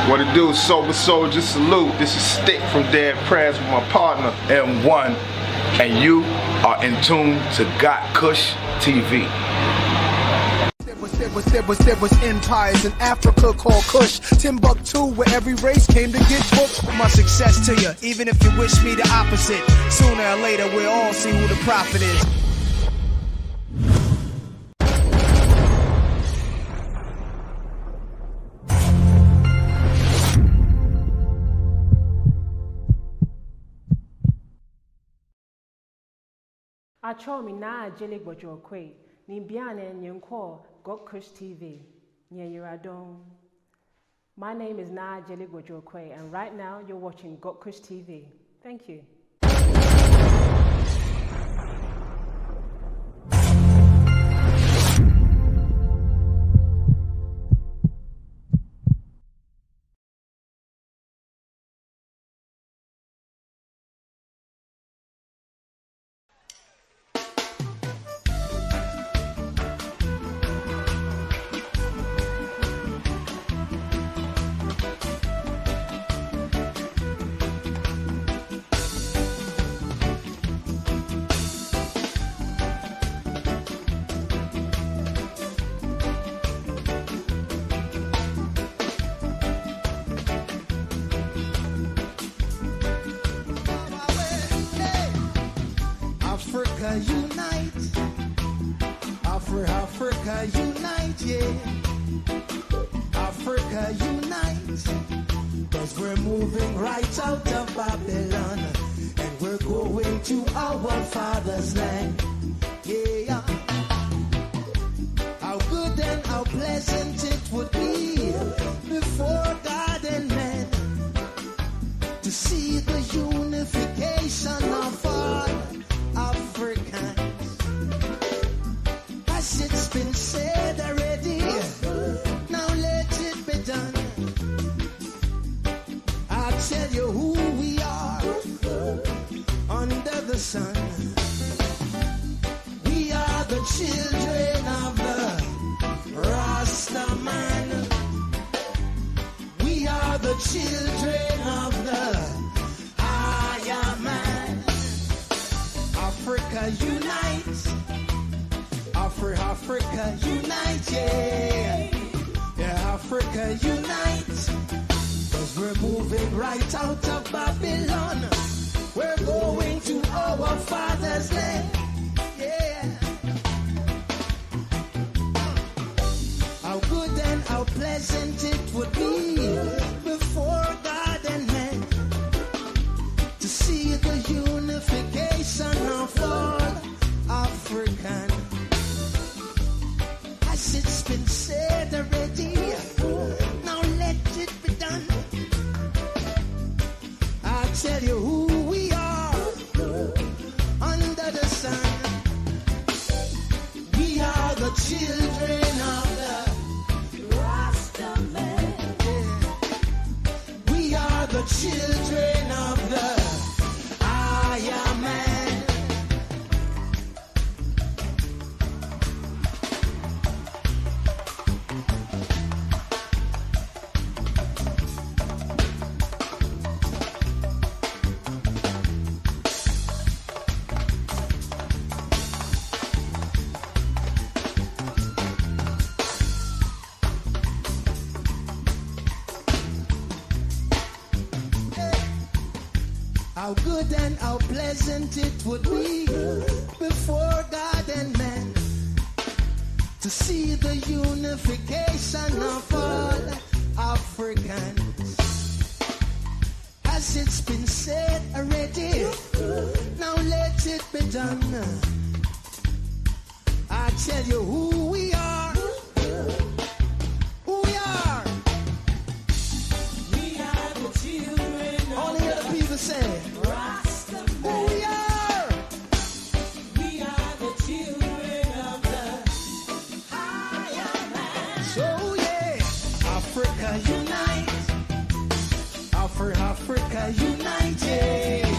What it do, Sober Soldier, salute. This is Stick from Dead Prayers with my partner, M1. And you are in tune to gotkushTV. There was empires in Africa called Kush, Timbuktu, where every race came to get booked. My success to you, even if you wish me the opposite. Sooner or later, we'll all see who the prophet is. Achomi na jele gbojo kwe ni biane nyenko gotkushTV nyeyiradon. My name is Na Jele Gbojo Kwe, and right now you're watching gotkushTV. Thank you. Africa unite, Africa unite, yeah. Africa unite, 'cause we're moving right out of Babylon, and we're going to our father's land, yeah. How good and how pleasant it would be before God and man to see the unification of all Africans. As it's been said already, now let it be done. I'll tell you who we are under the sun. We are the children of the Rasta man. We are the children of the higher man. Africa unite, Africa unite, yeah. Yeah, Africa unite, 'cause we're moving right out of Babylon. We're going to our father's land, yeah. How good and how pleasant it would be before God and man to see the unification of all Africans. As it's been said already, now let it be done. I'll tell you who we are under the sun. We are the children of the Rasta man. Yeah. We are the children of the higher man. How good and how pleasant it would be before God and man to see the unification of all Africans. As it's been said already, now let it be done. I tell you who we are. Who we are. We are the children. All the other people say. Who we are. We are the children of the higher man. So yeah, Africa unite. Africa unite, yeah.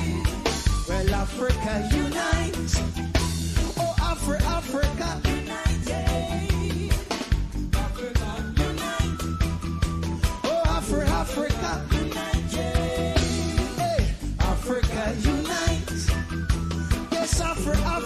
Well, Africa unite. Oh, Africa unite, yeah. Africa. Hey, Africa unite. Yes, Africa.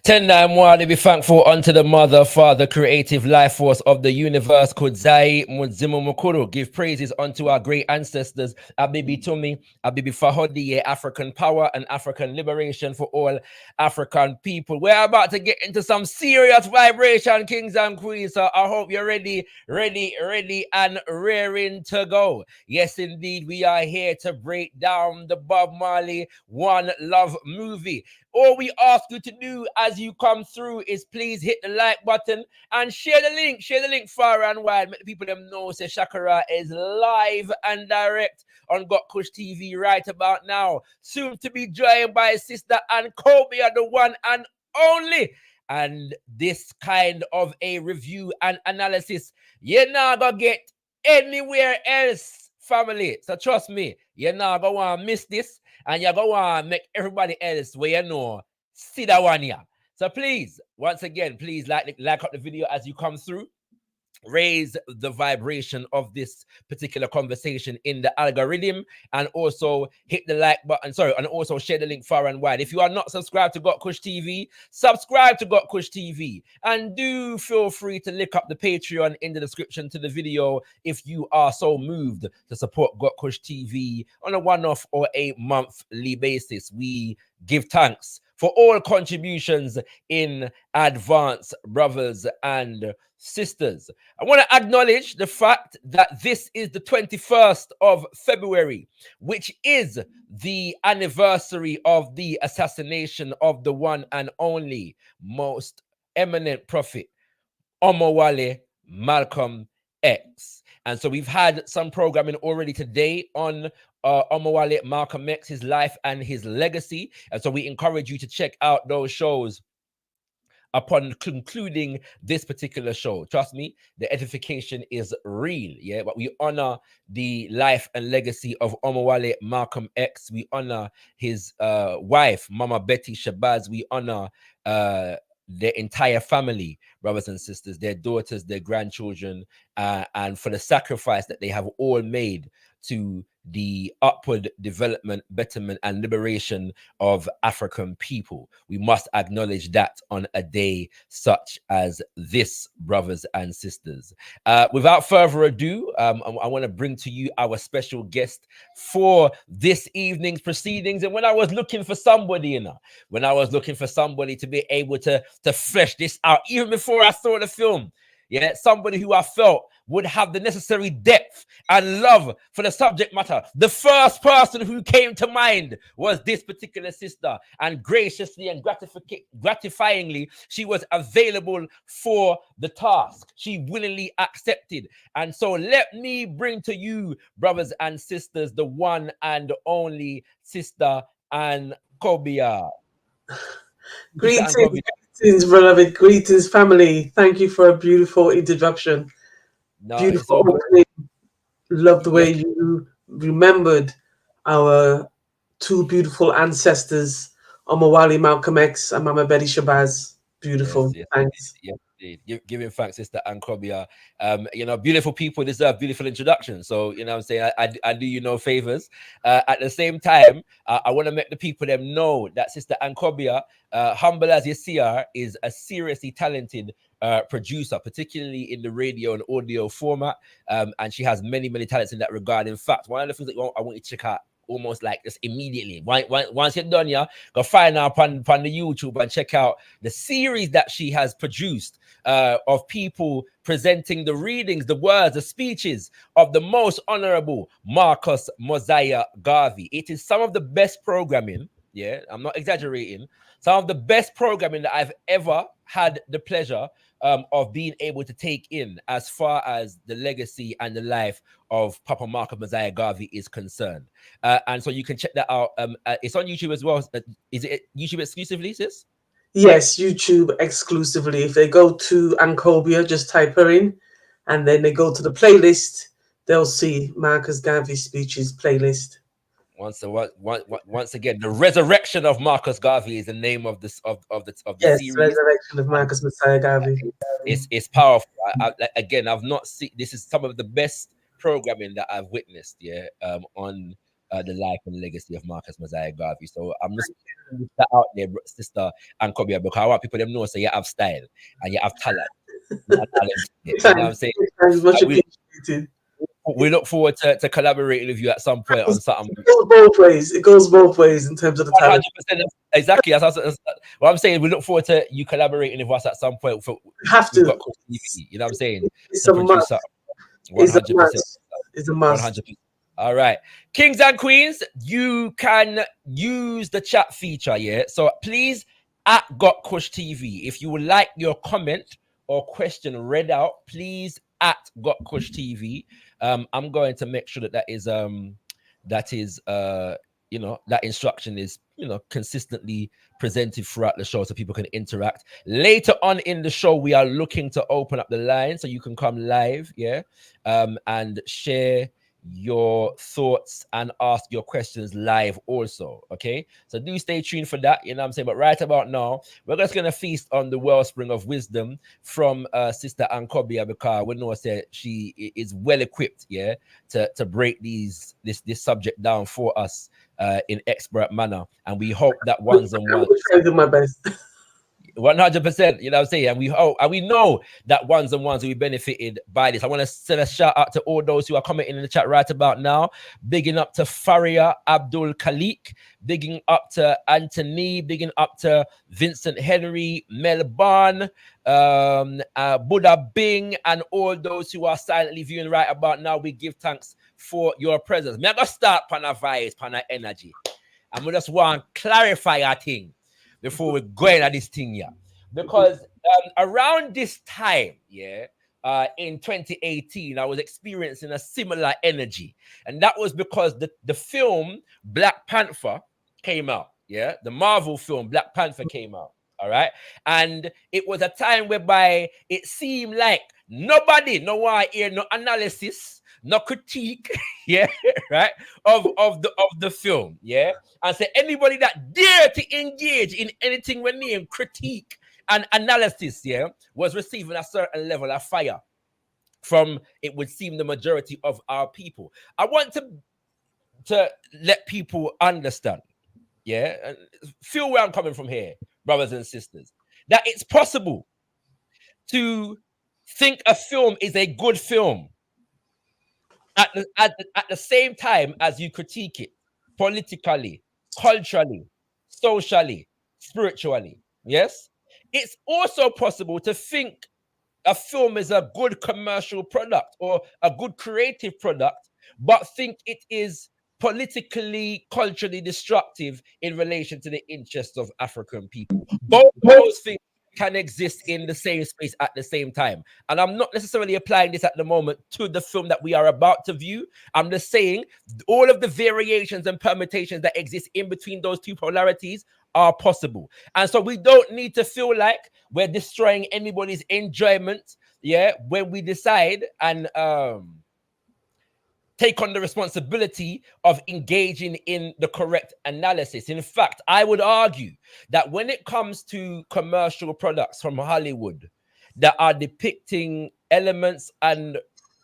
To be thankful unto the Mother, Father, creative life force of the universe. Kudzai Mudzimu Mukuru. Give praises unto our great ancestors. Abibi Tumi, Abibi Fahodi, African power and African liberation for all African people. We're about to get into some serious vibration, kings and queens. So I hope you're ready, and raring to go. Yes, indeed, we are here to break down the Bob Marley One Love movie. All we ask you to do as you come through is please hit the like button and share the link. Share the link far and wide. Make the people them know say Shakara is live and direct on gotkushTV right about now. Soon to be joined by Sister Ankhobia, the one and only. And this kind of a review and analysis, you're not gonna get anywhere else, family. So trust me, you're not gonna want to miss this. And you're going to make everybody else where you know, see that one here. So please, once again, please like up the video as you come through. Raise the vibration of this particular conversation in the algorithm, and also hit the like button. And also share the link far and wide. If you are not subscribed to gotkushTV, subscribe to gotkushTV, and do feel free to lick up the Patreon in the description to the video if you are so moved to support gotkushTV on a one-off or a monthly basis. We give thanks for all contributions in advance, brothers and sisters. I want to acknowledge the fact that this is the 21st of February, which is the anniversary of the assassination of the one and only most eminent prophet, Omowale Malcolm X. And so we've had some programming already today on Omowale Malcolm X, his life and his legacy. And so we encourage you to check out those shows upon concluding this particular show. Trust me, the edification is real, yeah? But we honor the life and legacy of Omowale Malcolm X. We honor his wife, Mama Betty Shabazz. We honor their entire family, brothers and sisters, their daughters, their grandchildren, and for the sacrifice that they have all made to the upward development, betterment, and liberation of African people. We must acknowledge that on a day such as this, brothers and sisters. Without further ado, I want to bring to you our special guest for this evening's proceedings. And when I was looking for somebody, to be able to flesh this out, even before I saw the film, yeah, somebody who I felt would have the necessary depth and love for the subject matter. The first person who came to mind was this particular sister, and graciously and gratifyingly, she was available for the task. She willingly accepted. And so let me bring to you, brothers and sisters, the one and only Sister Ankhobia. Greetings, beloved. Greetings, family. Thank you for a beautiful introduction. No, Beautiful opening. Love the way you remembered our two beautiful ancestors, Omowale Malcolm X and Mama Betty Shabazz. Beautiful. Thanks. Yes, indeed. Giving thanks, Sister Ankhobia. Beautiful people deserve beautiful introductions. So, you know what I'm saying? I do you no favors. At the same time, I want to make the people them know that Sister Ankhobia, humble as you see her, is a seriously talented producer, particularly in the radio and audio format. And she has many, many talents in that regard. In fact, one of the things that I want you to check out almost like this immediately. Once you're done, go find out on the YouTube and check out the series that she has produced of people presenting the readings, the words, the speeches of the most honorable Marcus Mosiah Garvey. It is some of the best programming. Yeah, I'm not exaggerating. some of the best programming that I've ever had the pleasure of being able to take in as far as the legacy and the life of Papa Marcus Messiah Garvey is concerned. And so you can check that out. It's on YouTube as well. Is it YouTube exclusively, sis? Yes, YouTube exclusively. If they go to Ankhobia, just type her in, and then they go to the playlist, they'll see Marcus Garvey speeches playlist. Once again, the resurrection of Marcus Garvey is the name of this of the Yes, series. Resurrection of Marcus Messiah Garvey. It's powerful. Again, I've not seen. This is some of the best programming that I've witnessed. Yeah, on the life and legacy of Marcus Messiah Garvey. So I'm just putting that out there, sister Ankhobia, because I want people to know so you have style and you have talent. You know what I'm saying? Much appreciated. We look forward to collaborating with you at some point on something. It goes both ways. It goes both ways in terms of the talent. 100%. Exactly. That's what I'm saying. We look forward to you collaborating with us at some point. We have to. gotkushTV, you know what I'm saying? It's a must. 100%. It's a must. 100%. All right, kings and queens, you can use the chat feature, yeah? So please, at gotkushTV, if you would like your comment or question read out, please at gotkushTV. I'm going to make sure that you know, that instruction is, you know, consistently presented throughout the show so people can interact. Later on in the show, we are looking to open up the line so you can come live, yeah, and share your thoughts and ask your questions live also. Okay, so do stay tuned for that, you know what I'm saying? But right about now, we're just gonna feast on the wellspring of wisdom from Sister Ankhobia, because we know that she is well equipped, yeah, to break this subject down for us in expert manner, and we hope that ones on ones. I do my best. 100%, you know what I'm saying? And we hope and we know that ones and ones will be benefited by this. I want to send a shout out to all those who are commenting in the chat right about now. Bigging up to Faria Abdul Khalik, bigging up to Anthony, bigging up to Vincent Henry, Melbourne, Buddha Bing, and all those who are silently viewing right about now. We give thanks for your presence. I'm gonna start pana vibes, pana energy. I'm gonna just want to clarify our thing before we go into this thing here, because around this time, yeah, in 2018, I was experiencing a similar energy, and that was because the film Black Panther came out, yeah, the Marvel film Black Panther came out, all right, and it was a time whereby it seemed like nobody, no one hear no analysis, no critique, yeah, right, of the film, yeah, and say anybody that dare to engage in anything we name critique and analysis, yeah, was receiving a certain level of fire from, it would seem, the majority of our people. I want to let people understand, yeah, and feel where I'm coming from here, brothers and sisters, that it's possible to think a film is a good film at the same time as you critique it politically, culturally, socially, spiritually. Yes, it's also possible to think a film is a good commercial product or a good creative product, but think it is politically, culturally destructive in relation to the interests of African people. Both those things can exist in the same space at the same time. And I'm not necessarily applying this at the moment to the film that we are about to view. I'm just saying all of the variations and permutations that exist in between those two polarities are possible. And so we don't need to feel like we're destroying anybody's enjoyment, yeah, when we decide and take on the responsibility of engaging in the correct analysis. In fact, I would argue that when it comes to commercial products from Hollywood that are depicting elements and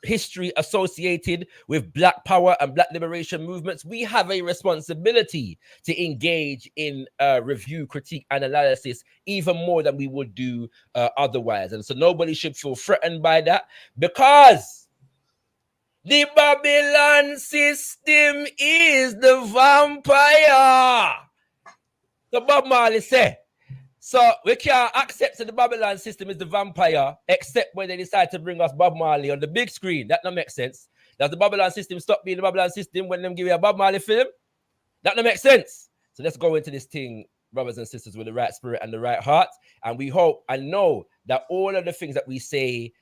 history associated with Black power and Black liberation movements, we have a responsibility to engage in review, critique, and analysis even more than we would do otherwise. And so nobody should feel threatened by that, because the Babylon system is the vampire. The Bob Marley say. So we can't accept that the Babylon system is the vampire, except when they decide to bring us Bob Marley on the big screen. That don't make sense. Does the Babylon system stop being the Babylon system when them give you a Bob Marley film? That don't make sense. So let's go into this thing brothers and sisters with the right spirit and the right heart. And we hope and know that all of the things that we say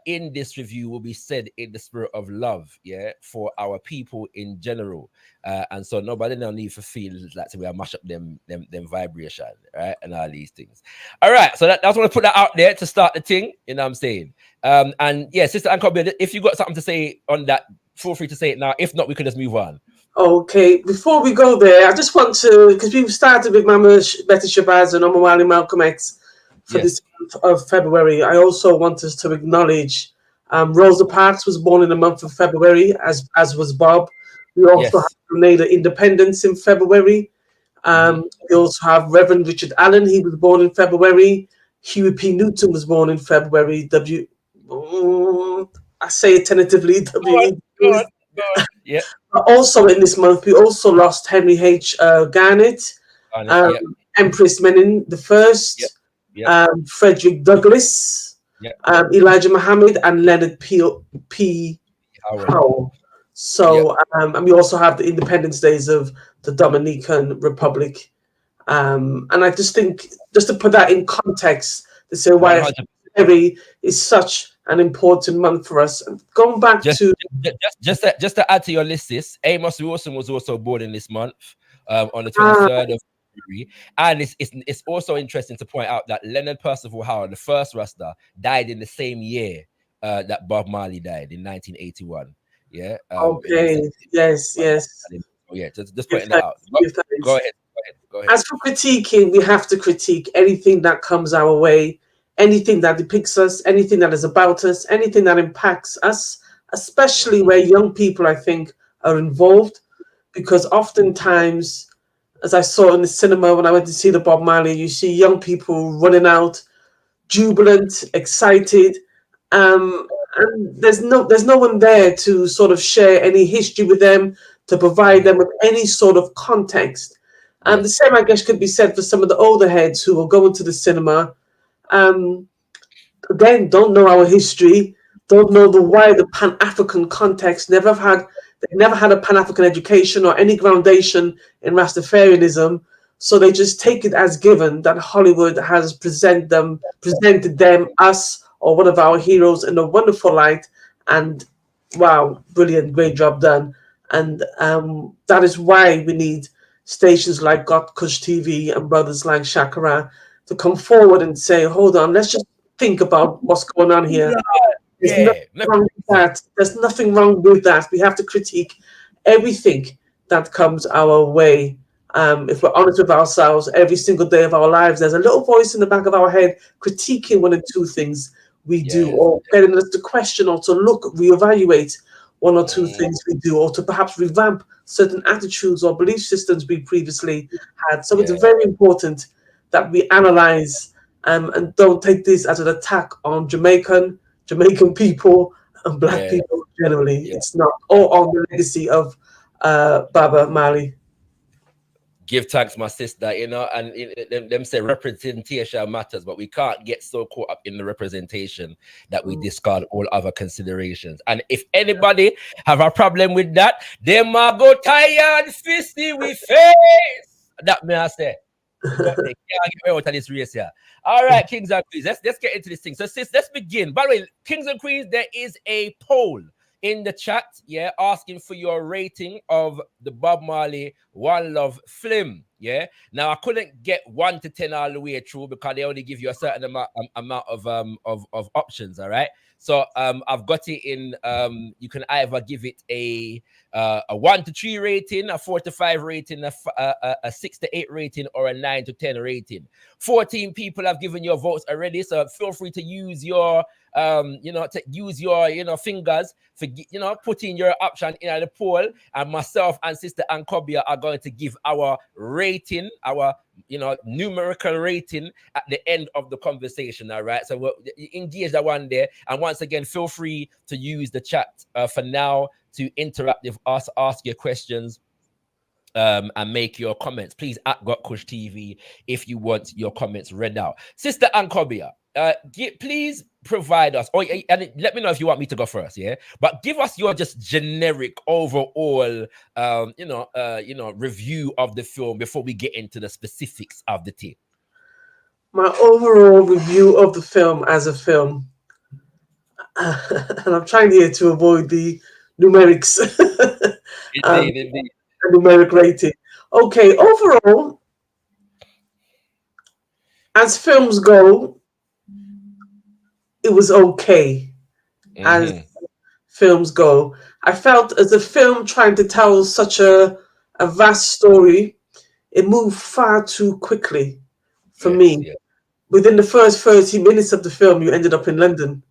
in this review will be said in the spirit of love, for our people in general. And so nobody no need for feel like we are mash up them vibration, right? And all these things. All right, so that's want to put that out there to start the thing, you know what I'm saying? And yeah, Sister Ankhobia, if you got something to say on that, feel free to say it now. If not, we could just move on. Okay, before we go there, I just want to, because we've started with Mama Betty Shabazz and Omawali Malcolm X for this month of February. I also want us to acknowledge Rosa Parks was born in the month of February, as was Bob. We also have Grenada Independence in February. We also have Reverend Richard Allen. He was born in February. Huey P. Newton was born in February. I say it tentatively. Go on. Yeah. Also in this month, we also lost Henry H. Garnett, Empress Menin the First, Frederick Douglass, Elijah Muhammad, and Leonard P. Howell. So, and we also have the Independence Days of the Dominican Republic. And I just think, just to put that in context, to say why February is such an important month for us. Going back just to add to your list, Amos Wilson was also born in this month, on the 23rd of February. And it's also interesting to point out that Leonard Percival Howard, the first Rasta, died in the same year that Bob Marley died in 1981. Yeah. Okay. Yes. Yeah. Just pointing that out. Go ahead. As for critiquing, we have to critique anything that comes our way. Anything that depicts us, anything that is about us, anything that impacts us, especially where young people, I think, are involved. Because oftentimes, as I saw in the cinema when I went to see the Bob Marley, you see young people running out, jubilant, excited, and there's no one there to sort of share any history with them, to provide them with any sort of context. And the same, I guess, could be said for some of the older heads who will go into the cinema. Again, don't know our history, don't know the wider Pan-African context, they've never had a Pan-African education or any groundation in Rastafarianism, so they just take it as given that Hollywood has presented them, us, or one of our heroes in a wonderful light, and wow, brilliant, great job done. And that is why we need stations like gotkushTV and brothers like Shakara to come forward and say, hold on, let's just think about what's going on here. There's nothing wrong with that. There's nothing wrong with that. We have to critique everything that comes our way. If we're honest with ourselves, every single day of our lives, there's a little voice in the back of our head critiquing one or two things we do, or getting us to question or to look, reevaluate one or two things we do, or to perhaps revamp certain attitudes or belief systems we previously had. So it's very important that we analyze and don't take this as an attack on Jamaican people and Black people generally. It's not, or on the legacy of Baba Marley. Give thanks, my sister, and them say representation matters, but we can't get so caught up in the representation that we discard all other considerations. And if anybody have a problem with that, they might go tired fisty with face. That may I say. They can't get out of this race here. All right, kings and queens, let's get into this thing. So, sis, let's begin. By the way, kings and queens, there is a poll in the chat, asking for your rating of the Bob Marley One Love film. Now I couldn't get 1 to 10 all the way through because they only give you a certain amount of options. All right, so I've got it in. You can either give it a 1 to 3 rating, a 4 to 5 rating, a 6 to 8 rating, or a 9 to 10 rating. 14 people have given your votes already, so feel free to use your fingers for putting your option in the poll, and myself and Sister Ankhobia are going to give our rating, our numerical rating at the end of the conversation. All right, so we'll engage that one there, and once again, feel free to use the chat for now to interact with us, ask your questions, and make your comments. Please at gotkushTV if you want your comments read out. Sister Ankhobia, please provide us, or and let me know if you want me to go first, yeah. But give us your just generic overall, review of the film before we get into the specifics of the thing. My overall review of the film as a film, and I'm trying here to avoid the numerics, Indeed. the numeric rating. Okay, overall, as films go, it was okay. As films go, I felt as a film trying to tell such a vast story, it moved far too quickly for me. Yeah. Within the first 30 minutes of the film, you ended up in London.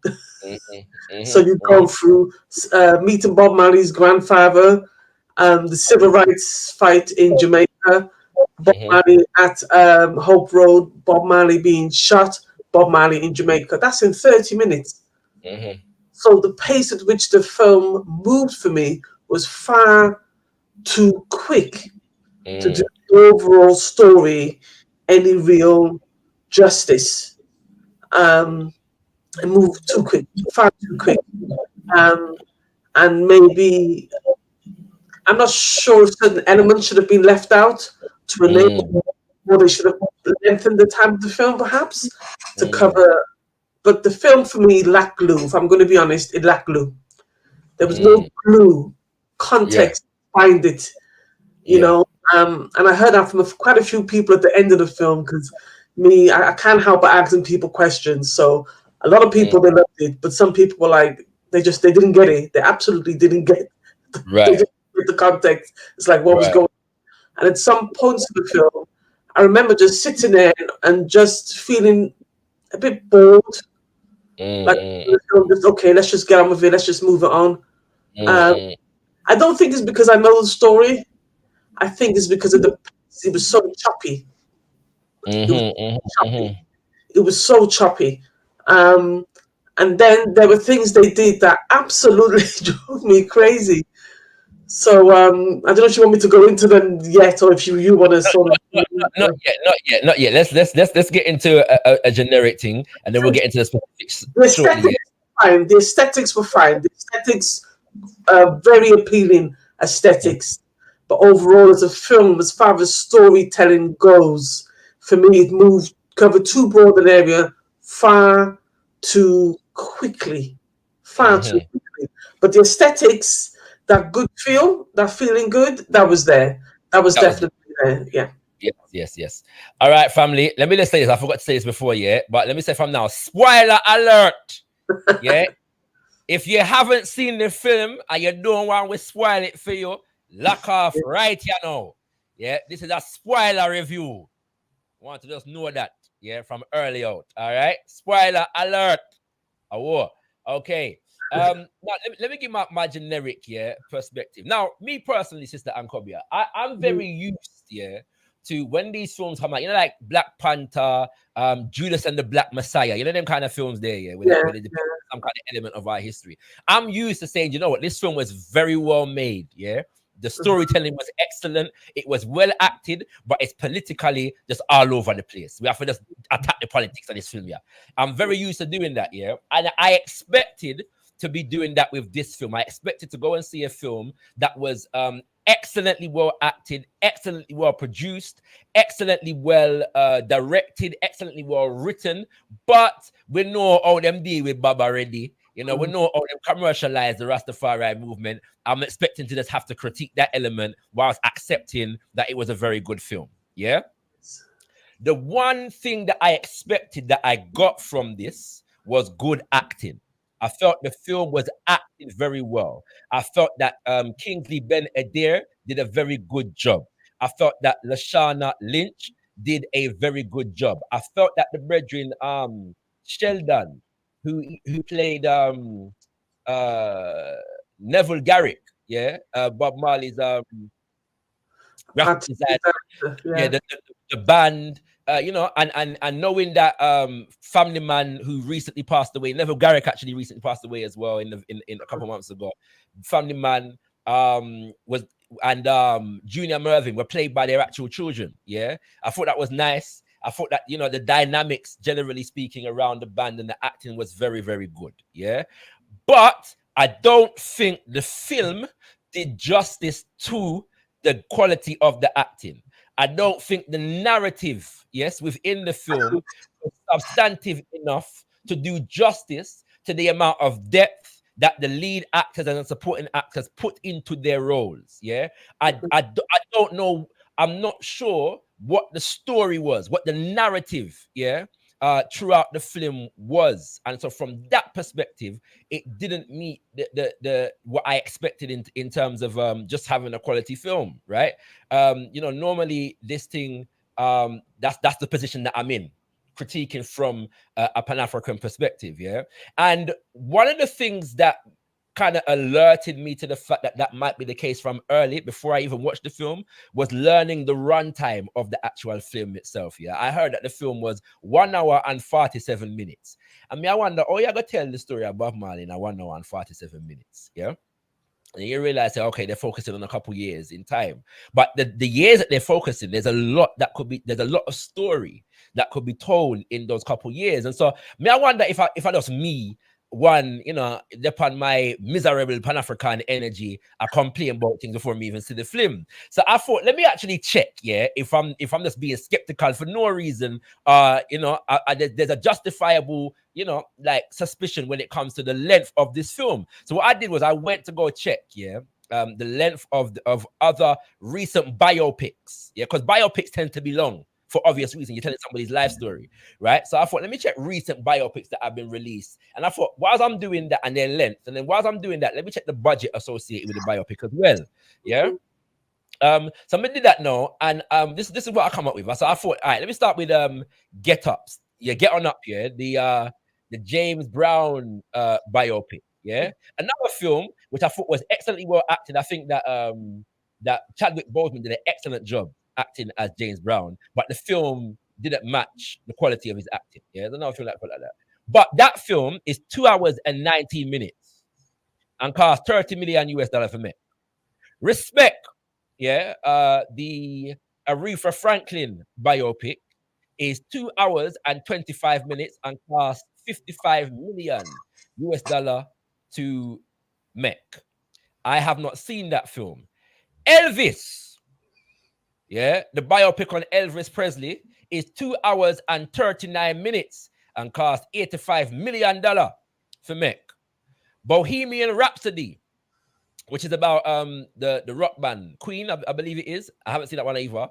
So you go through meeting Bob Marley's grandfather, the civil rights fight in Jamaica, Bob Marley at Hope Road, Bob Marley being shot, Bob Marley in Jamaica. That's in 30 minutes. So the pace at which the film moved for me was far too quick to do the overall story any real justice. It moved too quick, far too quick. And maybe, I'm not sure if certain elements should have been left out to enable, or they should have lengthened the time of the film perhaps to cover. But the film for me lacked glue. If I'm going to be honest, it lacked glue. There was no glue, context behind it, you know. And I heard that from quite a few people at the end of the film, because I can't help but asking people questions. So a lot of people, they loved it, but some people were like, they didn't get it. They absolutely didn't get it. They didn't get the context. It's like, what was going on? And at some points of the film, I remember just sitting there and just feeling a bit bored. Like, okay, let's just get on with it. Let's just move it on. I don't think it's because I know the story. I think it's because of it was so choppy. It was so choppy. And then there were things they did that absolutely drove me crazy. So I don't know if you want me to go into them yet, or if you want to sort of. Not yet. Let's get into a generic thing, and then we'll get into the specifics. The aesthetics were fine. The aesthetics, very appealing aesthetics. But overall, as a film, as far as storytelling goes, for me, it covered too broad an area far too quickly. But the aesthetics, that good feel, that feeling good, that was there. That was definitely there. Yeah. Yes. All right, family. Let me just say this. I forgot to say this before, but let me say from now. Spoiler alert. Yeah. If you haven't seen the film and you don't want to spoil it for you, lock off right here now. Yeah. This is a spoiler review. I want to just know that. Yeah, from early out. All right. Spoiler alert. Oh, okay. Now let me give my generic perspective. Now, me personally, Sister Ankhobia, I'm very used to when these films come out, like Black Panther, Judas and the Black Messiah, them kind of films there, where they depict some kind of element of our history. I'm used to saying, you know what, this film was very well made, The storytelling was excellent. It was well acted, but it's politically just all over the place. We have to just attack the politics of this film, I'm very used to doing that, And I expected to be doing that with this film. I expected to go and see a film that was excellently well acted, excellently well produced, excellently well directed, excellently well written. But we know how them deal with Baba already. We know how them commercialize the Rastafari movement. I'm expecting to just have to critique that element whilst accepting that it was a very good film. Yeah. The one thing that I expected that I got from this was good acting. I felt the film was acting very well. I felt that Kingsley Ben Adair did a very good job. I felt that Lashana Lynch did a very good job. I felt that the brethren Sheldon, who played Neville Garrick, Bob Marley's the band, and knowing that family man who recently passed away, Neville Garrick actually recently passed away as well in a couple months ago. Family man Junior Mervyn were played by their actual children. I thought that was nice. I thought that, you know, the dynamics, generally speaking, around the band and the acting was very, very good. Yeah. But I don't think the film did justice to the quality of the acting. I don't think the narrative, yes, within the film was substantive enough to do justice to the amount of depth that the lead actors and the supporting actors put into their roles. Yeah. I don't know. I'm not sure what the story was, what the narrative, yeah, throughout the film was. And so from that perspective, it didn't meet the what I expected in terms of just having a quality film, right? You know, normally this thing, that's the position that I'm in, critiquing from a Pan-African perspective, yeah. And one of the things that kind of alerted me to the fact that that might be the case from early, before I even watched the film, was learning the runtime of the actual film itself. Yeah, I heard that the film was 1 hour and 47 minutes. I mean, I wonder, oh, you're gonna tell the story about Marley in 1 hour and 47 minutes. Yeah. And you realize that, okay, they're focusing on a couple years in time, but the years that they're focusing, there's a lot of story that could be told in those couple years. And so, I wonder if I was me, one, you know, upon my miserable Pan-African energy, I complain about things before me even see the film. So I thought, let me actually check, yeah, if I'm just being skeptical for no reason. You know, there's a justifiable, you know, like suspicion when it comes to the length of this film. So what I did was I went to go check, yeah, the length of other recent biopics, yeah, because biopics tend to be long. For obvious reason, you're telling somebody's life story, right? So I thought, let me check recent biopics that have been released. And I thought, whilst I'm doing that, and their length, and then whilst I'm doing that, let me check the budget associated with the biopic as well. Yeah. So I'm gonna do that now, and this is what I come up with. So I thought, all right, let me start with Get Ups. Yeah, Get On Up. Yeah, the James Brown biopic. Yeah, another film which I thought was excellently well acted. I think that that Chadwick Boseman did an excellent job acting as James Brown, but the film didn't match the quality of his acting. Yeah, there's another film like that. But that film is 2 hours and 19 minutes and cost $30 million for me. Respect, yeah. The Aretha Franklin biopic is 2 hours and 25 minutes and cost $55 million to make. I have not seen that film. Elvis, yeah, the biopic on Elvis Presley is 2 hours and 39 minutes and cost $85 million for make. Bohemian Rhapsody, which is about the rock band Queen, I believe it is. I haven't seen that one either.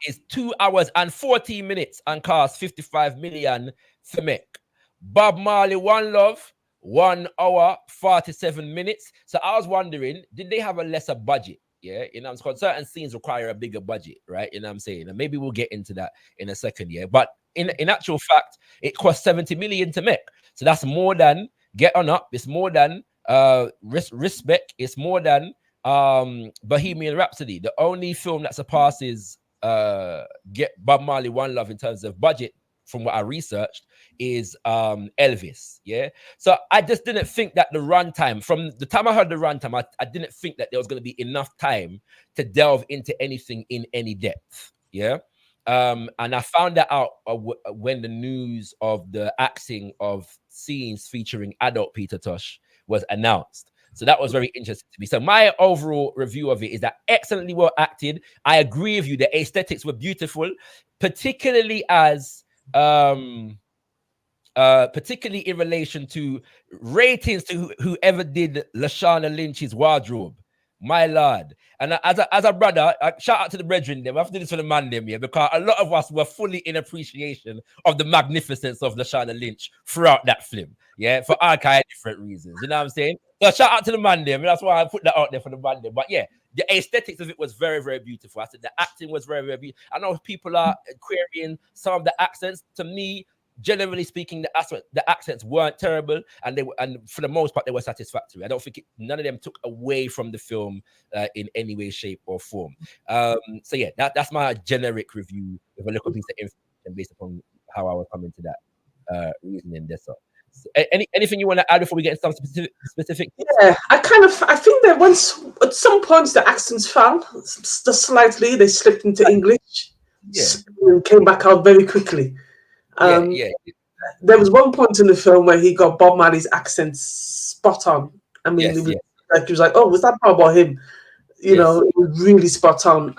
Is 2 hours and 14 minutes and cost $55 million for make. Bob Marley, One Love, 1 hour 47 minutes. So I was wondering, did they have a lesser budget? Yeah, you know, because certain scenes require a bigger budget, right? You know what I'm saying? And maybe we'll get into that in a second, yeah. But in actual fact, it cost 70 million to make. So that's more than Get On Up. It's more than Respect. It's more than Bohemian Rhapsody. The only film that surpasses Get Bob Marley, One Love in terms of budget, from what I researched, is Elvis. Yeah. So I just didn't think that the runtime, from the time I heard the runtime, I didn't think that there was going to be enough time to delve into anything in any depth. Yeah. And I found that out when the news of the axing of scenes featuring adult Peter Tosh was announced. So that was very interesting to me. So my overall review of it is that excellently well acted. I agree with you. The aesthetics were beautiful, particularly particularly in relation to ratings to whoever did Lashana Lynch's wardrobe. My lord. And as a brother, shout out to the brethren them. I have to do this for the man them here, because a lot of us were fully in appreciation of the magnificence of Lashana Lynch throughout that film. Yeah, for all kind of different reasons. You know what I'm saying? So shout out to the man them. That's why I put that out there for the man them. But yeah, the aesthetics of it was very, very beautiful. I said the acting was very, very beautiful. I know people are querying some of the accents. To me, generally speaking, the accents weren't terrible, and for the most part they were satisfactory. I don't think none of them took away from the film in any way, shape, or form. So yeah, that's my generic review with a little piece of information based upon how I was coming to that reasoning there. So anything you want to add before we get into some specific? Yeah, I think that once at some points the accents fell just slightly. They slipped into English. came back out very quickly. Yeah. There was one point in the film where he got Bob Marley's accent spot on. I mean, Yes, it was like he was like, "Oh, was that Bob or him?" You know, it was really spot on.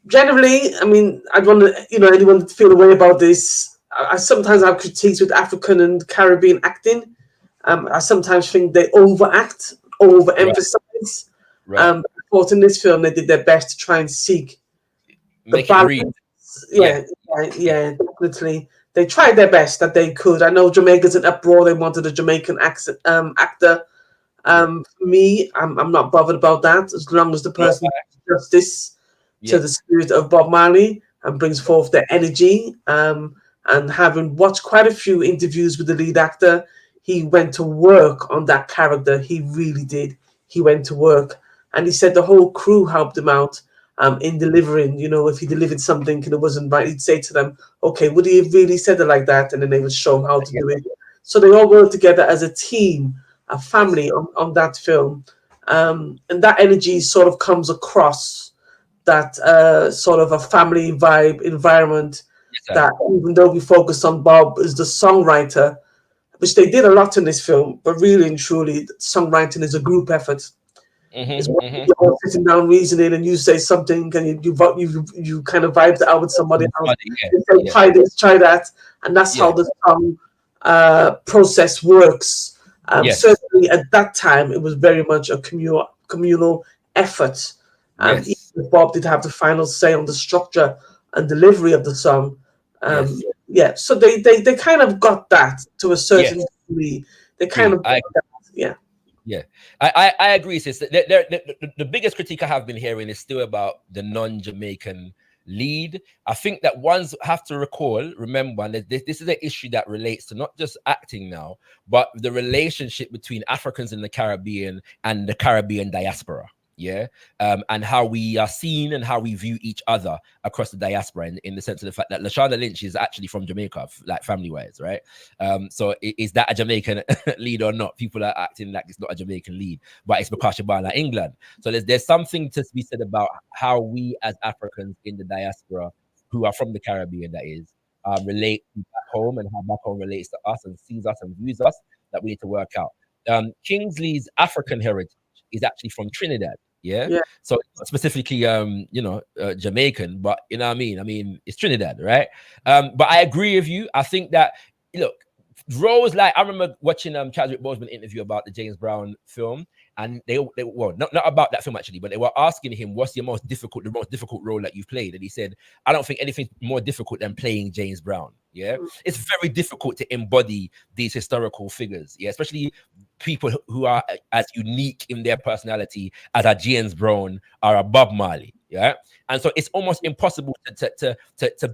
Generally, I mean, I'd want to, anyone to feel a way about this. I sometimes have critiques with African and Caribbean acting. I sometimes think they overact, overemphasize. Right. I thought in this film they did their best to try and seek the Make it balance. read. Yeah, definitely. They tried their best that they could. I know Jamaica's in uproar. They wanted a Jamaican accent, actor. For me, I'm not bothered about that as long as the person does justice to the spirit of Bob Marley and brings forth their energy. And having watched quite a few interviews with the lead actor, he went to work on that character. He really did. He went to work, and he said the whole crew helped him out in delivering. If he delivered something and it wasn't right, he'd say to them, "Okay, would he have really said it like that?" And then they would show him how to do it. So they all worked together as a team, a family on that film, and that energy sort of comes across. That sort of a family vibe environment. That even though we focus on Bob as the songwriter, which they did a lot in this film, but really and truly, songwriting is a group effort. It's when you're all sitting down reasoning, and you say something, and you kind of vibe it out with somebody else. You say, try this, try that, and that's how the song process works. Certainly, at that time, it was very much a communal effort. And even Bob did have the final say on the structure and delivery of the song. So they kind of got that to a certain degree. They kind of got that, Yeah, I agree, sis. The biggest critique I have been hearing is still about the non-Jamaican lead. I think that ones have to remember, and this is an issue that relates to not just acting now, but the relationship between Africans in the Caribbean and the Caribbean diaspora. And how we are seen and how we view each other across the diaspora in the sense of the fact that Lashana Lynch is actually from Jamaica, like family-wise, right? So is that a Jamaican lead or not? People are acting like it's not a Jamaican lead, but it's because she's born in England. So there's something to be said about how we as Africans in the diaspora, who are from the Caribbean, that is, relate to back home, and how back home relates to us and sees us and views us, that we need to work out. Kingsley's African heritage is actually from Trinidad. So specifically Jamaican, but you know what I mean? I mean, it's Trinidad, right? But I agree with you. I think that, look, Rose, like, I remember watching Chadwick Boseman interview about the James Brown film, and they well, not about that film actually, but they were asking him, what's the most difficult role that you've played? And he said, I don't think anything more difficult than playing James Brown. It's very difficult to embody these historical figures, especially people who are as unique in their personality as a James Brown or a Bob Marley. And so it's almost impossible to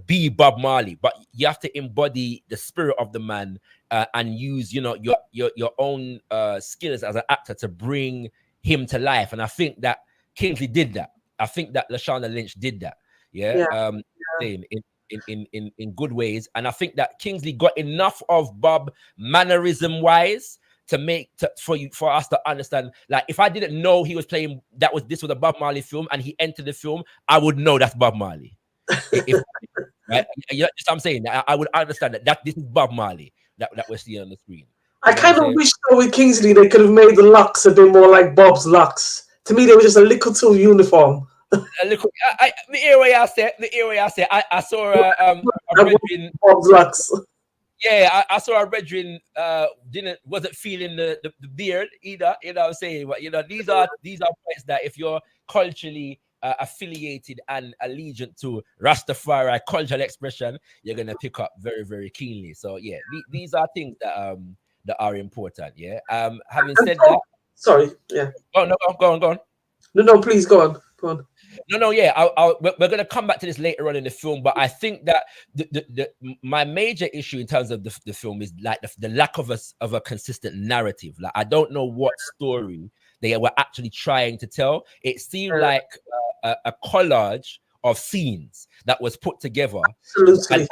be Bob Marley, but you have to embody the spirit of the man and use your own skills as an actor to bring him to life. And I think that Kingsley did that. I think that Lashana Lynch did that. In good ways. And I think that Kingsley got enough of Bob mannerism wise for us to understand. Like, if I didn't know he was playing, this was a Bob Marley film, and he entered the film, I would know that's Bob Marley. Right? You know what I'm saying? I would understand that this is Bob Marley that we're seeing on the screen. I kind of wish though with Kingsley they could have made the locks a bit more like Bob's locks. To me, they were just a little too uniform. The area I said, I saw a brethren, Bob's locks. I saw a brethren wasn't feeling the beard either. You know what I'm saying? But these are points that if you're culturally affiliated and allegiant to Rastafari cultural expression, you're gonna pick up very, very keenly. So these are things that are important. Having said that, sorry. Oh no, go on. No, please go on. No, we're going to come back to this later on in the film, but I think that my major issue in terms of the film is like the lack of a consistent narrative. Like, I don't know what story they were actually trying to tell. It seemed like a collage of scenes that was put together. Absolutely.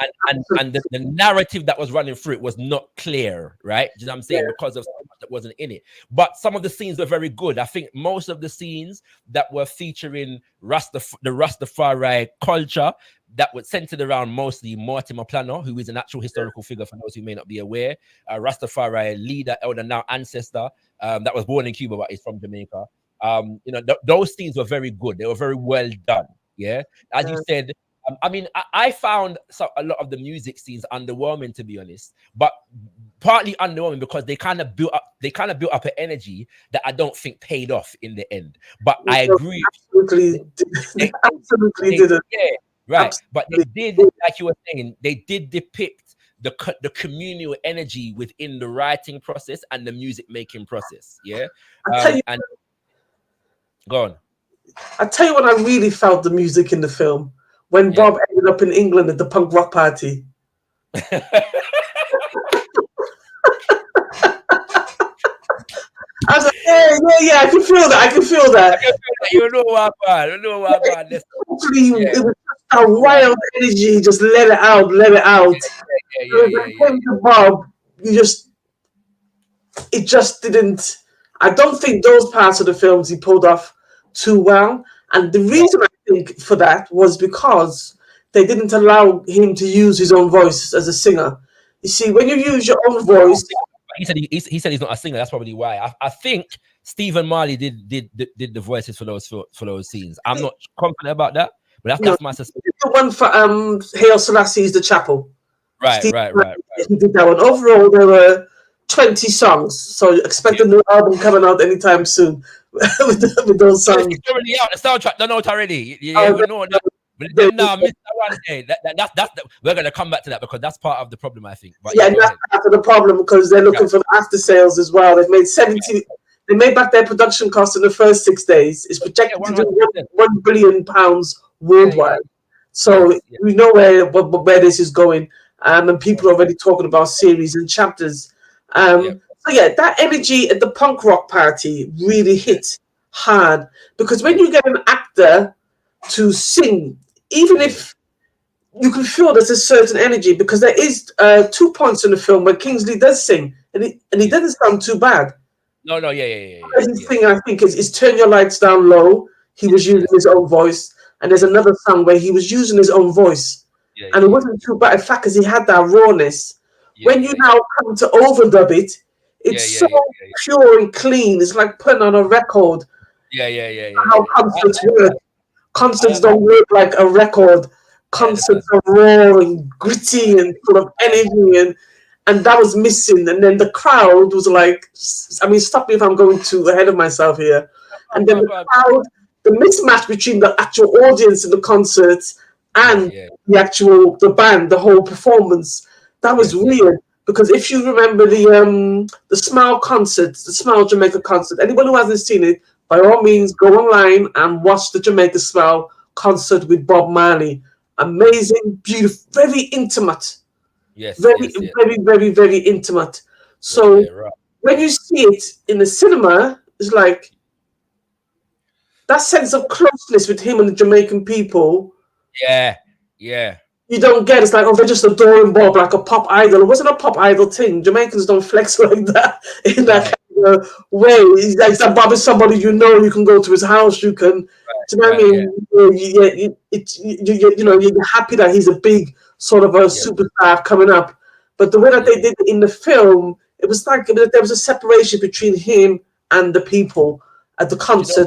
And the narrative that was running through it was not clear, right? Do you know what I'm saying? Because of so much that wasn't in it. But some of the scenes were very good. I think most of the scenes that were featuring the Rastafari culture that was centered around mostly Mortimer Planner, who is an actual historical figure for those who may not be aware, Rastafari leader, elder, now ancestor, that was born in Cuba but is from Jamaica. You know, those scenes were very good. They were very well done. Yeah, as you said. I mean, I found a lot of the music scenes underwhelming, to be honest, but partly underwhelming because they kind of built up an energy that I don't think paid off in the end. But I agree. Absolutely, absolutely didn't. Yeah, right. Absolutely. But they did, like you were saying, they did depict the communal energy within the writing process and the music making process. Yeah, and go on. I tell you when I really felt the music in the film. When Bob ended up in England at the punk rock party. I was like, yeah, I can feel that. I can feel that. You know what, man? You know what, man? It was just a wild energy. Just let it out. When it came to Bob, it just didn't. I don't think those parts of the films he pulled off too well. And the reason I think for that was because they didn't allow him to use his own voice as a singer. You see, when you use your own voice, he said he's not a singer. That's probably why. I think Stephen Marley did the voices for those scenes. I'm not confident about that, but that's my suspicion. The one for Haile Selassie's The Chapel. Right. He did that one. Overall, there were 20 songs, so expect a new album coming out anytime soon with those songs. It's already out. The soundtrack done out already. We know that. But then now, Mr. One Day, we're gonna come back to that because that's part of the problem, I think. But that's part of the problem because they're looking for the after sales as well. They've made 70. They made back their production cost in the first 6 days. It's projected to do £1 billion worldwide. So we know where this is going, and people are already talking about series and chapters. So that energy at the punk rock party really hit hard because when you get an actor to sing, even if you can feel there's a certain energy, because there is 2 points in the film where Kingsley does sing and he doesn't sound too bad. No, His thing, I think, is Turn Your Lights Down Low. He was using his own voice, and there's another song where he was using his own voice, and it wasn't too bad. In fact, because he had that rawness. When you now come to overdub it, it's so pure and clean. It's like putting on a record. How concerts work. Concerts don't work like a record. Concerts are raw and gritty and full of energy, and that was missing. And then the crowd was like, I mean, stop me if I'm going too ahead of myself here. And then the crowd, the mismatch between the actual audience in the concerts and the band, the whole performance, that was weird. Because if you remember the Smile concert, the Smile Jamaica concert, anyone who hasn't seen it, by all means, go online and watch the Jamaica Smile concert with Bob Marley. Amazing, beautiful, very intimate. Very, very intimate. So when you see it in the cinema, it's like that sense of closeness with him and the Jamaican people. You don't get. It's like, they're just adoring Bob like a pop idol. It wasn't a pop idol thing. Jamaicans don't flex like that in that kind of way. It's like that Bob is somebody you can go to his house. You can, do you know what I mean? You're happy that he's a big sort of a superstar coming up. But the way that they did it in the film, it was like there was a separation between him and the people at the concert.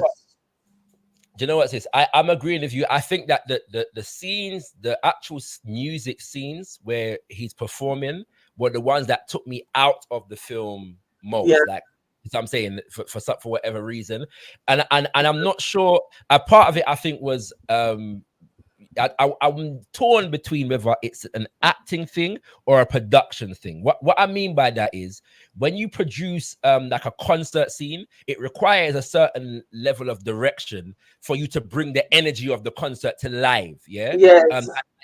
Do you know what's this? I'm agreeing with you. I think that the scenes, the actual music scenes where he's performing were the ones that took me out of the film most. Like I'm saying, for whatever reason, and I'm not sure. A part of it, I think, was I'm torn between whether it's an acting thing or a production thing. What I mean by that is when you produce like a concert scene, it requires a certain level of direction for you to bring the energy of the concert to life.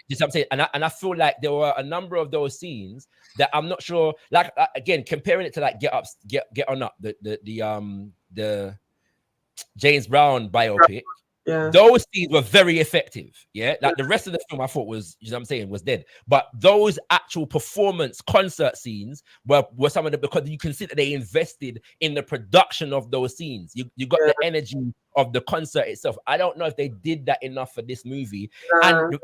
Just I'm saying, and I feel like there were a number of those scenes that I'm not sure. Like again, comparing it to like Get On Up, the James Brown biopic. Yeah. Those scenes were very effective. Yeah. Like the rest of the film, I thought was, you know what I'm saying, was dead. But those actual performance concert scenes were some of the, because you can see that they invested in the production of those scenes. You got the energy of the concert itself. I don't know if they did that enough for this movie. And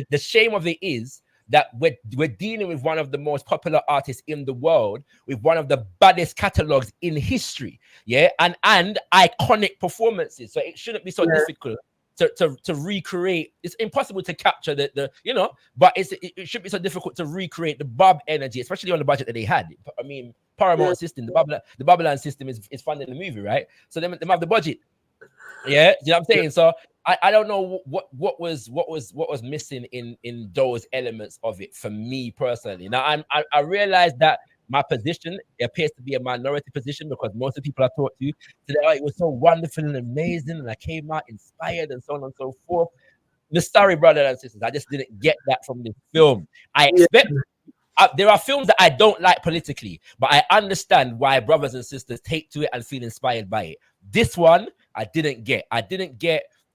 the shame of it is that we're dealing with one of the most popular artists in the world, with one of the baddest catalogs in history, and iconic performances. So it shouldn't be so difficult to recreate. It's impossible to capture the but it should be so difficult to recreate the Bob energy, especially on the budget that they had. I mean, Paramount system, the Babylon system is funding the movie, right? So they have the budget. Yeah, you know what I'm saying? So I don't know what was missing in those elements of it for me personally. Now I realized that my position appears to be a minority position, because most of the people I talked to said, oh, it was so wonderful and amazing, and I came out inspired and so on and so forth. Sorry, brothers and sisters, I just didn't get that from this film. I expect there are films that I don't like politically, but I understand why brothers and sisters take to it and feel inspired by it. This one, I didn't get.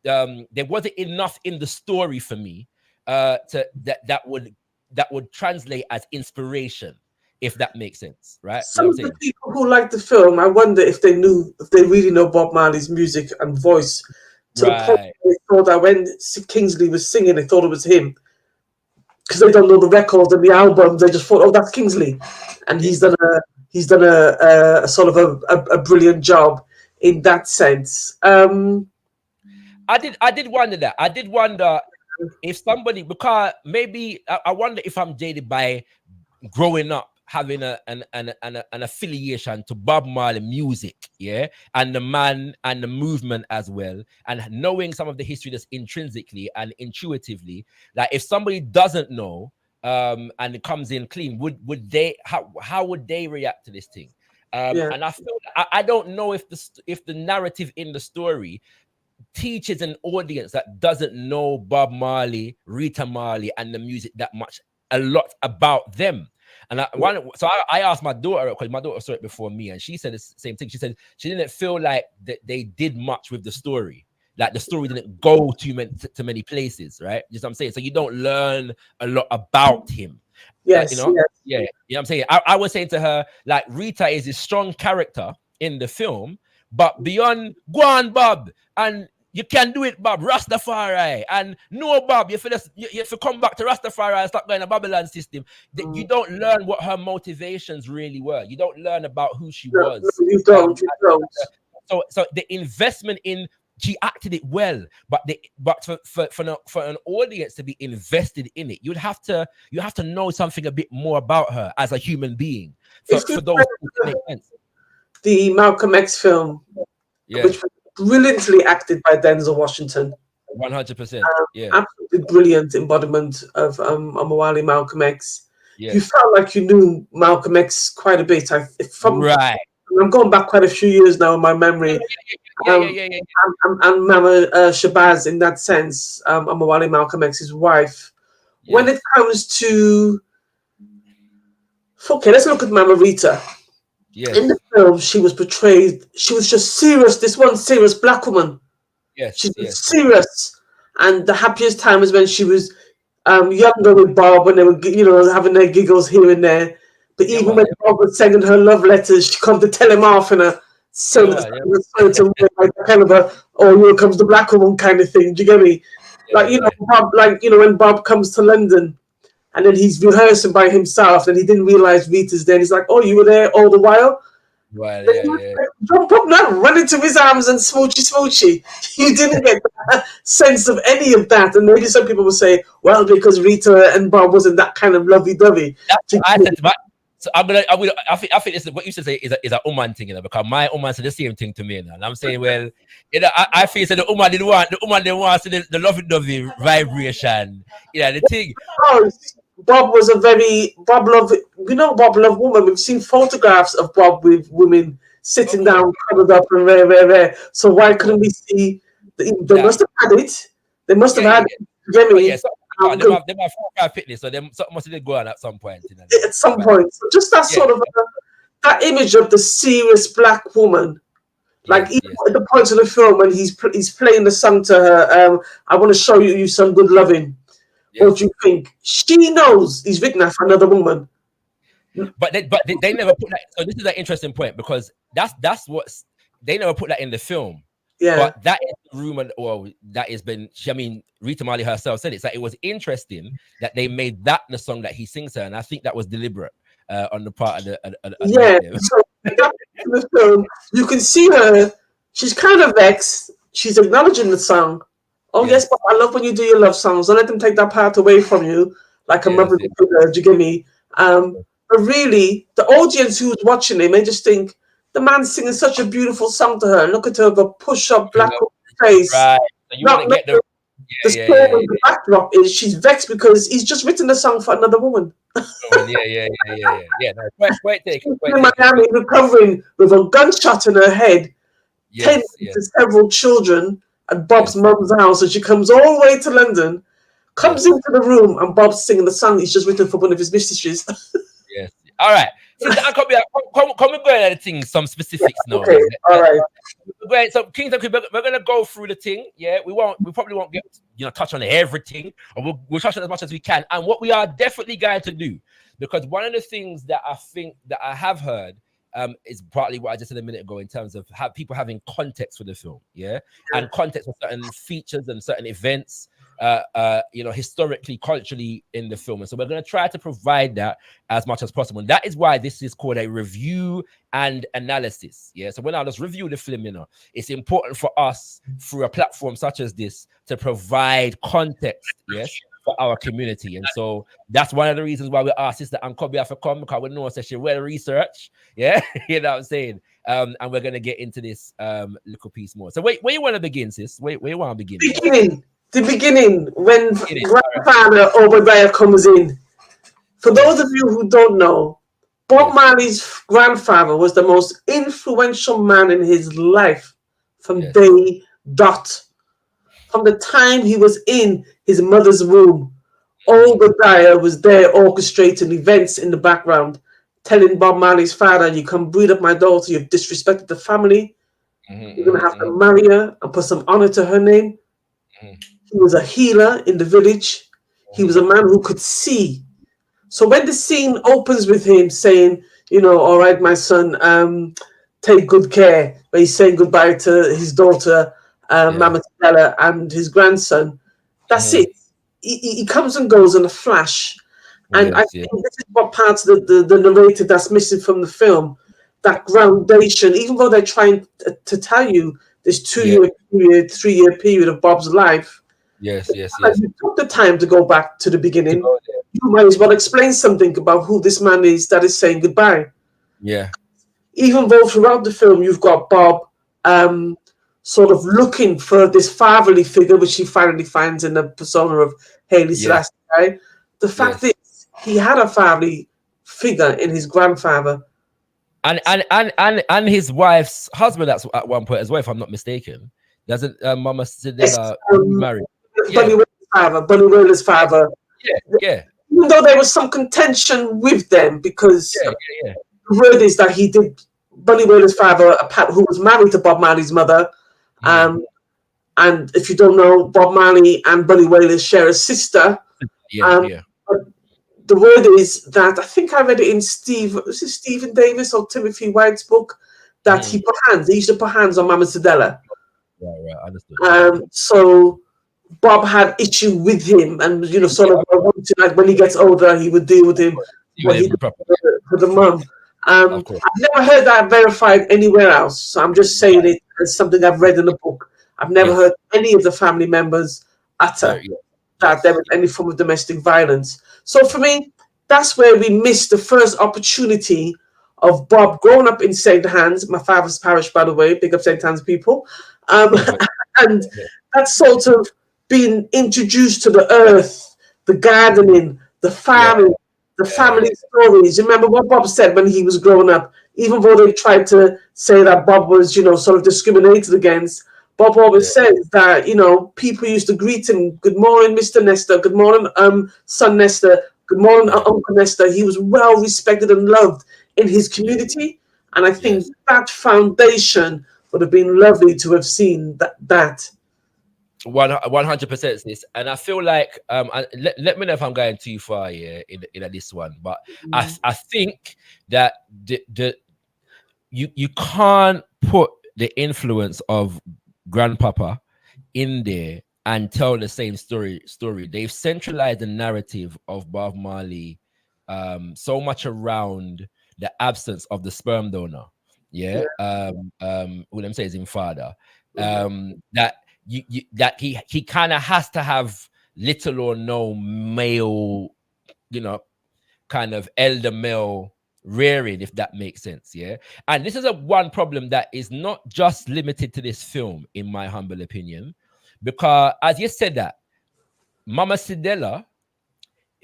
There wasn't enough in the story for me that would translate as inspiration, if that makes sense, right? Some of the people who like the film, I wonder if they really know Bob Marley's music and voice, to the point they thought that when Kingsley was singing, they thought it was him, because they don't know the records and the albums. They just thought, oh, that's Kingsley, and he's done a sort of a brilliant job in that sense. I did wonder that. I did wonder if somebody, because maybe I wonder if I'm jaded by growing up having an affiliation to Bob Marley music, and the man and the movement as well, and knowing some of the history just intrinsically and intuitively. Like if somebody doesn't know and it comes in clean, would they how would they react to this thing? And I feel I don't know if the narrative in the story teaches an audience that doesn't know Bob Marley, Rita Marley, and the music that much, a lot about them. And I asked my daughter, because my daughter saw it before me, and she said the same thing. She said she didn't feel like that they did much with the story. Like the story didn't go to many places, right? You know what I'm saying? So you don't learn a lot about him. Yeah. You know what I'm saying? I was saying to her, like, Rita is a strong character in the film, but beyond, go on, Bob, and you can do it, Bob, Rastafari, and no, Bob, you have to come back to Rastafari and stop going to Babylon system. You don't learn what her motivations really were. You don't learn about who she was. No, you don't. So the investment in, she acted it well, but for an audience to be invested in it, you have to know something a bit more about her as a human being. For those to make sense. The Malcolm X film, which was brilliantly acted by Denzel Washington. 100%. Absolutely brilliant embodiment of Omowale Malcolm X. Yes. You felt like you knew Malcolm X quite a bit. Right. I'm going back quite a few years now in my memory. And Mama Shabazz, in that sense, Omowale Malcolm X's wife. Yes. When it comes to, let's look at Mama Rita. Yes. In the film, she was portrayed, she was just serious, this one serious black woman. Yes. She was serious. And the happiest time was when she was younger with Bob, when they were, having their giggles here and there. But even when Bob was sending her love letters, she come to tell him off in a certain way, like kind of a, oh, here comes the black woman kind of thing. Do you get me? Bob, when Bob comes to London, and then he's rehearsing by himself, and he didn't realize Rita's there. And he's like, "Oh, you were there all the while." Right. Jump up now, run into his arms and smoochy. You didn't get that sense of any of that. And maybe some people will say, "Well, because Rita and Bob wasn't that kind of lovey-dovey." So I think this is what you should say is a woman thing, because my woman said the same thing to me, and I'm saying, well, I feel that the woman didn't want the lovey-dovey vibration, the thing. Oh, Bob was Bob loved woman. We've seen photographs of Bob with women sitting down, covered up and rare. So why couldn't we see? They must have had it. They must have had it. They have 4 or 5 fitness, so they must have go on at some point. At some point. So just that sort of that image of the serious black woman Like Yes, even yes, at the point of the film when he's playing the song to her, I want to show you some good loving. What do yes. you think? She knows he's written that for another woman. But they never put that. So this is an interesting point because that's what's they never put that in the film. Yeah. But that is the rumor. Well, that has been. I mean, Rita Marley herself said it. So it was interesting that they made that the song that he sings her, and I think that was deliberate on the part of the Yeah. mate there. So that in the film, you can see her. She's kind of vexed. She's acknowledging the song. Oh yes, Yes, but I love when you do your love songs. Don't let them take that part away from you, like a yes, mother yes, figure. Do you get me? But really, the audience who's watching him, they just think the man's singing such a beautiful song to her. Look at her with a push-up black face. right. So you want to Not get the the yeah, story, the backdrop is she's vexed because he's just written the song for another woman. yeah. No, point taken, point In taken. Miami, recovering with a gunshot in her head, tending Yes, yes, to several children at Bob's yes, mum's house. And she comes all the way to London, comes yes. into the room, and Bob's singing the song he's just written for one of his mistresses. Yes. All right. Sister Ankhobia, come we go into the thing, some specifics now. Okay, all right. So Kingdom, we're gonna go through the thing. Yeah, we probably won't get touch on everything, or we'll touch on as much as we can. And what we are definitely going to do, because one of the things that I think that I have heard is partly what I just said a minute ago in terms of people having context for the film, and context for certain features and certain events, historically, culturally in the film. And so we're going to try to provide that as much as possible. And that is why this is called a review and analysis. Yeah. So when I just review the film, it's important for us through a platform such as this to provide context, yes, for our community. And so that's one of the reasons why we asked Sister Ankhobia to come, because we know that she well research. Yeah, you know what I'm saying? And we're gonna get into this little piece more. So where you want to begin, sis? Where you want to begin? The beginning, when grandfather Obadiah comes in. For those of you who don't know, Bob Marley's grandfather was the most influential man in his life from day dot. From the time he was in his mother's womb, Obadiah was there orchestrating events in the background, telling Bob Marley's father, "You come breed up my daughter, you've disrespected the family, you're going to have to marry her and put some honor to her name." He was a healer in the village. He was a man who could see. So when the scene opens with him saying, "All right, my son, take good care," where he's saying goodbye to his daughter, Mama Stella, and his grandson, that's it. He comes and goes in a flash. And I think this is what parts of the narrative that's missing from the film, that groundation, even though they're trying to tell you this 2-year period, 3-year period of Bob's life. Yes. You took the time to go back to the beginning. You might as well explain something about who this man is that is saying goodbye. Yeah. Even though throughout the film you've got Bob sort of looking for this fatherly figure, which he finally finds in the persona of Haile Selassie. Right? The fact is, he had a fatherly figure in his grandfather. And his wife's husband at one point as well, if I'm not mistaken. Doesn't Mama Stella married? Bunny Wailer's father. Yeah. Even though there was some contention with them, because the word is that he did, Bunny Wailer's father, who was married to Bob Marley's mother, and if you don't know, Bob Marley and Bunny Wailer share a sister. The word is that, I think I read it in Stephen Davis or Timothy White's book, that he used to put hands on Mama Stella. Right, understood. So Bob had issue with him, and sort of like when he gets older, he would deal with him. What he did for the mum. I've never heard that verified anywhere else, so I'm just saying it as something I've read in the book. I've never heard any of the family members utter that there was any form of domestic violence. So for me, that's where we missed the first opportunity of Bob growing up in St. Hans, my father's parish, by the way, big up St. Hans people, and that's sort of being introduced to the earth, the gardening, the farming, the family stories. Remember what Bob said when he was growing up, even though they tried to say that Bob was, sort of discriminated against, Bob always says that, people used to greet him, "Good morning, Mr. Nestor. Good morning, son Nestor. Good morning, Uncle Nestor." He was well respected and loved in his community. And I think that foundation would have been lovely to have seen that. 100% sis. And I feel like let me know if I'm going too far here in this one, but I think that you can't put the influence of grandpapa in there and tell the same story. They've centralized the narrative of Bob Marley so much around the absence of the sperm donor. Yeah. What I'm saying is in father. That that he kind of has to have little or no male, kind of elder male rearing, if that makes sense. Yeah. And this is one problem that is not just limited to this film, in my humble opinion, because as you said that Mama Sidela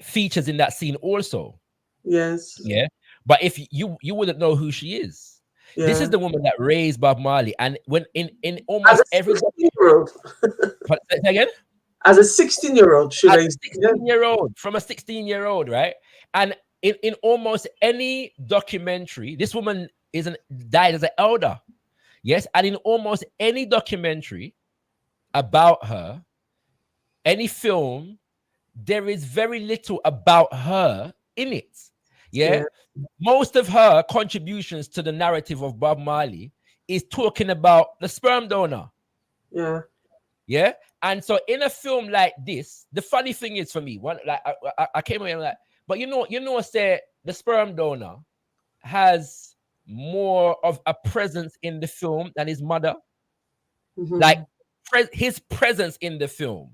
features in that scene also. Yes. Yeah. But if you wouldn't know who she is. Yeah. This is the woman that raised Bob Marley, and when in almost every 16-year-old. Say again? As a 16-year-old, she raised 16-year-old from a 16-year-old, right? And in almost any documentary, this woman died as an elder. Yes, and in almost any documentary about her, any film, there is very little about her in it. Yeah. Most of her contributions to the narrative of Bob Marley is talking about the sperm donor. Yeah. Yeah. And so in a film like this, the funny thing is for me, I came away like, but say the sperm donor has more of a presence in the film than his mother. Like his presence in the film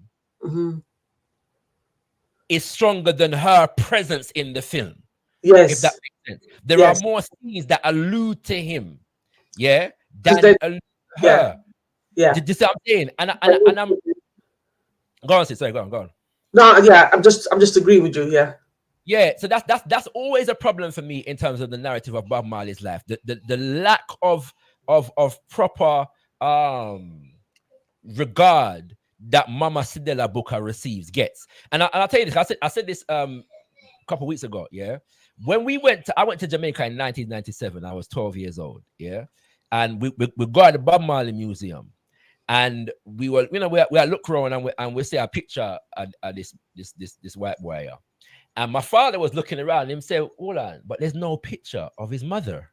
is stronger than her presence in the film. Yes. If that makes sense. There are more scenes that allude to him, yeah, than allude to her. Yeah. Did you see what I'm saying? And I'm go on, sis. Sorry, go on. No, yeah, I'm just agreeing with you, yeah. Yeah, so that's always a problem for me in terms of the narrative of Bob Marley's life. The lack of proper regard that Mama Sidela Booker gets. And I'll tell you this, I said this a couple of weeks ago, yeah. When I went to Jamaica in 1997, I was 12 years old, yeah. And we got at the Bob Marley Museum, and we were, we look around and we see a picture of this white boy here. And my father was looking around and him said, hold on, but there's no picture of his mother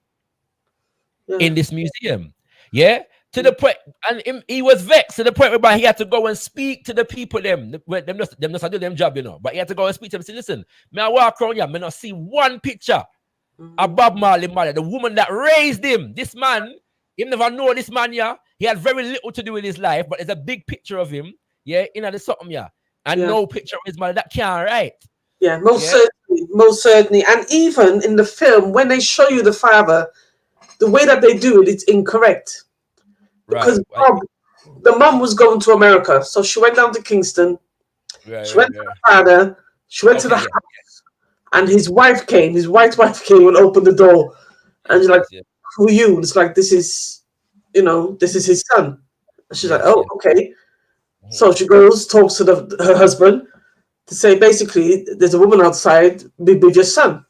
in this museum. Yeah. To the point, and he was vexed to the point where he had to go and speak to the people, them just do them job, But he had to go and speak to them and say, listen, I walk around here, I not see one picture of Bob Marley mother, the woman that raised him. This man, he never know this man, yeah. He had very little to do with his life, but there's a big picture of him, yeah, the something, yeah. And no picture of his mother. That can't right. Yeah, most certainly. And even in the film, when they show you the father, the way that they do it, it's incorrect. Because Bob, the mum was going to America, so she went down to Kingston. She went to the father. She went to the house, and his wife came. His white wife came and opened the door, and she's like, "Who are you?" And it's like, "This is, this is his son." And she's like, "Oh, okay." So she goes, talks to her husband to say, basically, there's a woman outside with your son.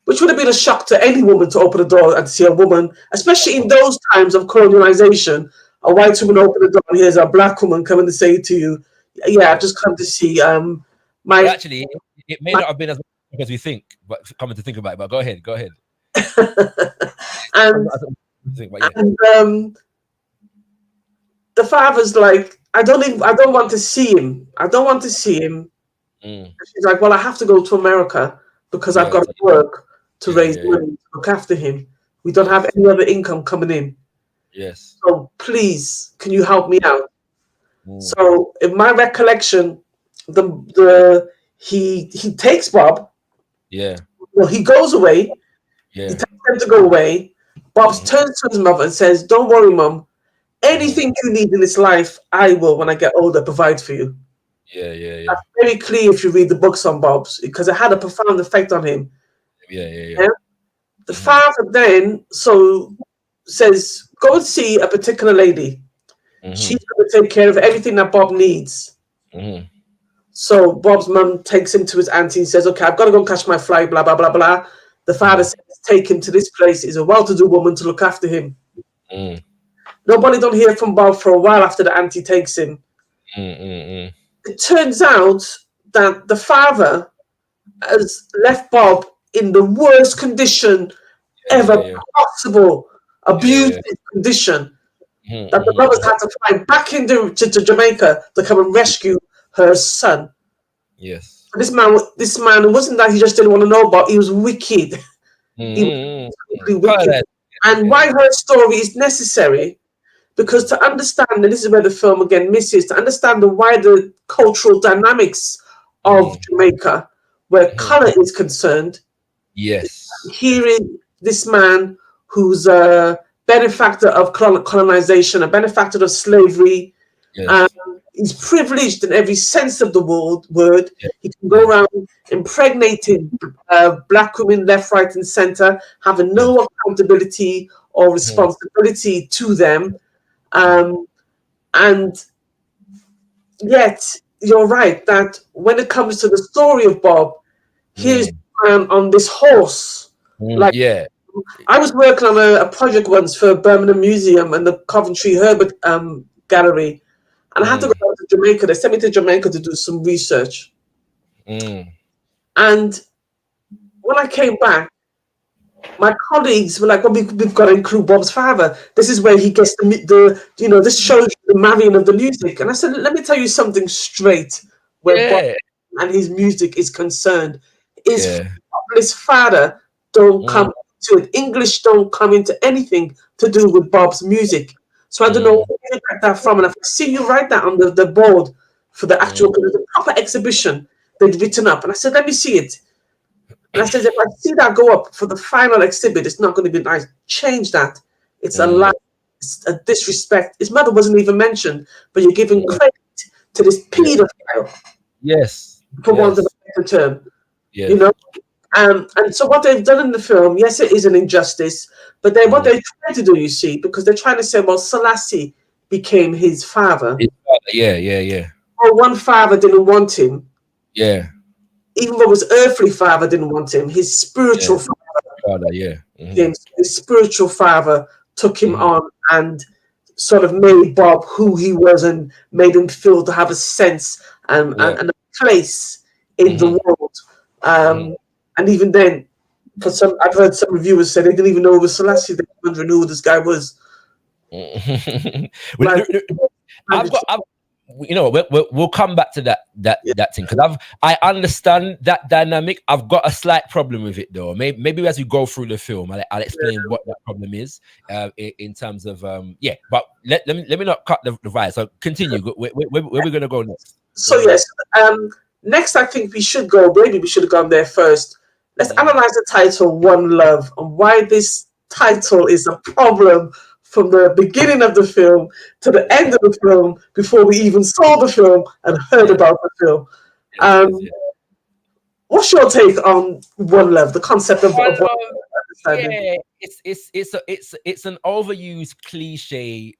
Which would have been a shock to any woman to open the door and see a woman, especially in those times of colonialization. A white woman open the door and here's a black woman coming to say to you, "Yeah, I've just come to see Actually, it may not have been as much as we think, but coming to think about it. But go ahead. and the father's like, I don't want to see him. I don't want to see him. She's like, well, I have to go to America because I've got to work to raise money to look after him. We don't have any other income coming in. Yes. So please, can you help me out? So in my recollection, he takes Bob. Yeah. Well, he goes away. Yeah. He tells him to go away. Bob turns to his mother and says, "Don't worry, Mom. Anything you need in this life, I will, when I get older, provide for you." Yeah. That's very clear if you read the books on Bob's, because it had a profound effect on him. Yeah. The father then says, "Go and see a particular lady. She's going to take care of everything that Bob needs." So Bob's mum takes him to his auntie and says, "Okay, I've got to go and catch my flight, blah, blah, blah, blah." The father says, "Take him to this place. He's a well-to-do woman to look after him." Nobody don't hear from Bob for a while after the auntie takes him. It turns out that the father has left Bob in the worst condition ever possible, abusive condition, that the mothers had to fly back to Jamaica to come and rescue her son. Yes. This man, it wasn't that he just didn't want to know about, he was wicked. He was completely wicked. And why her story is necessary, because to understand, and this is where the film again misses, to understand the wider cultural dynamics of Jamaica, where color is concerned. Yes. Hearing this man who's a benefactor of colonization, a benefactor of slavery, he's privileged in every sense of the word. He can go around impregnating black women left, right, and center, having no accountability or responsibility to them. And yet, you're right that when it comes to the story of Bob, here's man on this horse. I was working on a project once for Birmingham Museum and the Coventry Herbert Gallery, and I had to go down to Jamaica. They sent me to Jamaica to do some research. And when I came back, my colleagues were like, "Well, we've got to include Bob's father. This is where he gets this shows the marrying of the music." And I said, "Let me tell you something straight. Where Bob and his music is concerned, his father don't come to it. English don't come into anything to do with Bob's music. So I don't know where you get that from. And if I see you write that on the board for the actual the proper exhibition they'd written up." And I said, "Let me see it." And I said, "If I see that go up for the final exhibit, it's not going to be nice. Change that. It's a lie. It's a disrespect. His mother wasn't even mentioned, but you're giving credit to this pedophile." Yes. For want of a better term. Yes. You know? And so what they've done in the film, yes, it is an injustice, but then what they're trying to do, you see, because they're trying to say, well, Selassie became his father. Or one father didn't want him. Even though his earthly father didn't want him, his spiritual father, his spiritual father took him on and sort of made Bob who he was and made him feel to have a sense and a place in the world. And even then, I've heard some reviewers say they didn't even know it was Selassie. They didn't know who this guy was. We'll come back to that thing, because I understand that dynamic. I've got a slight problem with it though. Maybe as we go through the film, I'll explain what that problem is in terms of But let me not cut the vibe. So continue. Where we gonna go next? So yes, next I think we should go. Maybe we should have gone there first. Let's analyze the title "One Love" and why this title is a problem from the beginning of the film to the end of the film, before we even saw the film and heard about the film. What's your take on One Love, the concept of one love? It's an overused cliche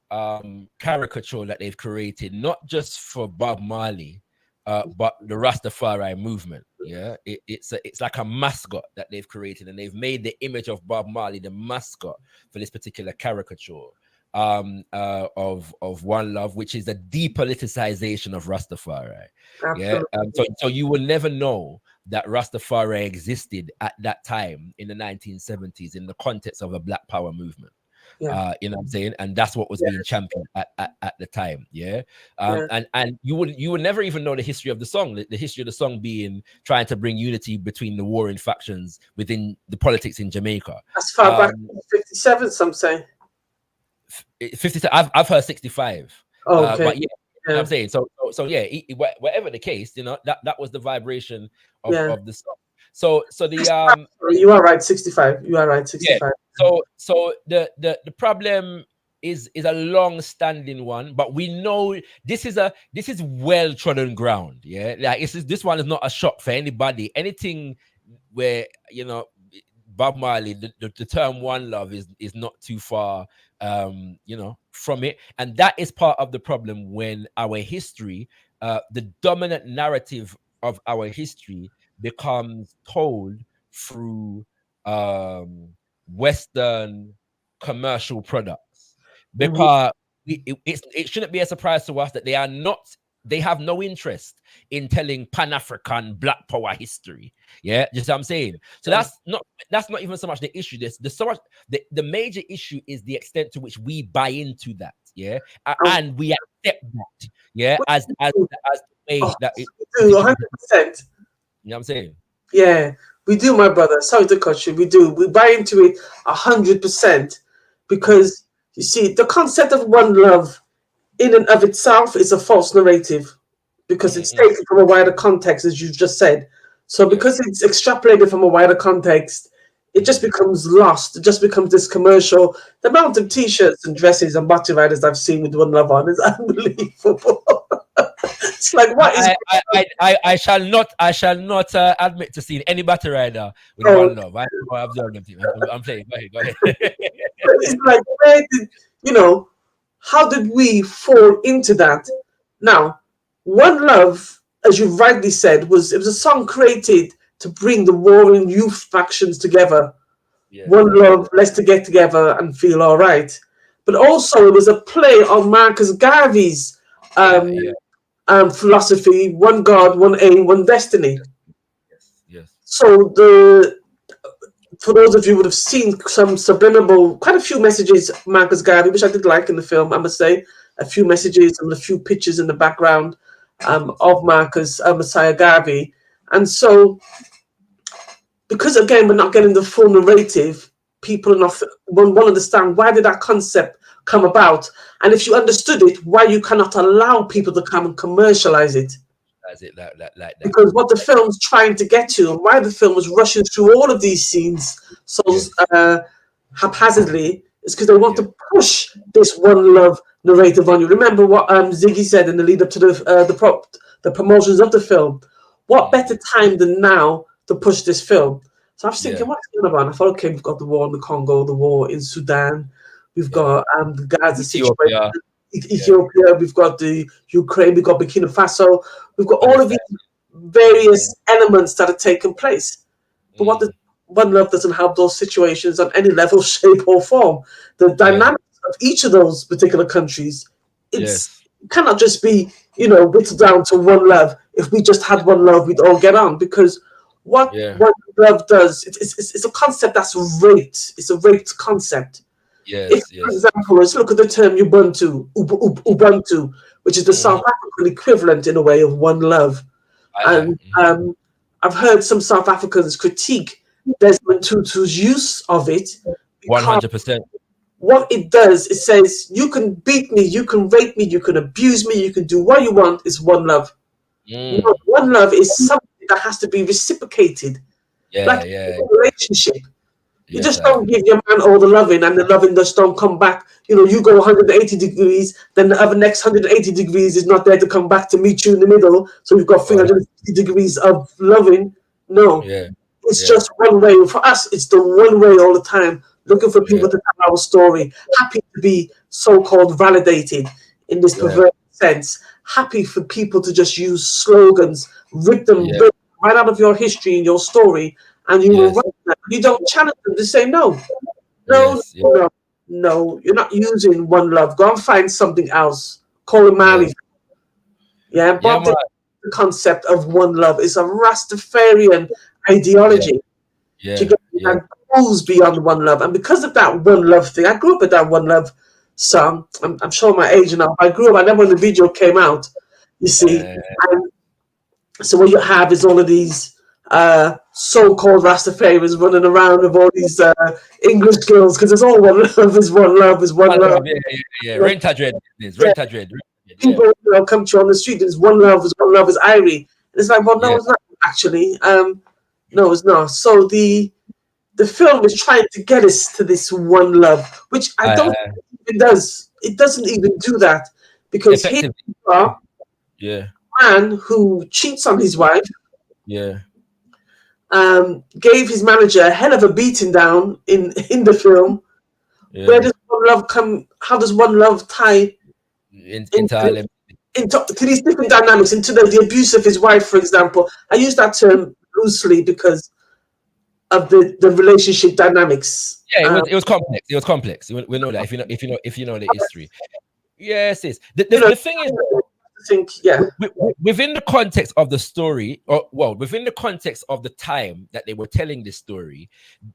caricature that they've created, not just for Bob Marley, but the Rastafari movement. It's like a mascot that they've created, and they've made the image of Bob Marley the mascot for this particular caricature of One Love, which is a depoliticization of Rastafari. So you will never know that Rastafari existed at that time in the 1970s in the context of a Black Power movement. You know what I'm saying? And that's what was being championed at the time. And you would never even know the history of the song. The history of the song being trying to bring unity between the warring factions within the politics in Jamaica. As far back as 57, some say. 57. I've heard 65. Okay. But you know what I'm saying? So whatever the case, that was the vibration of the song. So the you are right, 65. You are right, 65. So the problem is a long-standing one, but we know this is well-trodden ground. Like this one is not a shock for anybody. Anything where Bob Marley, the term One Love is not too far from it, and that is part of the problem when our history, the dominant narrative of our history, becomes told through Western commercial products. because it shouldn't be a surprise to us that they have no interest in telling Pan-African Black Power history. Yeah, just what I'm saying. So that's not even so much the issue. The major issue is the extent to which we buy into that. Yeah, and we accept that. Yeah, as the way that it, we do 100%. you know what I'm saying? Yeah, we do, my brother. Sorry to cut you. We do. We buy into it 100% because you see the concept of one love in and of itself is a false narrative because it's taken from a wider context, as you've just said. So because it's extrapolated from a wider context, it just becomes lost. It just becomes this commercial. The amount of T-shirts and dresses and body riders I've seen with one love on is unbelievable. It's like what is? I shall not admit to seeing any battle rider with one love. I observe them. I'm playing. Go ahead. It's like, where did how did we fall into that? Now, One Love, as you rightly said, it was a song created to bring the warring youth factions together. One love, let's to get together and feel all right. But also, it was a play on Marcus Garvey's philosophy: one God, one aim, one destiny. So for those of you who would have seen some subliminal, quite a few messages, Marcus Garvey, which I did like in the film, I must say, a few messages and a few pictures in the background of Marcus Messiah Garvey. And so, because again, we're not getting the full narrative, people won't understand why did that concept come about. And if you understood it, why you cannot allow people to come and commercialize it. Like that. Because what the film's trying to get to and why the film was rushing through all of these scenes so haphazardly is because they want to push this one love narrative on you. Remember what Ziggy said in the lead up to the promotions of the film. What better time than now to push this film? So I was thinking, what's going on? I thought, okay, we've got the war in the Congo, the war in Sudan, we've got the Gaza situation. Ethiopia, we've got the Ukraine, we've got Burkina Faso, we've got all of these various elements that are taking place. But what the One Love doesn't help those situations on any level, shape, or form. The dynamics of each of those particular countries, it cannot just be, whittled down to one love. If we just had one love, we'd all get on. Because what One Love does, it's a concept that's raped. It's a raped concept. For example, let's look at the term Ubuntu, which is the South African equivalent in a way of one love. And I've heard some South Africans critique Desmond Tutu's use of it. 100%. What it does, it says, you can beat me, you can rape me, you can abuse me, you can do what you want, it's one love. No, one love is something that has to be reciprocated. Like a relationship. You just don't give your man all the loving and the loving just don't come back. You go 180 degrees, then the other next 180 degrees is not there to come back to meet you in the middle. So you've got 360 degrees of loving. No, it's just one way. For us, it's the one way all the time. Looking for people to tell our story. Happy to be so-called validated in this perverse sense. Happy for people to just use slogans, rip them right out of your history and your story. And you will write that. You don't challenge them to say no, you're not using one love. Go and find something else. Call it Marley. But the concept of one love is a Rastafarian ideology. That goes beyond one love, and because of that one love thing, I grew up with that one love song. I'm showing my age now. I grew up. I remember when the video came out. You see, and so what you have is all of these so-called Rastafarians running around with all these English girls because it's all one love is one love is one love. Renta dread. People come to you on the street. It's one love is Irie. And it's like, well, no, it's not actually. No, it's not. So the film is trying to get us to this one love, which I don't think it does. It doesn't even do that because here you are, a man who cheats on his wife. Gave his manager a hell of a beating down in the film. Where does one love come? How does one love tie into these different dynamics? Into the abuse of his wife, for example. I use that term loosely because of the relationship dynamics. Yeah, it was complex. It was complex. We know that if you know the history. Yes, it's the thing is, I think, yeah. Within the context of the story, or well, within the context of the time that they were telling this story,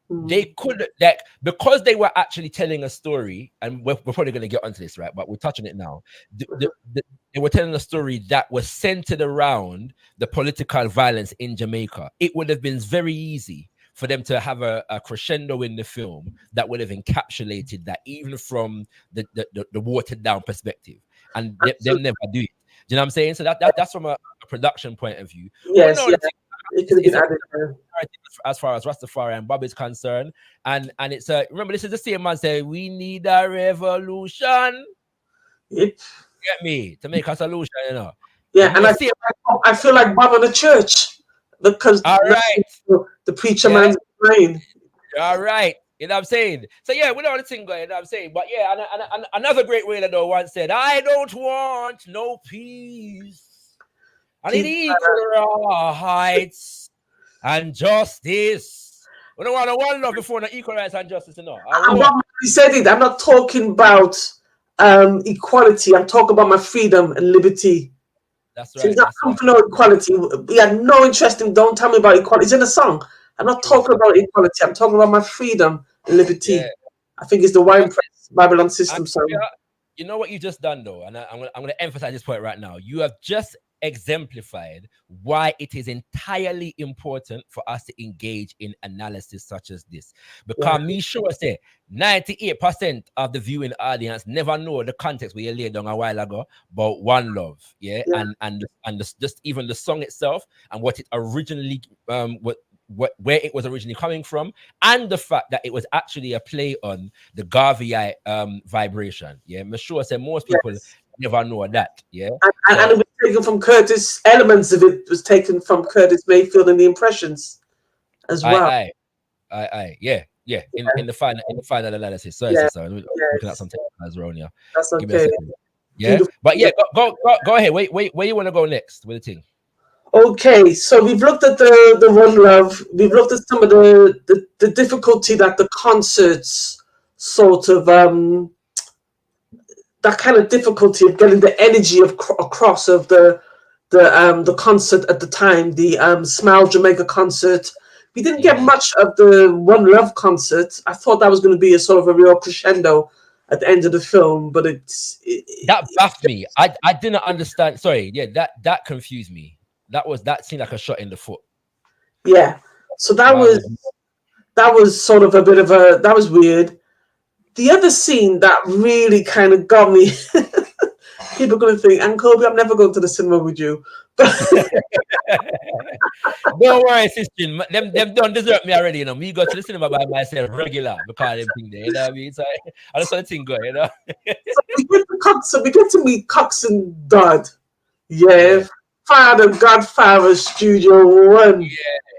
they could, like, because they were actually telling a story, and we're probably going to get onto this, right? But we're touching it now. They were telling a story that was centered around the political violence in Jamaica. It would have been very easy for them to have a crescendo in the film that would have encapsulated that, even from the watered down perspective, and them never do it. Do you know what I'm saying? So that's from a production point of view. Yes, yeah. It could have been added there. As far as Rastafari and Bob is concerned, and it's remember, this is the same man say we need a revolution. Yep. Get me, to make a solution, you know. Yeah, and I feel like Bob in the church, because the preacher man's praying. All right. You know what I'm saying? So yeah, we know the thing going, you know what I'm saying? But yeah, and another great wailer though once said, I don't want no peace. I need equal rights and justice. We don't want one love before the equal rights and justice, you know. He said it. I'm not talking about equality. I'm talking about my freedom and liberty. That's right. So he's not come for no equality. He had no interest in, don't tell me about equality. It's in a song. I'm not talking about equality. I'm talking about my freedom and liberty. Yeah. I think it's the Wine Press Babylon System song. You know what you just done though, and I'm going to emphasize this point right now. You have just exemplified why it is entirely important for us to engage in analysis such as this. Because me sure say 98% of the viewing audience never know the context we laid down a while ago about One Love, and just even the song itself and what it originally where it was originally coming from, and the fact that it was actually a play on the Garveyite vibration. Yeah, I'm sure say most people never know that. Yeah, and it was taken from Curtis. Elements of it was taken from Curtis Mayfield and the Impressions as well. Yeah. In the final analysis. So looking at some technicals around here. That's okay. Yeah, but yeah, go ahead. Wait, where you want to go next with the thing? Okay, so we've looked at the One Love. We've looked at some of the difficulty that the concerts sort of that kind of difficulty of getting the energy across of the concert at the time, the Smile Jamaica concert. We didn't get much of the One Love concert. I thought that was going to be a sort of a real crescendo at the end of the film, but that baffed me. I didn't understand. Sorry, that confused me. That seemed like a shot in the foot. Yeah, so that was sort of a bit of that was weird. The other scene that really kind of got me, people are going to think, Ankhobia, I'm never going to the cinema with you. But don't worry, sister. Them don't desert me already, you know. Me go to the cinema by myself regular because them thing there, you know what I mean? So I just want to think good, you know. So we get to meet Cox and Dodd. Yeah. Godfather Studio One,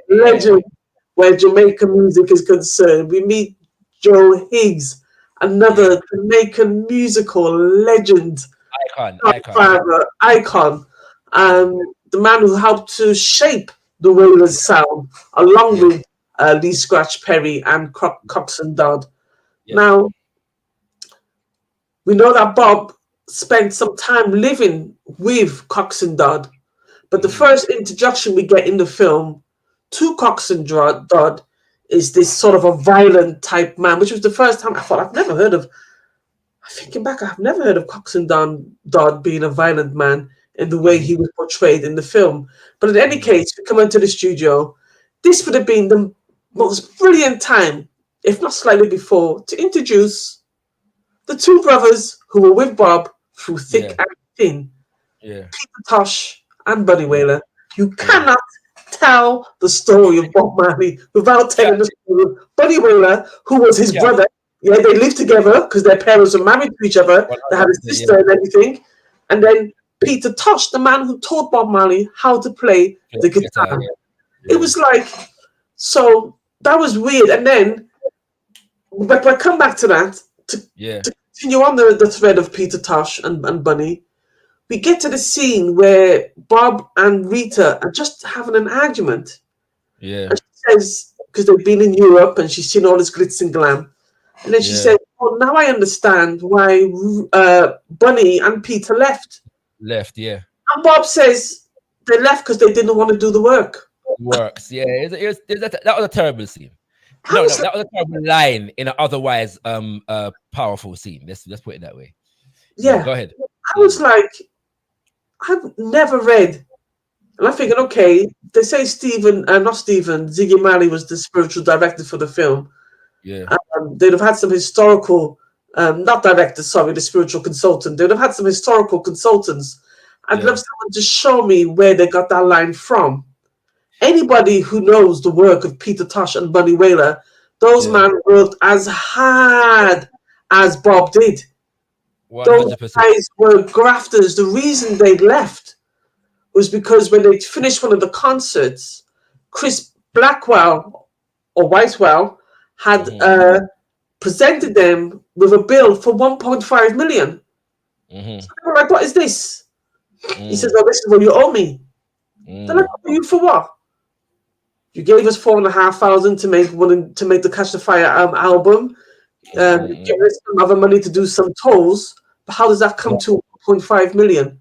legend where Jamaican music is concerned. We meet Joe Higgs, another Jamaican musical legend, icon, the man who helped to shape the Wailers sound, along with Lee Scratch Perry and Cox and Dodd. Yeah. Now, we know that Bob spent some time living with Cox and Dodd. But the first introduction we get in the film to Cox and Dodd is this sort of a violent type man, which was the first time I thought I've never heard of Cox and Dodd being a violent man in the way he was portrayed in the film. But in any case, we come into the studio. This would have been the most brilliant time, if not slightly before, to introduce the two brothers who were with Bob through thick and thin. Yeah. Peter Tosh and Buddy Wailer. You cannot tell the story of Bob Marley without telling the story of Buddy Wailer, who was his brother. Yeah, they lived together because their parents were married to each other. They had a sister and everything. And then Peter Tosh, the man who taught Bob Marley how to play the guitar. It was like, so that was weird. And then, but I come back to that to continue on the thread of Peter Tosh and Bunny. We get to the scene where Bob and Rita are just having an argument. Yeah. And she says, because they've been in Europe and she's seen all this glitz and glam. And then she said, "Oh, now I understand why Bunny and Peter left." Left, yeah. And Bob says they left because they didn't want to do the work. Works, yeah. That was a terrible scene. How No, is that was a terrible line in an otherwise powerful scene. Let's put it that way. Yeah. Go ahead. I was like, I've never read. And I'm thinking, okay, they say Ziggy Marley was the spiritual director for the film. Yeah. They'd have had some historical, not director, sorry, the spiritual consultant. They'd have had some historical consultants. I'd love someone to show me where they got that line from. Anybody who knows the work of Peter Tosh and Bunny Wailer, those men worked as hard as Bob did. 100%. Those guys were grafters. The reason they left was because when they finished one of the concerts, Chris Blackwell or Whitewell had presented them with a bill for 1.5 million. So they were like, "What is this?" He says, "Oh, this is what you owe me." They're like, "Owe you for what? You gave us $4,500 to make the Catch the Fire album. Give us some other money to do some tolls. But how does that come to 1.5 million?"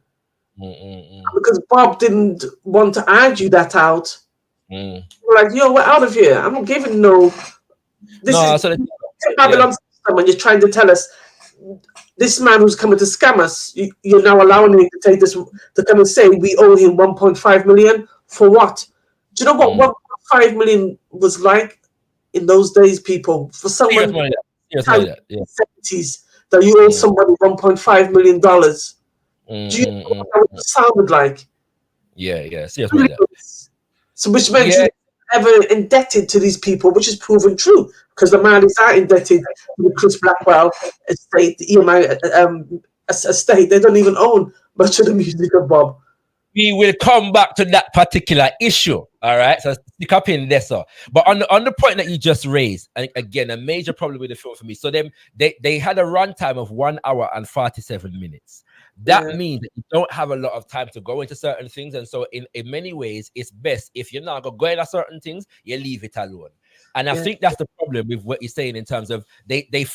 Because Bob didn't want to argue that out. We're like, "Yo, we're out of here. I'm not giving no." This is Babylon system, and you're trying to tell us this man who's coming to scam us. You're now allowing him to take this to come and say we owe him 1.5 million for what? Do you know what 1.5 million was like in those days, people? For someone in the 70s that you owe somebody $1.5 million. Do you know what that would sounded like? Yeah. Seriously. So which meant you ever indebted to these people, which is proven true because the man is not indebted to the Chris Blackwell estate, the EMI estate. They don't even own much of the music of Bob. We will come back to that particular issue. All right, so stick up in there, sir. But on the point that you just raised, and again, a major problem with the film for me. So they had a runtime of 1 hour and 47 minutes. That means that you don't have a lot of time to go into certain things, and so in many ways, it's best if you're not going into certain things, you leave it alone. And I think that's the problem with what you're saying in terms of they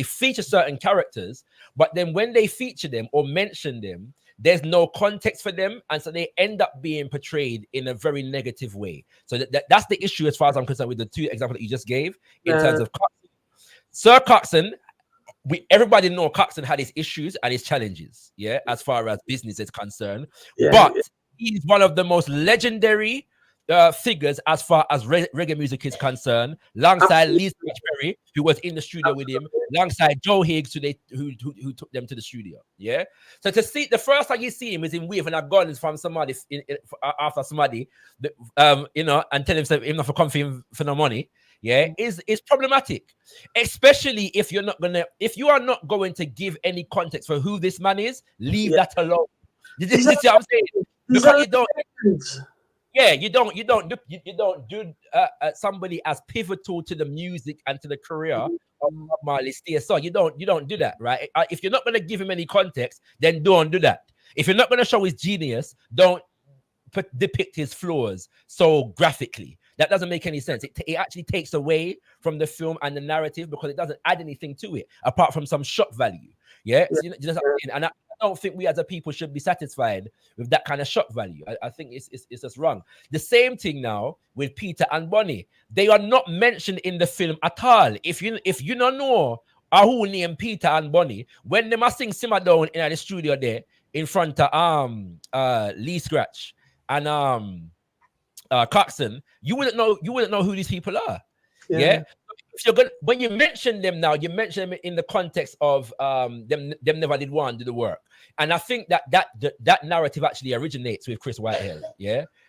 feature certain characters, but then when they feature them or mention them, there's no context for them, and so they end up being portrayed in a very negative way. So that's the issue as far as I'm concerned with the two examples that you just gave in terms of Coxon. Sir Coxon. Everybody know Coxon had his issues and his challenges, as far as business is concerned. But he's one of the most legendary figures as far as reggae music is concerned, alongside Lee Perry, who was in the studio with him, alongside Joe Higgs, who took them to the studio. So to see the first time you see him is him waving a gun from somebody after somebody, and tell him not for comfy for no money. Is problematic, especially if you are not going to give any context for who this man is. Leave that alone. You see what I'm saying? Because you don't do somebody as pivotal to the music and to the career of Marley Steer. So you don't do that, right? If you're not going to give him any context, then don't do that. If you're not going to show his genius, don't depict his flaws so graphically. That doesn't make any sense. It actually takes away from the film and the narrative because it doesn't add anything to it apart from some shock value. And I don't think we as a people should be satisfied with that kind of shock value. I think it's just wrong. The same thing now with Peter and Bunny. They are not mentioned in the film at all. If you don't know who named Peter and Bunny, when they must sing Simmer Down in the studio there in front of Lee Scratch and Coxon, you wouldn't know who these people are. If you're gonna, when you mention them now, you mention them in the context of them never did want to do the work. And I think that narrative actually originates with Chris Whitehill,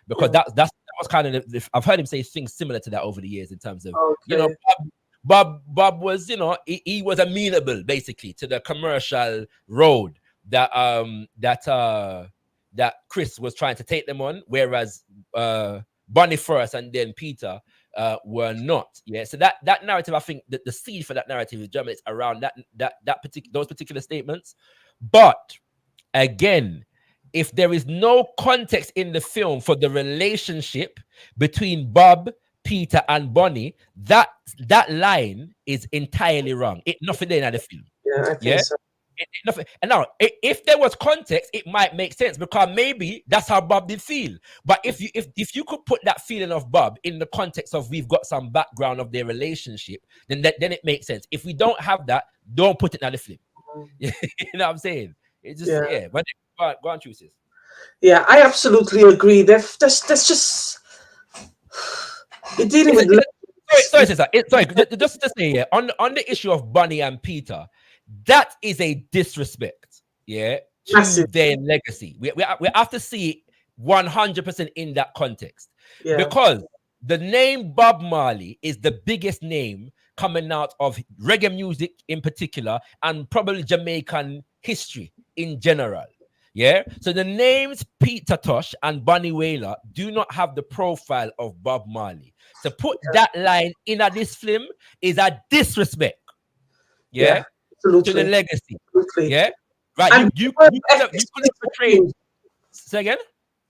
because that was kind of I've heard him say things similar to that over the years in terms of Bob was he was amenable basically to the commercial road that Chris was trying to take them on, whereas Bunny first and then Peter were not. So that narrative, I think that the seed for that narrative germinates around those particular statements. But again, if there is no context in the film for the relationship between Bob, Peter and Bonnie, that line is entirely wrong. It nothing there in the film. Yeah, I think Yeah. so. Nothing. And now, if there was context, it might make sense because maybe that's how Bob did feel. But if you could put that feeling of Bob in the context of we've got some background of their relationship, then it makes sense. If we don't have that, don't put it in the film. You know what I'm saying? It's just yeah. But go on, choose this. Yeah, I absolutely agree. That's just you're dealing with. Sorry, sister. Sorry, just to say, yeah, on the issue of Bonnie and Peter, that is a disrespect, yeah, to Massive. their legacy. We have to see it 100% in that context, Yeah. because the name Bob Marley is the biggest name coming out of reggae music in particular, and probably Jamaican history in general. Yeah, so the names Peter Tosh and Bonnie Wailer do not have the profile of Bob Marley. To put that line in this film is a disrespect. Yeah, absolutely. to the legacy. Absolutely. Yeah, right. And You could have portrayed. Say again.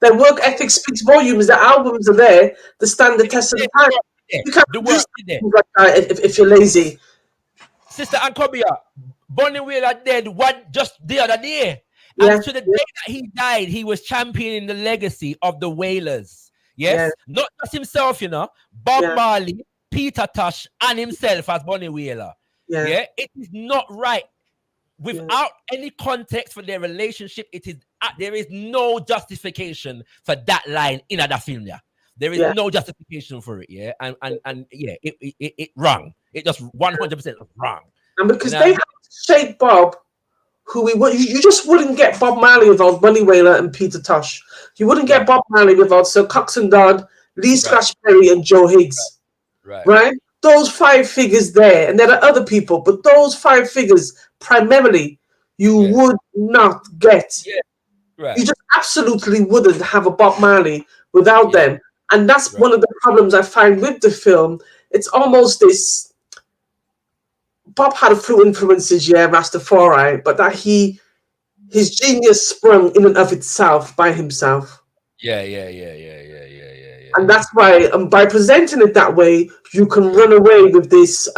Their work ethic speaks volumes. The albums are there to stand the test of the time. You can't The do work there. like that if you're lazy. Sister Ankhobia, Bonnie Wailer dead just the other day. Yeah, And to the day that he died, he was championing the legacy of the Wailers. Yes, not just himself, you know. Bob Marley, Peter Tosh, and himself as Bonnie Wailer. Yeah, it is not right. Without any context for their relationship, there is no justification for that line in that film. Yeah, there is no justification for it. Yeah, and yeah, it wrong. It just 100% wrong. And because they had shaped Bob, who you just wouldn't get Bob Marley without Bonnie Wailer and Peter Tosh. You wouldn't get Bob Marley without Sir Coxsone Dodd, Lee Scratch Perry, and Joe Higgs. Right? Those 5 figures there, and there are other people, but those 5 figures primarily you would not get. You just absolutely wouldn't have a Bob Marley without them. And that's one of the problems I find with the film. It's almost this. Bob had a few influences, Rastafari, but that his genius sprung in and of itself by himself. Yeah. And that's why, by presenting it that way, you can run away with this.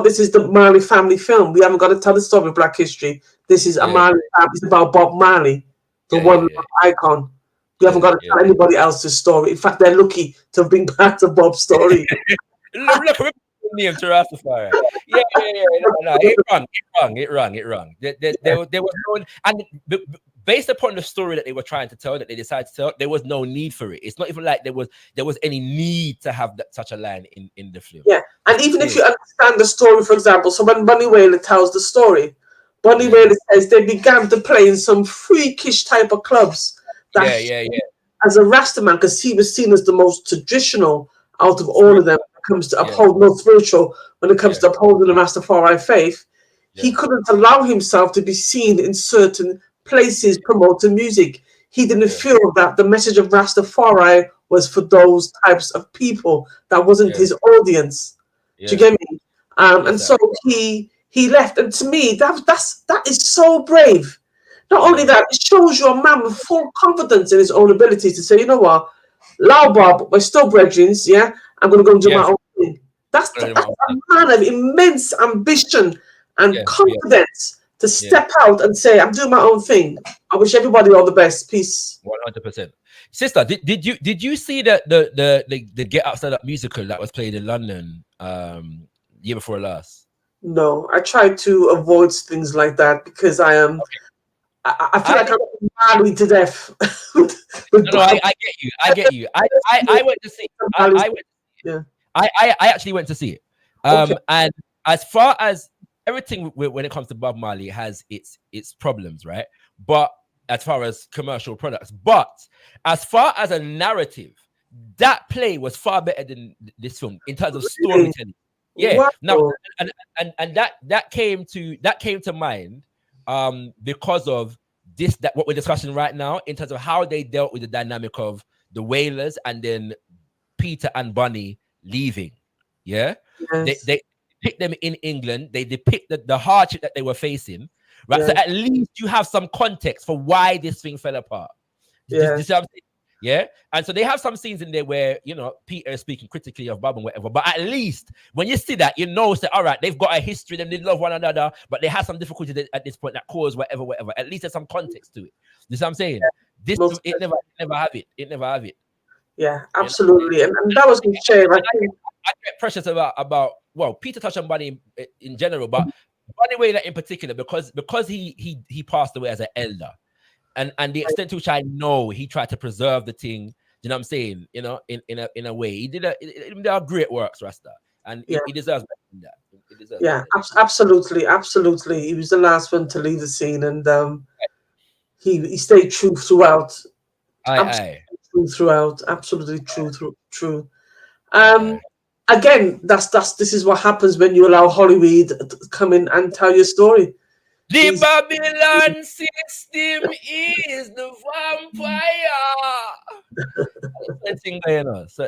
This is the Marley family film. We haven't got to tell the story of Black history. This is a Marley family. It's about Bob Marley, the one icon. We haven't got to tell anybody else's story. In fact, they're lucky to have been part of Bob's story. Look, name to Rastafari. Yeah. No, it wrong. There was no, and based upon the story that they were trying to tell, that they decided to tell, there was no need for it. It's not even like there was any need to have such a line in the film. Yeah, and even if you understand the story, for example, so when Bonnie Wailer tells the story, Bonnie Wailer says they began to play in some freakish type of clubs. As a Rastaman, because he was seen as the most traditional out of all of them when it comes to upholding, most spiritual when it comes to upholding the Rastafari faith, he couldn't allow himself to be seen in certain places promoting music. He didn't feel that the message of Rastafari was for those types of people. That wasn't his audience. Do you get me? And so he left. And to me, that is so brave. Not only that, it shows you a man with full confidence in his own ability to say, you know what, Lau Bob, we're still brethren, I'm going to go and do my own thing. That's a man of immense ambition and confidence to step out and say, I'm doing my own thing. I wish everybody all the best. Peace. 100%. Sister, did you see the Get Up Stand Up musical that was played in London year before last? No, I try to avoid things like that because I am. I feel like I'm married to death. No, I get you. I went to see. I actually went to see it. And as far as everything when it comes to Bob Marley has its problems, right? But as far as commercial products, but as far as a narrative, that play was far better than this film in terms of storytelling. Yeah. Wow. Now, and that came to mind because of what we're discussing right now in terms of how they dealt with the dynamic of the Wailers and then Peter and Bonnie leaving. Yeah. Yes. They depict them in England. They depict the hardship that they were facing. Right. Yes. So at least you have some context for why this thing fell apart. Yes. Yeah. And so they have some scenes in there where, you know, Peter is speaking critically of Bob and whatever. But at least when you see that, you know, say, all right, they've got a history, they love one another, but they have some difficulty at this point that cause whatever. At least there's some context to it. You see what I'm saying? This it never have it. It never have it. Yeah, absolutely. And that was a shame. I get precious about well, Peter touched on Bunny in general, but Bunny Wailer in particular, because he passed away as an elder. And the extent to which I know he tried to preserve the thing, you know what I'm saying? You know, in a way, he did a great works, Rasta, and he deserves that. He deserves that. Absolutely. He was the last one to leave the scene, and he stayed true throughout. Absolutely true. Again, this is what happens when you allow Hollywood to come in and tell your story. The Babylon system is the vampire.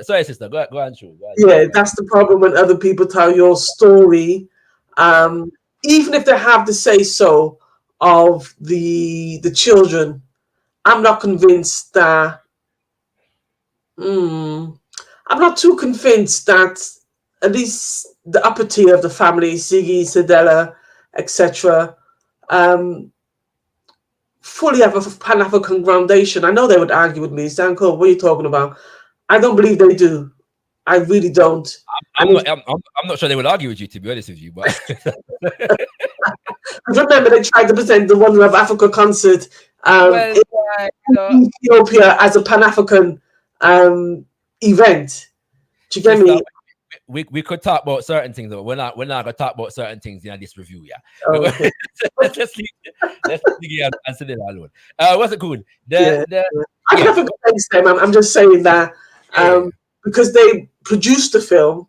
Sorry, sister. Go on through. Yeah, that's the problem when other people tell your story, even if they have the say so of the children. I'm not convinced that. I'm not too convinced that at least the upper tier of the family, Ziggy, Sadella, etc., fully have a Pan-African foundation. I know they would argue with me. Stanko, what are you talking about? I don't believe they do. I really don't. I'm not sure they would argue with you, to be honest with you. But remember, they tried to present the Wonder of Africa concert in Ethiopia as a Pan-African event. Do you get me? We could talk about certain things, though. We're not gonna talk about certain things in this review, yeah. Okay. let's leave it and sit it alone. What's it called? I can have a good thing, Sam. I'm just saying that because they produced the film,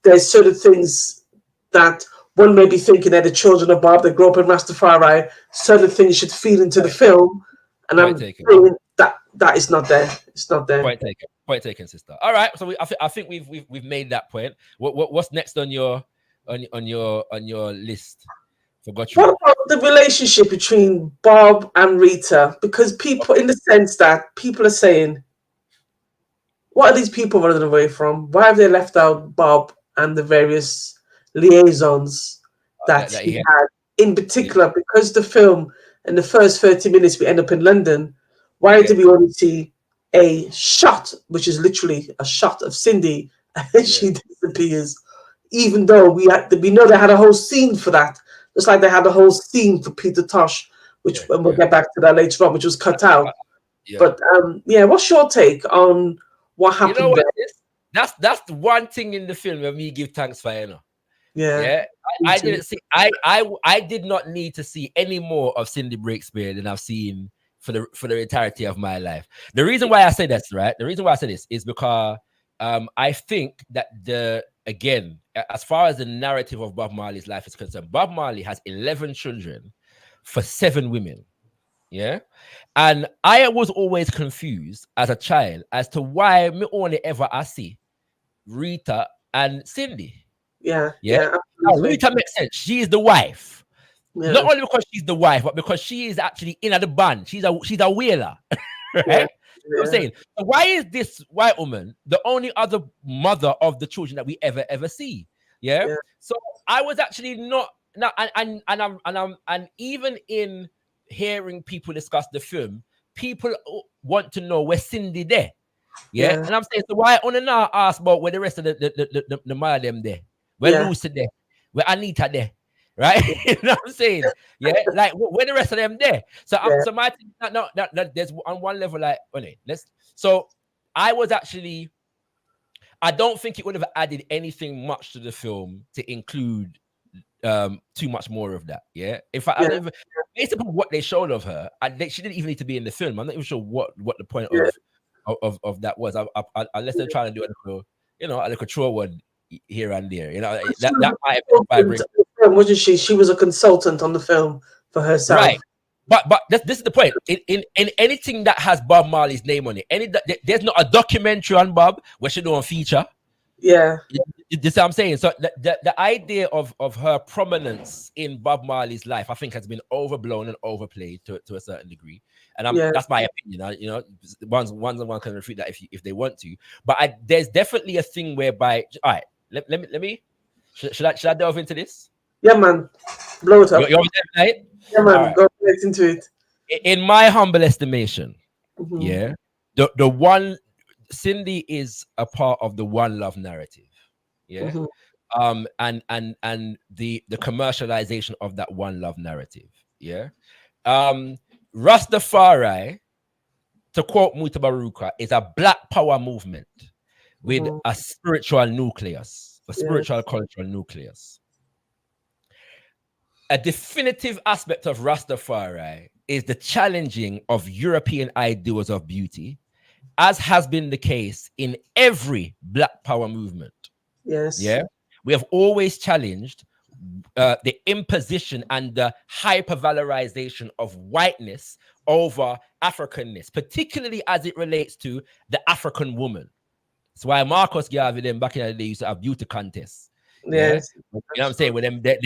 there's certain things that one may be thinking they're the children of Bob, they grew up in Rastafari, certain things should feed into the film, and I'm saying that is not there. It's not there. Point taken, sister. All right, so I think we've made that point. What's next on your list? What about the relationship between Bob and Rita? Because people, in the sense that people are saying, what are these people running away from? Why have they left out Bob and the various liaisons that he had? In particular, because the film, in the first 30 minutes, we end up in London. Why did we only see a shot, which is literally a shot of Cindy, and she disappears? Even though we know they had a whole scene for that, just like they had a whole scene for Peter Tosh, which we'll get back to that later on, which was cut out. But what's your take on what happened? You know what, that's the one thing in the film where me give thanks for, you know. I didn't see. I did not need to see any more of Cindy Breakspear than I've seen for the entirety of my life. The reason why I say this, right? The reason why I say this is because I think that again, as far as the narrative of Bob Marley's life is concerned, Bob Marley has 11 children for 7 women. Yeah. And I was always confused as a child as to why me only ever I see Rita and Cindy. Yeah. Now, Rita makes sense. She is the wife. Yeah. Not only because she's the wife, but because she is actually in at the band. She's a whaler. Right? You know what I'm saying? So why is this white woman the only other mother of the children that we ever see? Yeah. So I was actually not and even in hearing people discuss the film, people want to know where Cindy there. Yeah. And I'm saying, so why only now ask about where the rest of the mother them there? Where Lucy there? Where Anita there? Right? You know what I'm saying? Yeah, like where the rest of them there? So so my thing, that there's on one level, like so I was actually, I don't think it would have added anything much to the film to include too much more of that. Yeah. In fact, based upon what they showed of her, she didn't even need to be in the film. I'm not even sure what the point of that was. Unless they're trying to do a little troll one here and there, that might have been wasn't she? She was a consultant on the film for herself, right? But this is the point. In anything that has Bob Marley's name on it, there's not a documentary on Bob where she don't feature. Yeah. You this is what I'm saying. So the idea of her prominence in Bob Marley's life, I think, has been overblown and overplayed to a certain degree. And that's my opinion. You know, one can refute that if they want to. But there's definitely a thing whereby, all right, let me should I delve into this? Yeah, man. Blow it up. You're there, right? Yeah, man. Right. Go right into it. In my humble estimation, yeah, the one Cindy is a part of the One Love narrative. Yeah. And the commercialization of that One Love narrative. Yeah. Rastafari, to quote Mutabaruka, is a black power movement with a spiritual nucleus, a spiritual cultural nucleus. A definitive aspect of Rastafari is the challenging of European ideals of beauty, as has been the case in every black power movement. Yes. Yeah. We have always challenged the imposition and the hypervalorization of whiteness over Africanness, particularly as it relates to the African woman. That's why Marcus Garvey, them back in the day, used to have beauty contests. Yes. Yeah? You know what I'm saying? With them, they're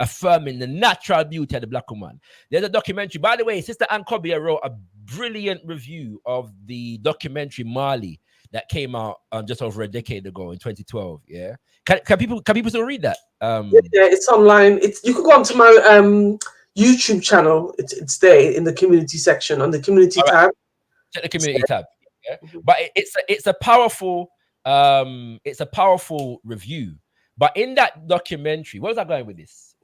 affirming the natural beauty of the black woman. There's a documentary, by the way. Sister Ankhobia wrote a brilliant review of the documentary MARLEY that came out just over a decade ago in 2012. Yeah, can people still read that? Yeah, it's online. You can go onto my YouTube channel. It's there in the community section on the community tab. Check the community tab. Yeah, but it's a powerful review. But in that documentary, where was I going with this?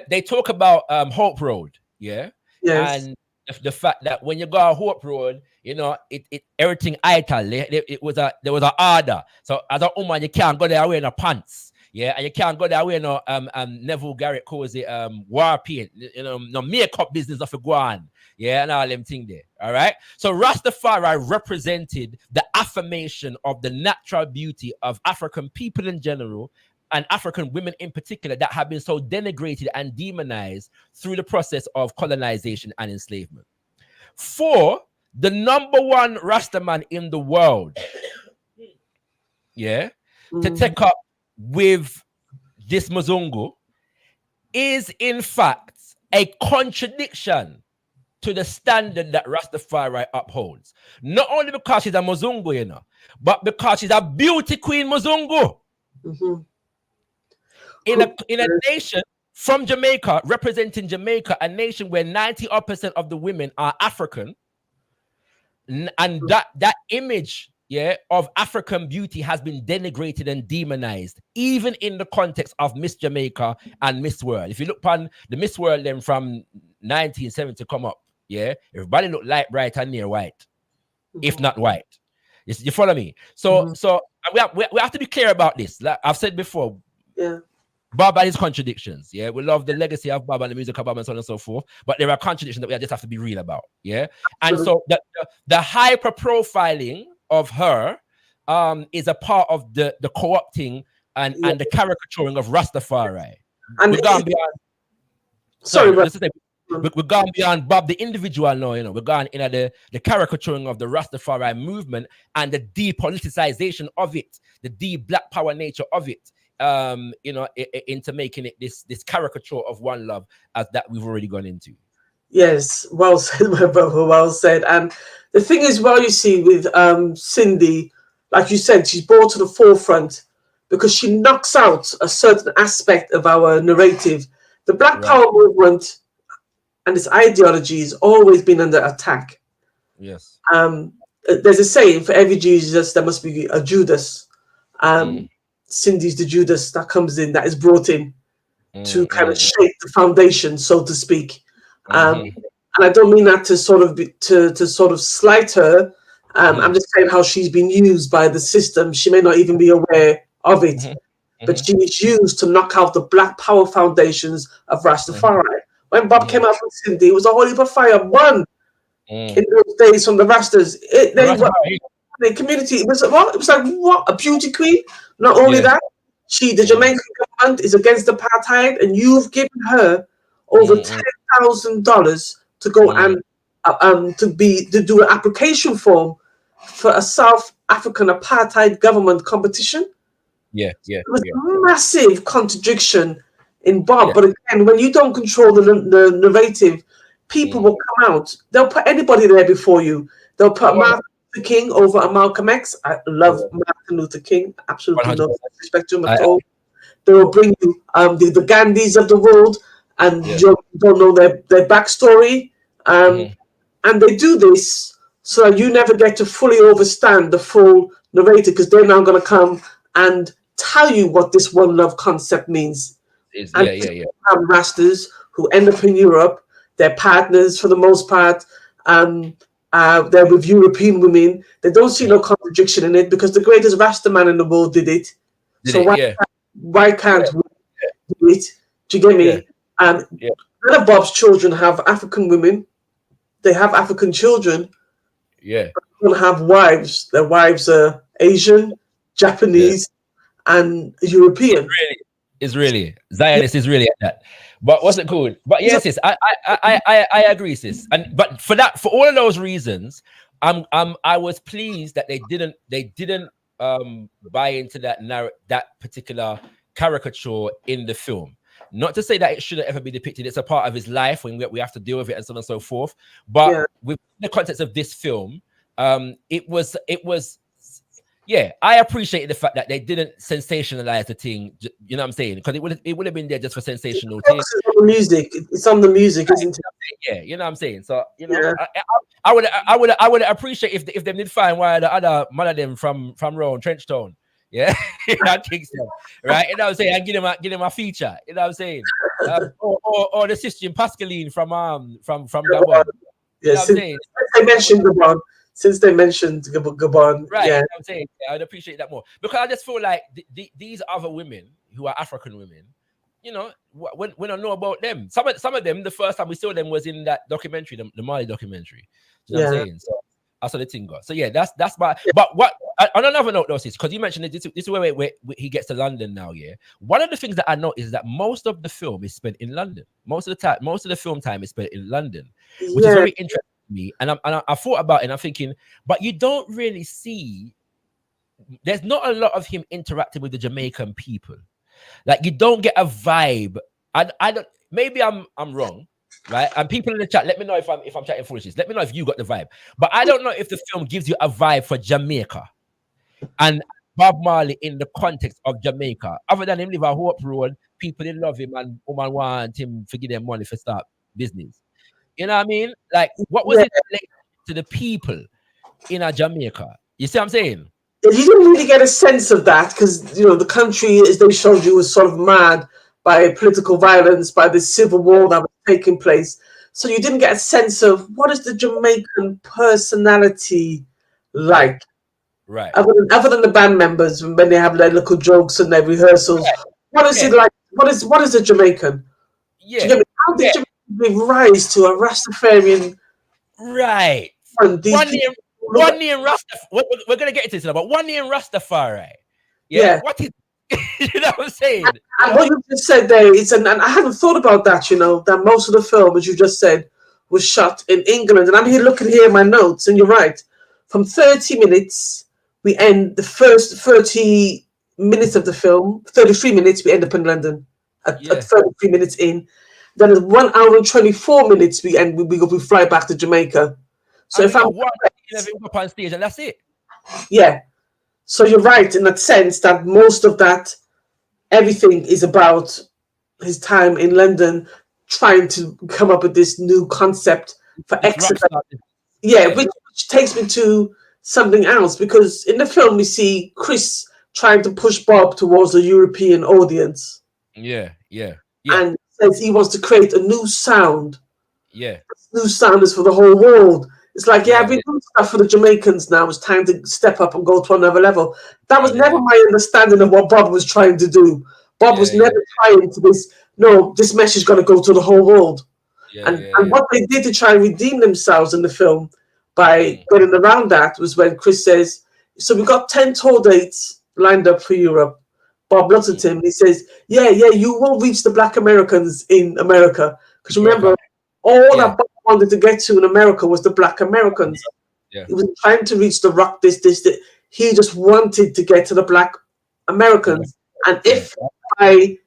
They talk about Hope Road. Yeah. Yes. And the fact that when you go on Hope Road, you know, it everything idle. There was an order. So as a woman, you can't go there wearing no pants. Yeah, and you can't go there wearing no Neville Garrett calls it war paint, you know, no makeup business of a guan. Yeah, and all them thing there. All right. So Rastafari represented the affirmation of the natural beauty of African people in general, and African women in particular, that have been so denigrated and demonized through the process of colonization and enslavement. For the number one Rastaman in the world, yeah, to take up with this Mzungu is in fact a contradiction to the standard that Rastafari upholds. Not only because she's a Mzungu, you know, but because she's a beauty queen Mzungu. In a nation from Jamaica, representing Jamaica, a nation where 90% of the women are African, and that image, yeah, of African beauty has been denigrated and demonized, even in the context of Miss Jamaica and Miss World. If you look upon the Miss World then from 1970 come up, yeah, everybody look light, bright, and near white, if not white. You follow me? So we have to be clear about this. Like I've said before, yeah, Bob and his contradictions. Yeah, we love the legacy of Bob and the music of Bob and so on and so forth. But there are contradictions that we just have to be real about. Yeah, and so the hyper profiling of her is a part of the co-opting and the caricaturing of Rastafari. And we're gone beyond. We're gone beyond Bob the individual now. You know, we're gone in the caricaturing of the Rastafari movement and the depoliticization of it, the de-black power nature of it. You know, into making it this caricature of one love as that we've already gone into. Yes, well said, my brother, well said. And the thing is, well, you see, with Cindy, like you said, she's brought to the forefront because she knocks out a certain aspect of our narrative. The Black Power movement and its ideology has always been under attack. Yes. There's a saying, for every Jesus, there must be a Judas. Cindy's the Judas that comes in, that is brought in to kind of shape the foundation, so to speak. And I don't mean that to sort of slight her. I'm just saying how she's been used by the system. She may not even be aware of it, but she is used to knock out the Black Power foundations of Rastafari. When Bob came out from Cindy, it was a whole heap of fire burn in those days from the Rastas. The community, it was like what, a beauty queen. Not only that, the Jamaican government is against apartheid, and you've given her over $10,000 to go and to do an application form for a South African apartheid government competition. Yeah. There was a massive contradiction in Bob. But again, when you don't control the narrative, people will come out. They'll put anybody there before you. They'll put Martin Luther King over a Malcolm X. I love Martin Luther King. Absolutely 100%. no disrespect to him at all. They will bring you the Gandhis of the world, and you don't know their backstory. And they do this so that you never get to fully understand the full narrative, because they're now going to come and tell you what this one love concept means. Have Rastas who end up in Europe, their partners for the most part, they're with European women. They don't see no contradiction in it, because the greatest Rasta man in the world did it. Why can't we do it? Do you get me? None of Bob's children have African women. They have African children. Yeah. They don't have wives. Their wives are Asian, Japanese, and European. Israeli. Zionist Israeli at that. But what's it called? But yes, sis, I agree, sis. But for all of those reasons, I was pleased that they didn't buy into that particular caricature in the film. Not to say that it shouldn't ever be depicted. It's a part of his life when we have to deal with it and so on and so forth. But within the context of this film, it was. Yeah, I appreciate the fact that they didn't sensationalize the thing. You know what I'm saying? Because it would have been there just for sensational things. It's on the music. It's on the music, isn't it? Yeah, you know what I'm saying. So you know, I would appreciate if they did find one of the other one of them from around Trenchtown. Yeah, I think so. Right? You know what I'm saying? And give them a feature. You know what I'm saying? Or the sister Pascaline from Gabon. Yeah, since they mentioned Gabon, right? You know what I'm saying, I'd appreciate that more, because I just feel like these other women who are African women, you know, when I know about them, some of them, the first time we saw them was in that documentary, the Marley documentary. You know what I'm saying? So that's how the thing goes. So yeah, that's my. But what on another note, though, because you mentioned this is where he gets to London now. Yeah, one of the things that I noticed is that most of the film is spent in London. Most of the film time is spent in London, which is very interesting to me. And I thought about it, and I'm thinking, but you don't really see. There's not a lot of him interacting with the Jamaican people. Like, you don't get a vibe. I don't. Maybe I'm wrong. Right, and people in the chat, let me know if I'm chatting foolishness. Let me know if you got the vibe. But I don't know if the film gives you a vibe for Jamaica and Bob Marley in the context of Jamaica. Other than him live a Hope Road, people they love him and woman want him to give them money for start business. You know what I mean? Like, what was it to the people in a Jamaica? You see what I'm saying? You didn't really get a sense of that, because you know the country, as they showed you, was sort of mad by political violence, by the civil war that was taking place. So you didn't get a sense of what is the Jamaican personality like. Right. Other than the band members when they have their little jokes and their rehearsals. Right. What is it like? What is a Jamaican? Yeah. How did Jamaica give rise to a Rastafarian? Right. One name Rastafari. We're gonna get into this now, but one name Rastafari. Yeah. What is you know what I'm saying? And what you just said there is, and I hadn't thought about that, you know, that most of the film, as you just said, was shot in England. And I'm here looking here at my notes, and you're right. From 30 minutes, we end the first 30 minutes of the film, 33 minutes, we end up in London at 33 minutes in. Then at 1 hour and 24 minutes, we fly back to Jamaica. So if I'm up on stage, and that's it. Yeah. So you're right in that sense that most of that, everything is about his time in London, trying to come up with this new concept for excellence. Yeah, which takes me to something else, because in the film we see Chris trying to push Bob towards the European audience. Yeah. And says he wants to create a new sound. Yeah. This new sound is for the whole world. It's like, we're doing stuff for the Jamaicans now. It's time to step up and go to another level. That was never my understanding of what Bob was trying to do. Bob was never trying to this message got to go to the whole world. And what they did to try and redeem themselves in the film by getting around that was when Chris says, so we've got 10 tour dates lined up for Europe. Bob looks at him and he says, yeah, you will reach the Black Americans in America. Because remember, all that Bob wanted to get to in America was the Black Americans. Yeah. He was trying to reach the rock, this. He just wanted to get to the Black Americans. And if by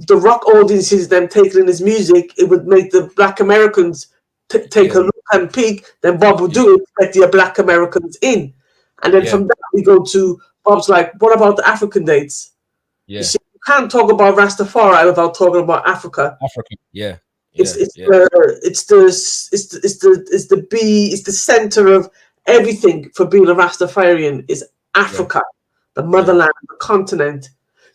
the rock audiences them taking in his music, it would make the Black Americans take a look and peek, then Bob would do it, let the Black Americans in. And then from that we go to Bob's like, what about the African dates? You see, you can't talk about Rastafari without talking about Africa. It's the center of everything for being a Rastafarian is Africa, the motherland, the continent.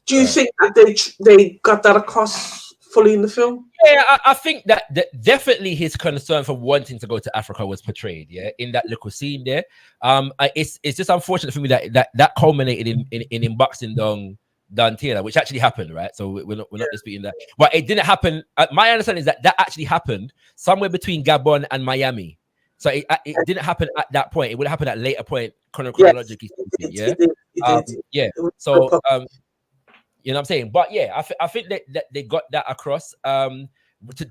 Do you think that they got that across fully in the film? Yeah, I think that definitely his concern for wanting to go to Africa was portrayed, in that little scene there. It's just unfortunate for me that culminated in him boxing down Taylor, which actually happened, right? So we're not disputing that, but it didn't happen. My understanding is that actually happened somewhere between Gabon and Miami. So it didn't happen at that point. It would happen at a later point chronologically. So you know what I'm saying? But yeah, I think that they got that across.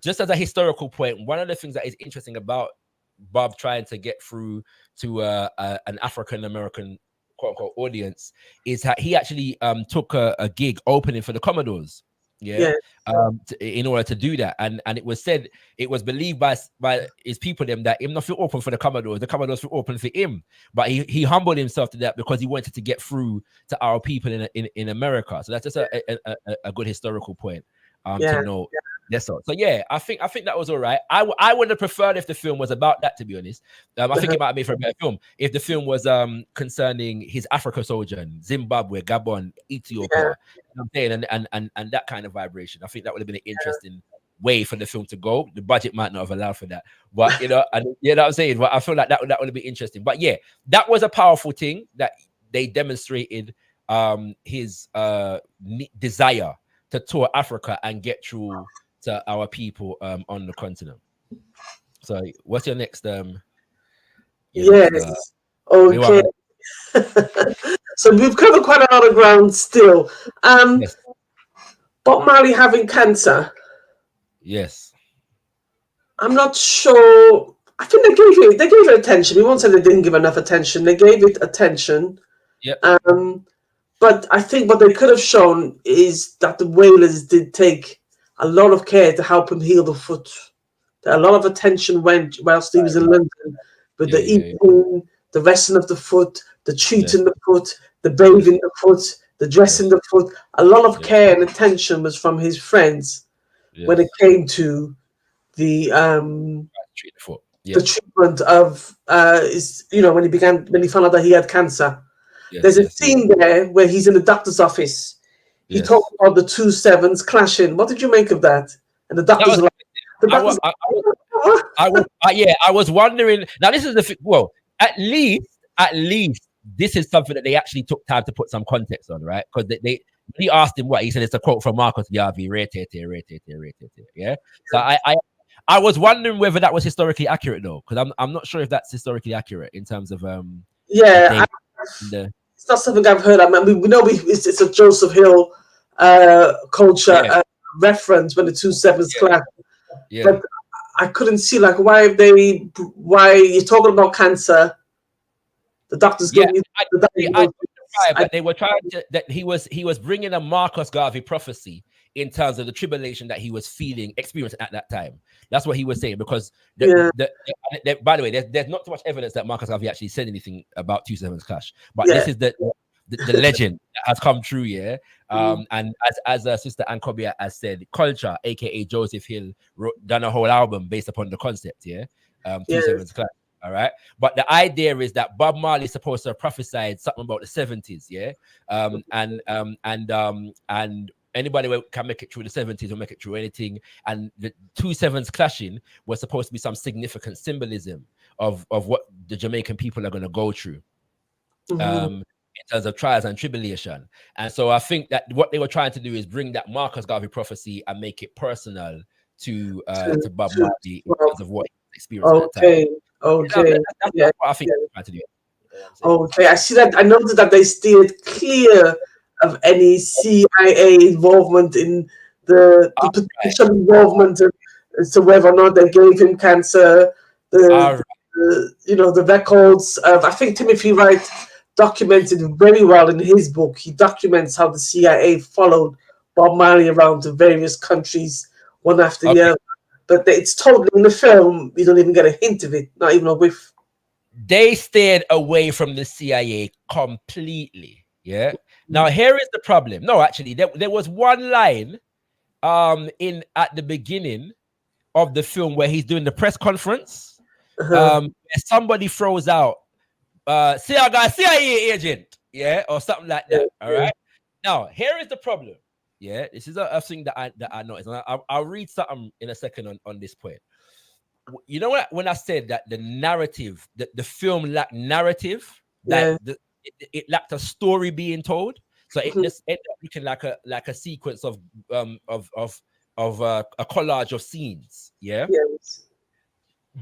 Just as a historical point, one of the things that is interesting about Bob trying to get through to an African American quote unquote audience is that he actually took a gig opening for the Commodores. In order to do that, and it was said, it was believed by his people them that him not feel open for the Commodores feel open for him, but he humbled himself to that because he wanted to get through to our people in America. So that's just a good historical point to know. Yes, so yeah, I think that was all right. I would have preferred if the film was about that, to be honest. I think it might have been for a better film if the film was concerning his Africa sojourn, Zimbabwe, Gabon, Ethiopia, you know what I'm saying, and that kind of vibration. I think that would have been an interesting way for the film to go. The budget might not have allowed for that, but you know what I'm saying. But I feel like that would have been interesting. But yeah, that was a powerful thing that they demonstrated his desire to tour Africa and get through to our people on the continent. So what's your next okay. So we've covered quite a lot of ground still. Bob Marley having cancer. Yes. I'm not sure. I think they gave it attention. We won't say they didn't give enough attention. They gave it attention. But I think what they could have shown is that the Wailers did take a lot of care to help him heal the foot. A lot of attention went whilst he was in London with the eating, the resting of the foot, the treating the foot, the bathing the foot, the dressing the foot. A lot of care and attention was from his friends when it came to the treatment of when he found out that he had cancer. There's a scene there where he's in the doctor's office. He talked about the 2 sevens clashing. What did you make of that? And the doctor's I was wondering. Now this is at least this is something that they actually took time to put some context on, right? Because he asked him what he said. It's a quote from Marcus Garvey. Yeah. So I was wondering whether that was historically accurate though, because I'm not sure if that's historically accurate in terms of it's not something I've heard. I mean, we know it's a Joseph Hill culture reference when the 2 sevens clash. But I couldn't see why you're talking about cancer. The doctors giving you but they were trying to that he was bringing a Marcus Garvey prophecy in terms of the tribulation that he was experiencing at that time. That's what he was saying, because by the way, there's not too much evidence that Marcus Garvey actually said anything about 2 sevens clash, but this is the legend that has come true, and as Sister Ankhobia has said, Culture, aka Joseph Hill, done a whole album based upon the concept, 2 sevens clash. All right, but the idea is that Bob Marley is supposed to have prophesied something about the 70s, and anybody who can make it through the 70s will make it through anything. And the 2 sevens clashing was supposed to be some significant symbolism of what the Jamaican people are going to go through in terms of trials and tribulation. And so I think that what they were trying to do is bring that Marcus Garvey prophecy and make it personal to Bob Marley in terms of what he experienced at that time. That's what I think they're trying to do. Okay, I see that. I noticed that they steered clear of any CIA involvement in the potential involvement as to whether or not they gave him cancer. The records of, I think Timothy Wright documented very well in his book. He documents how the CIA followed Bob Marley around to various countries one after the other. But it's totally in the film. You don't even get a hint of it, not even a whiff. They stayed away from the CIA completely. Yeah. Now here is the problem. No, actually, there was one line in at the beginning of the film where he's doing the press conference. Where somebody throws out CIA agent, yeah, or something like that. All right. Now here is the problem. Yeah, this is a thing that I noticed. And I'll read something in a second on this point. You know what? When I said that the narrative, the film lacked narrative, that it lacked a story being told, so it just ended up looking like a sequence of a collage of scenes. Yeah. Yes.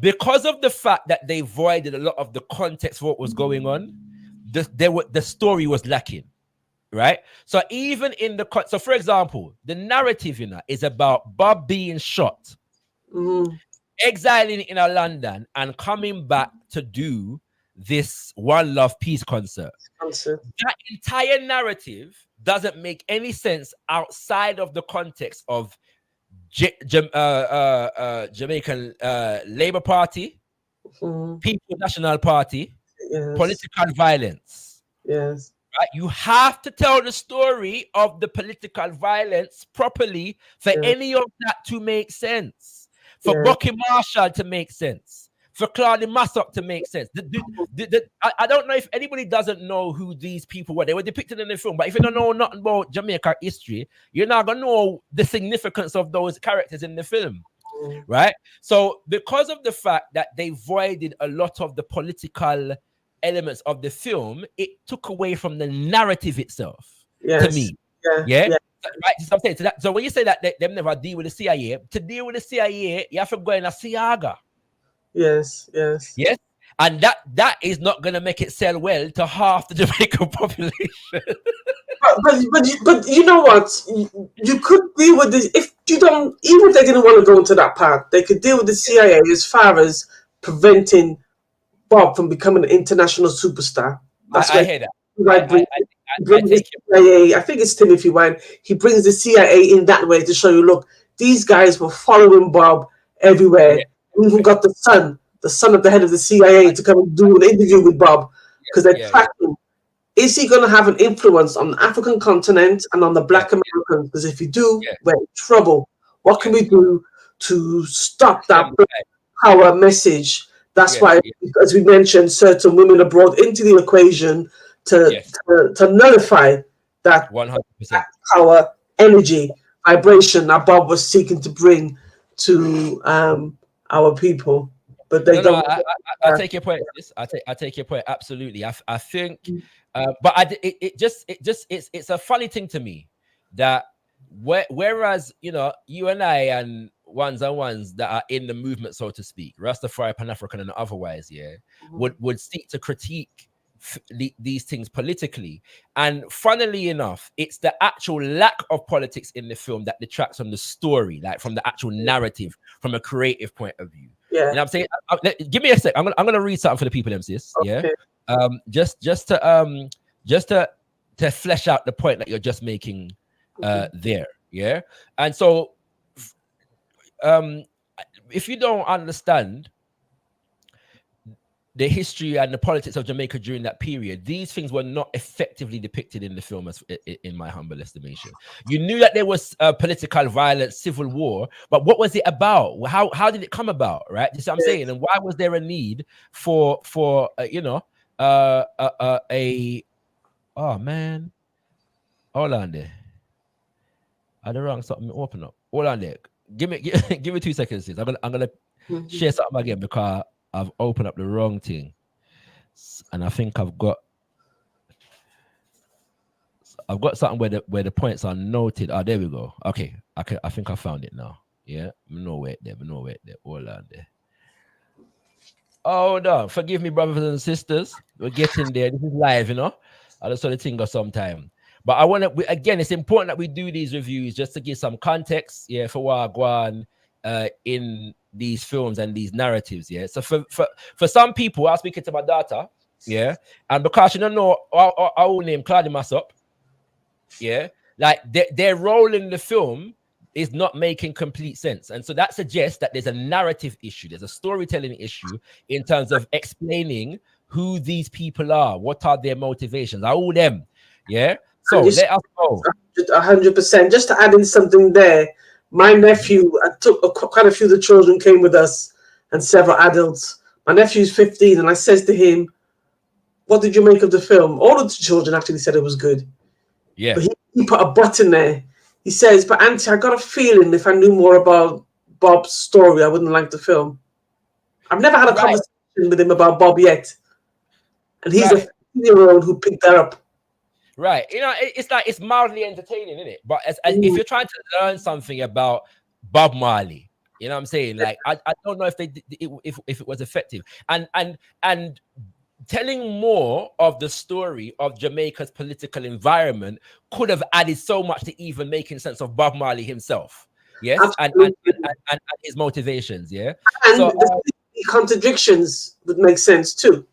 Because of the fact that they voided a lot of the context for what was going on, the story was lacking. Right. So even in so for example, the narrative is about Bob being shot, exiling in London and coming back to do this One Love Peace concert. That entire narrative doesn't make any sense outside of the context of Jamaican Labour Party, People's National Party, political violence. Yes. Right? You have to tell the story of the political violence properly for any of that to make sense. For Bucky Marshall to make sense. For Claudia Massok to make sense. I don't know if anybody doesn't know who these people were. They were depicted in the film, but if you don't know nothing about Jamaica history, you're not going to know the significance of those characters in the film. Right? So because of the fact that they voided a lot of the political elements of the film, it took away from the narrative itself to me. Yeah. Right. So I'm saying so when you say that them never deal with the CIA, to deal with the CIA, you have to go in a Siaga. Yes. And that is not going to make it sell well to half the Jamaican population. but you know what? You could deal with this if you don't. Even if they didn't want to go into that part, they could deal with the CIA as far as preventing Bob from becoming an international superstar. That's I hear that. I think it's Timothy Wine. He brings the CIA in that way to show you, look, these guys were following Bob everywhere. We even got the son of the head of the CIA, to come and do an interview with Bob because they're tracking. Is he going to have an influence on the African continent and on the Black Americans? Because if you do, we're in trouble. What can we do to stop that power message? That's why, as we mentioned, certain women are brought into the equation to nullify that 100% power, energy, vibration that Bob was seeking to bring to our people. But they don't. I take your point. I take your point absolutely. I think, but it's a funny thing to me that whereas you and I and ones that are in the movement, so to speak, Rastafari, Pan-African, and otherwise, would seek to critique these things politically. And funnily enough, it's the actual lack of politics in the film that detracts from the story, like from the actual narrative, from a creative point of view. Yeah. And I'm saying, give me a sec. I'm gonna read something for the people, sis. Okay. Yeah. Just to flesh out the point that you're just making there. Yeah. And so if you don't understand the history and the politics of Jamaica during that period, these things were not effectively depicted in the film, as in my humble estimation. You knew that there was political violence, civil war, but what was it about? How did it come about? Right? You see what I'm saying? And why was there a need for oh man, hold on there. I did wrong something. Open up. Hold on there. Give me 2 seconds, sis. I'm gonna share something again because I've opened up the wrong thing, and I think I've got something where the points are noted. Oh, there we go. Okay, I think I found it now. Yeah, no wait there. Hold on there. Hold on. Forgive me, brothers and sisters. We're getting there. This is live, I just saw the thing got some time. But I want to, again, it's important that we do these reviews just to give some context, for what I go on in these films and these narratives, So for some people, I was speaking to my daughter, Yeah, and because you don't know our own name, Claudia Massop. Yeah, like their role in the film is not making complete sense, and so that suggests that there's a narrative issue, there's a storytelling issue in terms of explaining who these people are, what are their motivations, are all them. Yeah, so And let us go. 100%. Just to add in something there, my nephew, I took quite a few of the children came with us, and several adults. My nephew's 15, and I says to him, "What did you make of the film?" All of the children actually said it was good. Yeah, But he put a button there. He says, "But Auntie, I got a feeling if I knew more about Bob's story, I wouldn't like the film." I've never had a right, conversation with him about Bob yet, and he's a right, 15-year-old who picked that up. right. You know, it's like it's mildly entertaining, isn't it? But as if you're trying to learn something about Bob Marley, you know what I'm saying? Like I don't know if if it was effective, and telling more of the story of Jamaica's political environment could have added so much to even making sense of Bob Marley himself. Yes, Absolutely. and his motivations. Yeah. And So the contradictions would make sense too.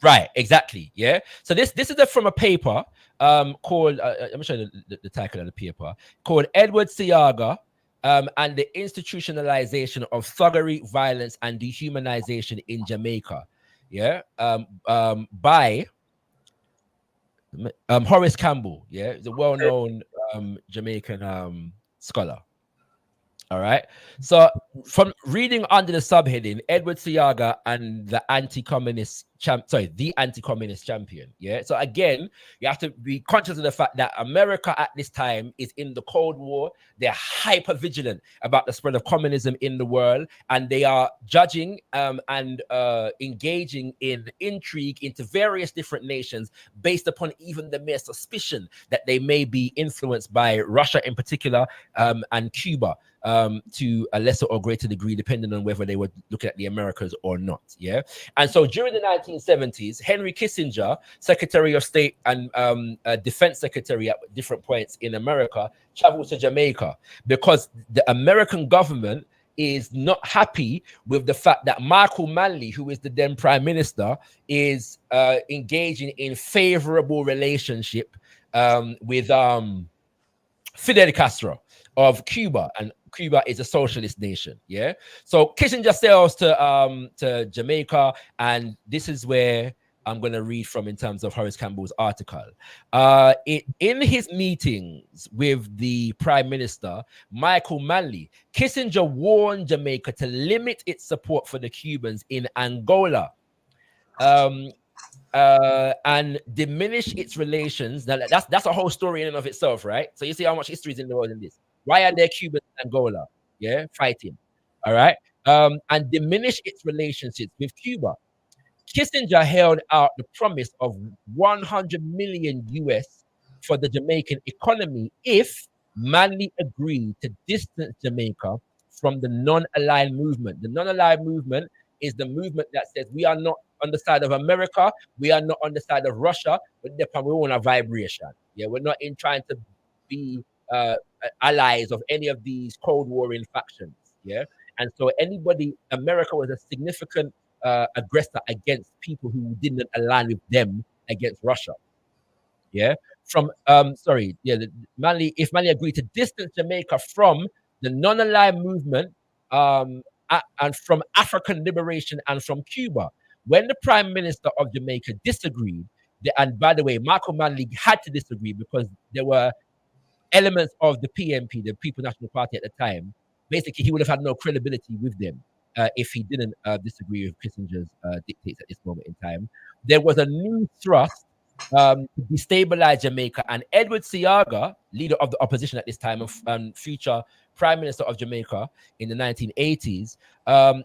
right, exactly. Yeah. So this is from a paper called I'm showing the title of the paper, called Edward Siaga and the institutionalization of thuggery, violence, and dehumanization in Jamaica. Yeah. By Horace Campbell. Yeah, he's a well-known Jamaican scholar. All right. So from reading under the subheading, Edward Siaga and the anti-communist the anti-communist champion. Yeah. So again, you have to be conscious of the fact that America at this time is in the Cold War. They're hyper vigilant about the spread of communism in the world, and they are judging and engaging in intrigue into various different nations based upon even the mere suspicion that they may be influenced by Russia in particular and Cuba. To a lesser or greater degree, depending on whether they were looking at the Americas or not. Yeah. And so during the 1970s, Henry Kissinger, Secretary of State and Defense Secretary at different points in America, traveled to Jamaica because the American government is not happy with the fact that Michael Manley, who is the then prime minister, is engaging in favorable relationship with Fidel Castro of Cuba, and Cuba is a socialist nation. Yeah. So Kissinger sails to Jamaica, and this is where I'm going to read from in terms of Horace Campbell's article. In his meetings with the Prime Minister, Michael Manley, Kissinger warned Jamaica to limit its support for the Cubans in Angola. And diminish its relations. Now that's a whole story in and of itself, right? So you see how much history is in the world in this. Why are there Cubans in Angola? Yeah, fighting. All right. And diminish its relationships with Cuba. Kissinger held out the promise of 100 million US for the Jamaican economy if Manley agreed to distance Jamaica from the non-aligned movement. The non-aligned movement is the movement that says we are not on the side of America, we are not on the side of Russia, but we want a vibration. Yeah, we're not in trying to be allies of any of these Cold Warring factions. Yeah, and so America was a significant aggressor against people who didn't align with them against Russia. Yeah, from if Manley agreed to distance Jamaica from the non-aligned movement and from African liberation and from Cuba. When the Prime Minister of Jamaica disagreed, and by the way, Michael Manley had to disagree because there were elements of the PNP, the People National Party at the time. Basically, he would have had no credibility with them if he didn't disagree with Kissinger's dictates at this moment in time. There was a new thrust to destabilize Jamaica, and Edward Siaga, leader of the opposition at this time and future Prime Minister of Jamaica in the 1980s,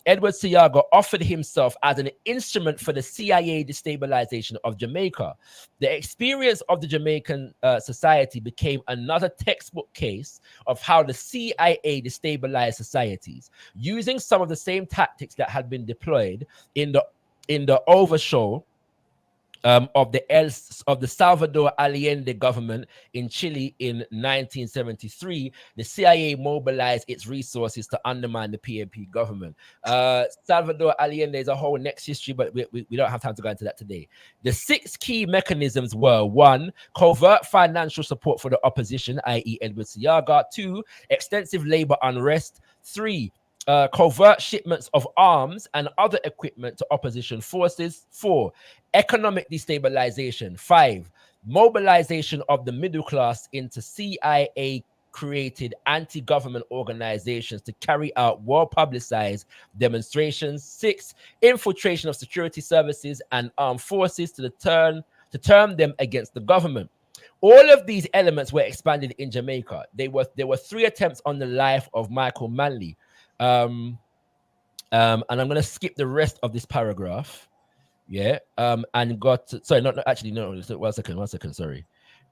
Edward Siaga offered himself as an instrument for the CIA destabilization of Jamaica. The experience of the Jamaican society became another textbook case of how the CIA destabilized societies, using some of the same tactics that had been deployed in the overthrow of the Salvador Allende government in Chile in 1973, the CIA mobilized its resources to undermine the PNP government. Salvador Allende is a whole next history, but we don't have time to go into that today. The 6 key mechanisms were: 1, covert financial support for the opposition, i.e. Edward Seaga; 2, extensive labor unrest; 3, covert shipments of arms and other equipment to opposition forces; 4, economic destabilization; 5, mobilization of the middle class into CIA created anti-government organizations to carry out well-publicized demonstrations; 6, infiltration of security services and armed forces to turn them against the government. All of these elements were expanded in Jamaica. There were 3 attempts on the life of Michael Manley. And I'm going to skip the rest of this paragraph. Yeah. And got sorry, not actually, no. One second. Sorry.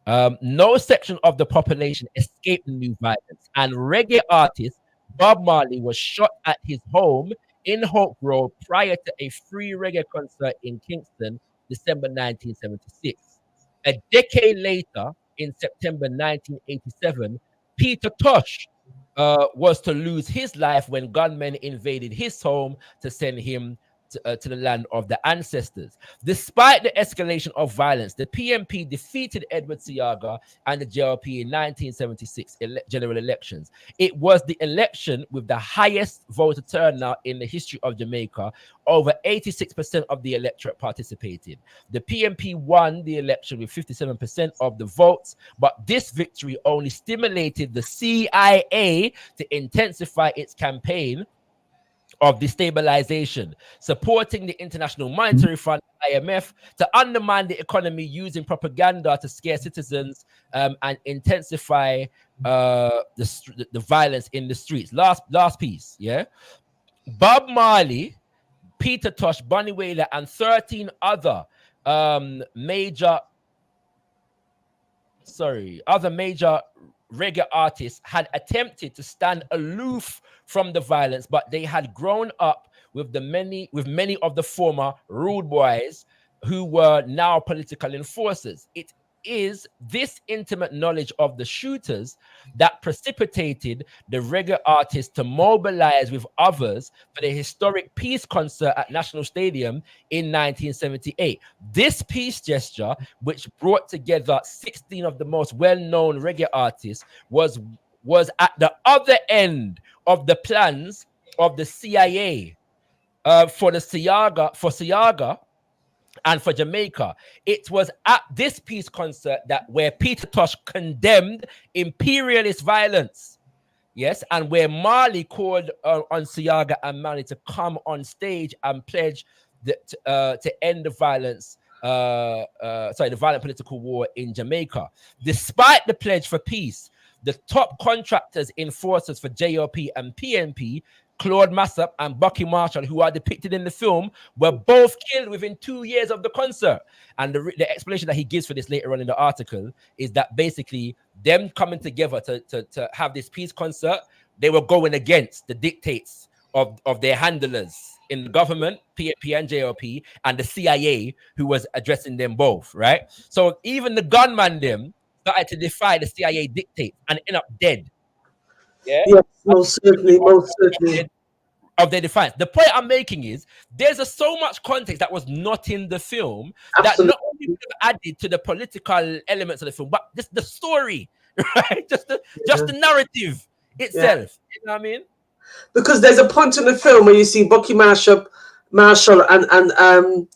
No section of the population escaped the new violence, and reggae artist Bob Marley was shot at his home in Hope Grove prior to a free reggae concert in Kingston, December 1976. A decade later, in September 1987, Peter Tosh was to lose his life when gunmen invaded his home to send him to the land of the ancestors. Despite the escalation of violence, the PNP defeated Edward Seaga and the JLP in 1976 general elections. It was the election with the highest voter turnout in the history of Jamaica. Over 86% of the electorate participated. The PNP won the election with 57% of the votes, but this victory only stimulated the CIA to intensify its campaign of destabilization, supporting the International Monetary Fund, IMF, to undermine the economy using propaganda to scare citizens and intensify the violence in the streets. Last piece, yeah. Bob Marley, Peter Tosh, Bunny Wailer, and 13 other major reggae artists had attempted to stand aloof from the violence, but they had grown up with many of the former rude boys who were now political enforcers. It is this intimate knowledge of the shooters that precipitated the reggae artists to mobilize with others for the historic peace concert at National Stadium in 1978. This peace gesture, which brought together 16 of the most well-known reggae artists, was at the other end of the plans of the CIA for Seaga and for Jamaica. It was at this peace concert where Peter Tosh condemned imperialist violence, yes, and where Marley called on Seaga and Marley to come on stage and pledge to end the violence. The violent political war in Jamaica. Despite the pledge for peace, the top contractors, enforcers for JLP and PNP, Claude Massop and Bucky Marshall, who are depicted in the film, were both killed within 2 years of the concert. And the explanation that he gives for this later on in the article is that basically them coming together to have this peace concert, they were going against the dictates of their handlers in the government, PNP and JLP, and the CIA, who was addressing them both, right? So even the gunman them started to defy the CIA dictates and end up dead. Yeah, yes, most certainly. Of their defiance. The point I'm making is there's so much context that was not in the film that not only would have added to the political elements of the film, but just the story, right? Just the narrative itself. Yeah. You know what I mean? Because there's a point in the film where you see Bucky Marshall and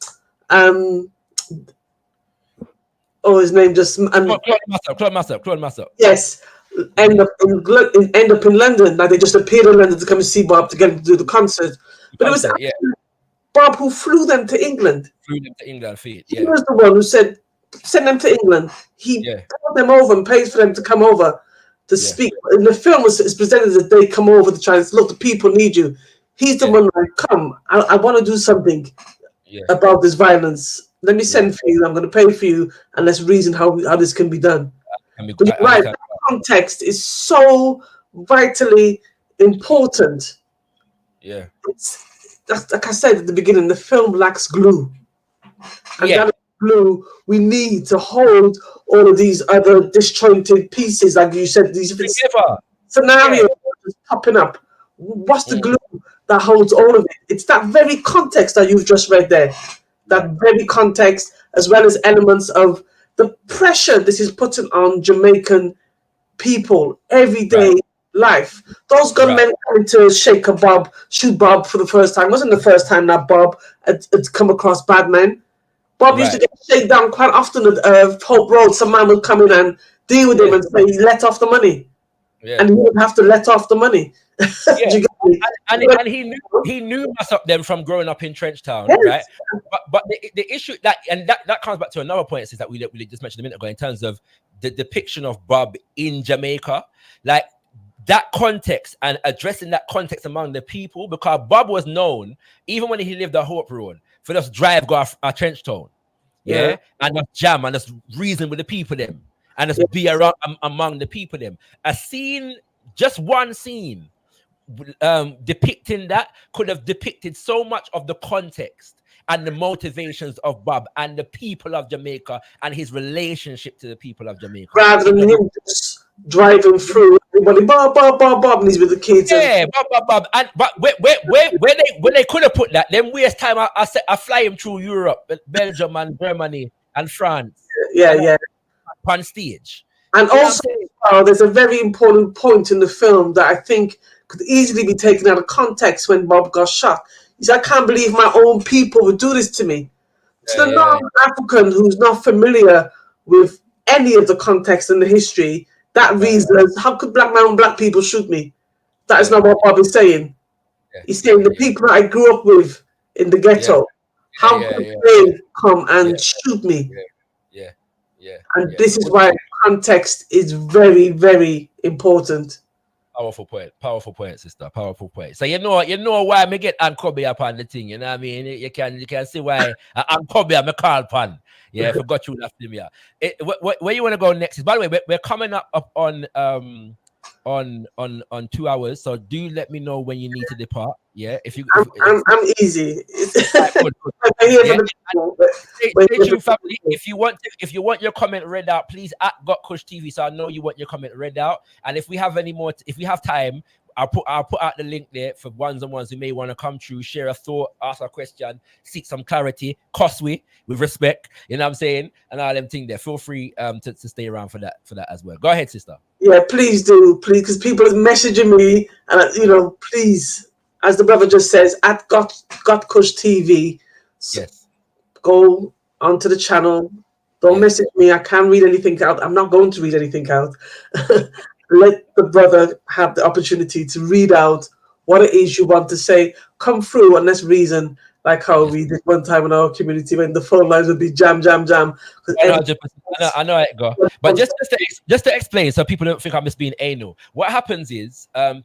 his name just Claude Massop. Yes. End up in London. Like they just appeared in London to come and see Bob to get him to do the concert. But it was Bob who flew them to England. He was the one who said, send them to England. He brought them over and paid for them to come over to speak. And the film is presented that they come over to try and look, the people need you. He's the one like, come, I want to do something about this violence. Let me send for you. I'm going to pay for you, and let's reason how this can be done. But you're right, that context is so vitally important. Yeah. It's like I said at the beginning, the film lacks glue. And that is glue we need to hold all of these other disjointed pieces, like you said, these different Together. scenarios just popping up. What's the glue that holds all of it? It's that very context that you've just read there. That very context, as well as elements of the pressure this is putting on Jamaican people, everyday life. Those gunmen coming to shake a Bob, shoot Bob for the first time. It wasn't the first time that Bob had come across bad men. Bob used to get shaken down quite often at Hope Road. Some man would come in and deal with him and say he let off the money. And he would have to let off the money. And he knew most of them from growing up in Trenchtown, right? But the issue that comes back to another point is that we just mentioned a minute ago in terms of the depiction of Bob in Jamaica, like that context and addressing that context among the people, because Bob was known even when he lived at Hope Road for just drive go a Trenchtown, and just jam and just reason with the people them and just be around among the people them. A scene, just one scene, depicting that could have depicted so much of the context and the motivations of Bob and the people of Jamaica and his relationship to the people of Jamaica, rather than him just driving through everybody, Bob, and he's with the kids. Bob. And but where they could have put that, then waste time. I fly him through Europe, Belgium, and Germany and France. On stage. And also, there's a very important point in the film that I think could easily be taken out of context when Bob got shot. He said, I can't believe my own people would do this to me. To the non-African who's not familiar with any of the context and the history, that reason, how could my own black people shoot me? That is not what Bob is saying. He's saying the people that I grew up with in the ghetto, how could they come and shoot me? And this is why context is very, very important. Powerful point, sister. Powerful point. So you know why me get Ankhobia upon the thing. You know what I mean? You can see why Ankhobia me call upon. Yeah, I forgot you left him here. Where you want to go next? By the way, we're coming up on 2 hours. So do let me know when you need to depart. Yeah, I'm easy. Family. If you want your comment read out, please at gotkushTV, so I know you want your comment read out. And if we have time, I'll put out the link there for ones and ones who may want to come through, share a thought, ask a question, seek some clarity, cost with respect. You know what I'm saying? And all them things there. Feel free to stay around for that as well. Go ahead, sister. Yeah, please do, please, because people are messaging me, and please, as the brother just says, at gotkushTV. Yes. Go onto the channel. Don't message me. I can't read anything out. I'm not going to read anything out. Let the brother have the opportunity to read out what it is you want to say. Come through and let's reason, like how we did one time in our community when the phone lines would be jam. I know it go. But just to explain, so people don't think I'm just being anal. What happens is, a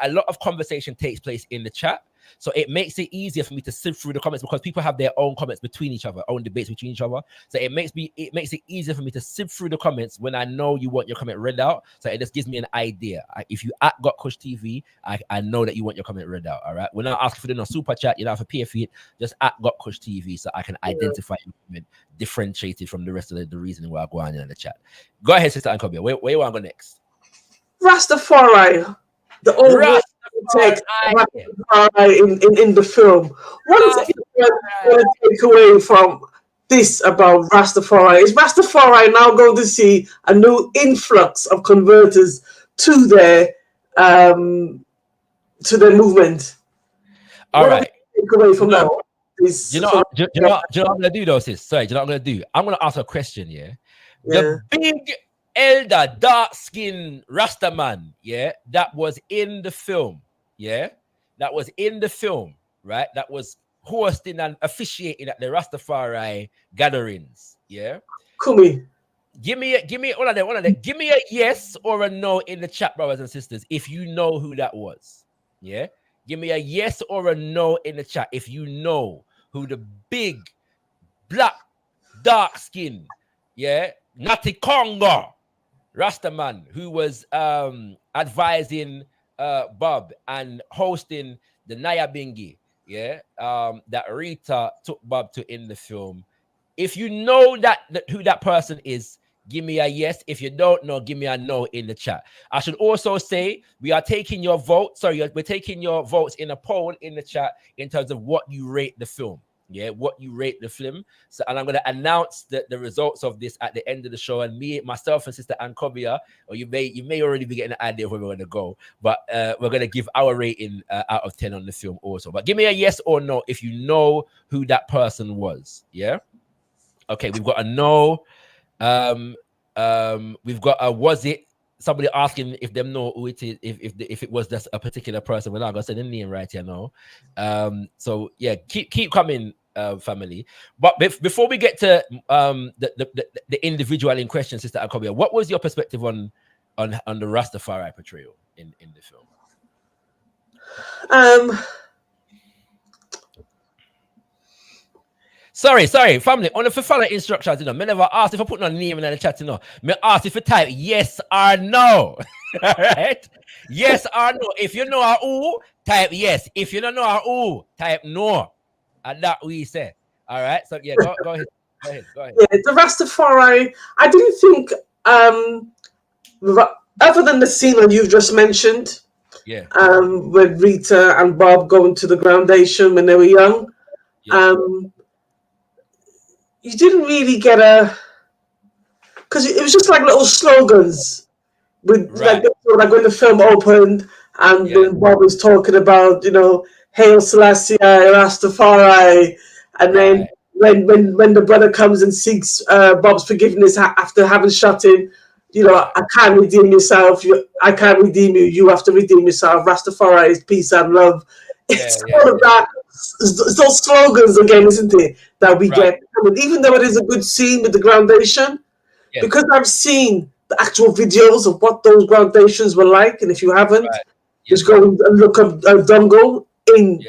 lot of conversation takes place in the chat. So it makes it easier for me to sift through the comments because people have their own comments between each other, own debates between each other. So it makes it easier for me to sift through the comments when I know you want your comment read out. So it just gives me an idea. If you at gotkushTV, I know that you want your comment read out. All right. We're not asking for the no super chat. You don't have to pay for it. Just at gotkushTV, so I can identify your comment differentiated from the rest of the reasoning we're going in the chat. Go ahead, Sister Ankhobia. Where you want to go next? Rastafari. The old text in the film. What is it you want to take away from this about Rastafari? Is Rastafari now going to see a new influx of converters to their movement? All right. Take away from that. Do you know what I'm gonna do though, sis? Sorry, do you know what I'm gonna do? I'm gonna ask a question, The big elder, dark skin Rasta man, that was in the film, that was in the film, right? That was hosting and officiating at the Rastafari gatherings, Kumi. Give me one of them. Give me a yes or a no in the chat, brothers and sisters, if you know who that was. Give me a yes or a no in the chat if you know who the big black dark skin, Natty Congo Rastaman who was advising Bob and hosting the Naya Bingi, that Rita took Bob to in the film. If you know who that person is, give me a yes. If you don't know, give me a no in the chat. I should also say we are taking your vote. Sorry, we're taking your votes in a poll in the chat in terms of what you rate the film. Yeah, what you rate the film. So, and I'm going to announce the results of this at the end of the show. And myself and Sister Ankhobia, or you may already be getting an idea of where we're going to go, but we're going to give our rating out of 10 on the film also. But give me a yes or no if you know who that person was. Yeah. Okay, we've got a no. We've got a was it. Somebody asking if them know who it is, if it was just a particular person. We're not gonna say the name right here now. So yeah, keep coming, family. But before we get to the individual in question, Sister Ankhobia, what was your perspective on the Rastafari portrayal in the film? Sorry, family. Only for follow instructions, you know. Me never asked if I put no name in the chat, you know. Me asked if you type yes or no. All right? Yes or no. If you know a who, type yes. If you don't know a who, type no. And that we say. All right. So yeah, go ahead. Go ahead. Yeah, the Rastafari. I didn't think, other than the scene that you've just mentioned, yeah, with Rita and Bob going to the groundation when they were young, yeah. You didn't really get because it was just like little slogans with Right. like when the film opened and Yeah. when Bob was talking about, you know, Hail Selassie, Rastafari, and then when the brother comes and seeks Bob's forgiveness after having shot him, you know, I can't redeem yourself. I can't redeem you. You have to redeem yourself. Rastafari is peace and love. It's all of that. It's those slogans again, isn't it? That we get. Even though it is a good scene with the groundation, because I've seen the actual videos of what those groundations were like, and if you haven't, just go and look up Dungo in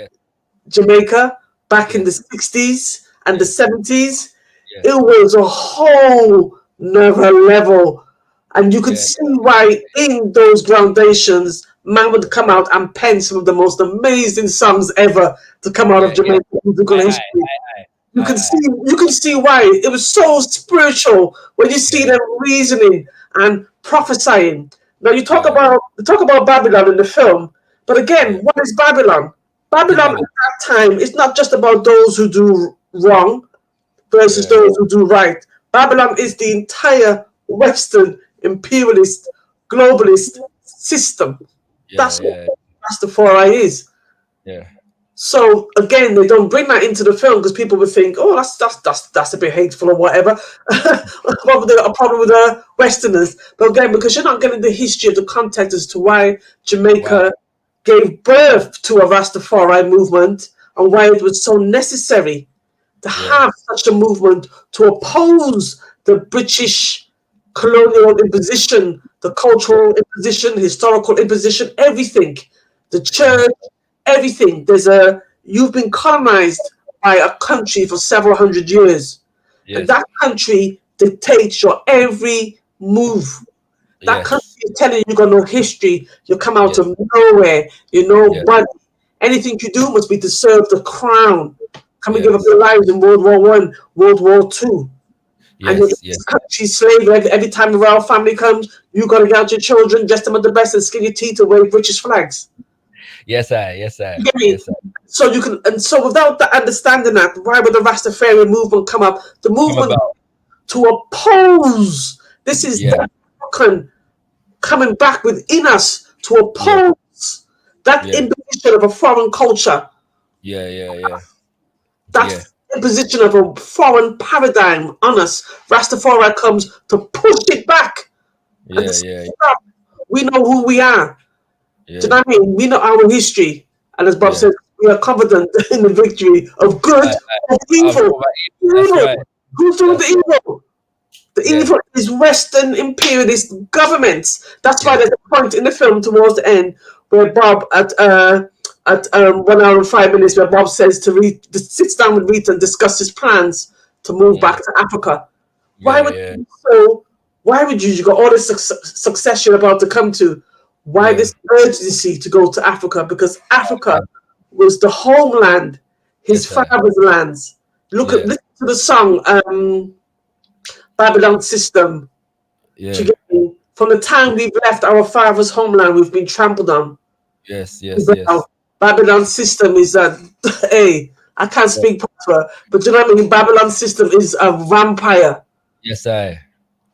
Jamaica back in the 60s and the 70s. It was a whole nother level. And you could see why in those groundations, man would come out and pen some of the most amazing songs ever to come out of Jamaican musical history. You can see why it was so spiritual when you see them reasoning and prophesying. Now you talk about Babylon in the film, but again, what is Babylon? Babylon at that time is not just about those who do wrong versus those who do right. Babylon is the entire Western imperialist, globalist system. That's what Rastafari is. Yeah. So again, they don't bring that into the film because people would think, "Oh, that's a bit hateful or whatever." A problem with the Westerners, but again, because you're not getting the history of the context as to why Jamaica gave birth to a Rastafari movement and why it was so necessary to have such a movement to oppose the British colonial imposition, the cultural imposition, historical imposition, everything, the church, everything. You've been colonized by a country for several hundred years, and that country dictates your every move. That country is telling you got no history. You come out of nowhere. You're nobody. Anything you do must be to serve the crown. Come and give up your lives in World War I, World War II. And you're country slave. Every time the royal family comes, you got to get out your children, dress them at the best, and skin your teeth and wave British flags. Yes, sir. So you can, and so without the understanding that, why would the Rastafarian movement come up? The movement to oppose. This is the coming back within us to oppose that imposition of a foreign culture. That imposition of a foreign paradigm on us. Rastafari comes to push it back. We know who we are. Do you know what I mean? We know our history. And as Bob said, we are confident in the victory of good and evil. Who's doing the evil? The evil is Western imperialist governments. That's why there's a point in the film towards the end where Bob at 1 hour and 5 minutes where Bob says to Rita, sits down with Rita and discuss his plans to move back to Africa. Why would you got all this success you're about to come to? Why this urgency to go to Africa? Because Africa was the homeland, his father's lands. listen to the song Babylon System. Yeah. Do you get me? From the time we've left our father's homeland, we've been trampled on. Yes. Babylon System is a hey, I can't speak proper, but you know what I mean? Babylon System is a vampire Yes, I.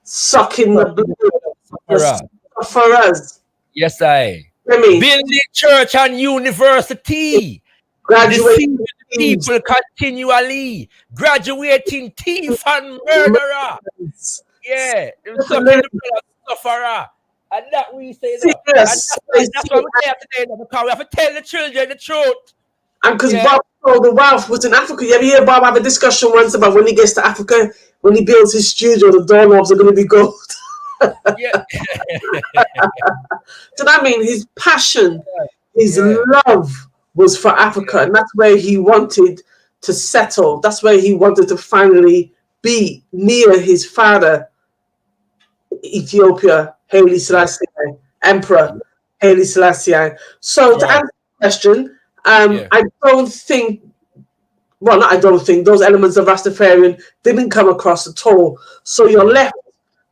sucking the blood for us. Yes, I. I mean, Building church and university. graduating Deceiving people continually. Graduating thief and murderer. Yeah. Sucking the blood of sufferer. And that we say that. Yes. And that's why we have today, because we have to tell the children the truth. And because Bob told the wealth was in Africa. You ever hear Bob have a discussion once about when he gets to Africa, when he builds his studio, the doorknobs are going to be gold. Yeah. So that means his passion, his love was for Africa, and that's where he wanted to settle. That's where he wanted to finally be near his father, Ethiopia, Haile Selassie, Emperor Haile Selassie. So to answer the question, I don't think. Well, I don't think those elements of Rastafarian didn't come across at all. So you're left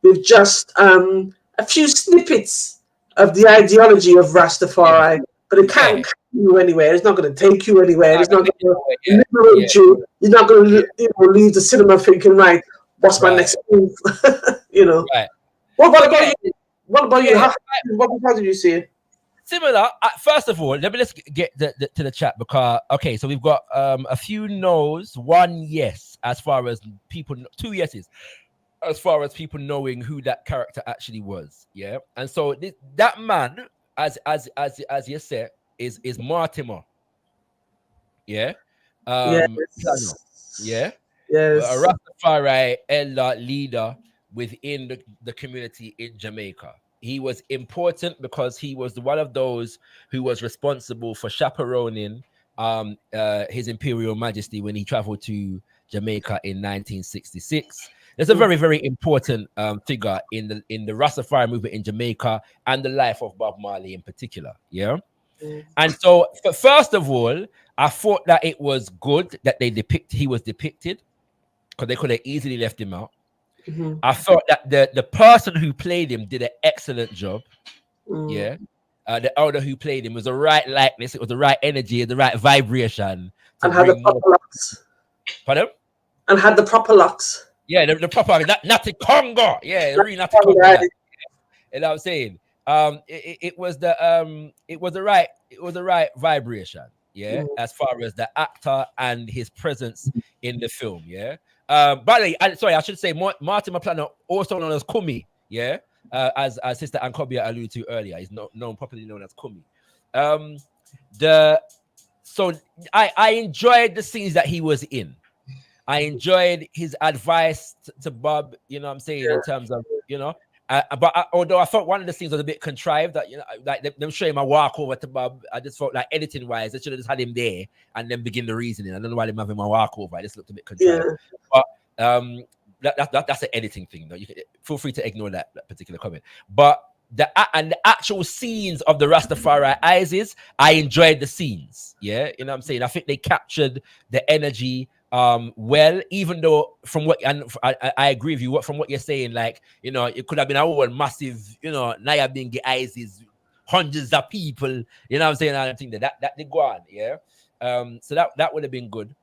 with just a few snippets of the ideology of Rastafari, but it can't take you anywhere. It's not going to take you anywhere. It's not going to liberate you. You're not going to leave the cinema thinking, right, what's my next move? You know. Right. What about you? What about you? How did you see it? Similar. First of all, let's get to the chat, because so we've got a few no's, one yes, as far as people, two yeses, as far as people knowing who that character actually was. Yeah, and so that man, as you said, is Mortimer. Yeah. Yes. Yeah. Yes. A Rastafari elder leader within the community in Jamaica. He was important because he was one of those who was responsible for chaperoning His Imperial Majesty when he traveled to Jamaica in 1966. There's a very, very important figure in the Rastafari movement in Jamaica and the life of Bob Marley in particular. Yeah. And so, first of all, I thought that it was good that he was depicted, because they could have easily left him out. I thought that the person who played him did an excellent job. Yeah. The elder who played him was the right likeness, it was the right energy, the right vibration. And had the proper locks. Pardon? And had the proper locks. Yeah, the proper, not Congo. Yeah, really not Congo. You know what I'm saying? It was the right vibration. Yeah, as far as the actor and his presence in the film. Yeah. By the way, sorry, I should say Martin Maplano, also known as Kumi. Yeah. As Sister Ankhobia alluded to earlier, he's properly known as Kumi. So I enjoyed the scenes that he was in. I enjoyed his advice to Bob, you know what I'm saying, in terms of, you know, but although I thought one of the scenes was a bit contrived, that, you know, like them showing my walk over to Bob, I just felt like editing wise, they should have just had him there and then begin the reasoning. I don't know why they're having my walk over. I just looked a bit contrived. Yeah. But that's an editing thing, though. You can feel free to ignore that particular comment. But the actual scenes of the Rastafari Isis, I enjoyed the scenes. Yeah, you know what I'm saying? I think they captured the energy well, even though from what, and I agree with you, from what you're saying, like, you know, it could have been a whole massive, you know, Naya Bingi Isis, hundreds of people, you know what I'm saying? I don't think that did go on, yeah. So that would have been good.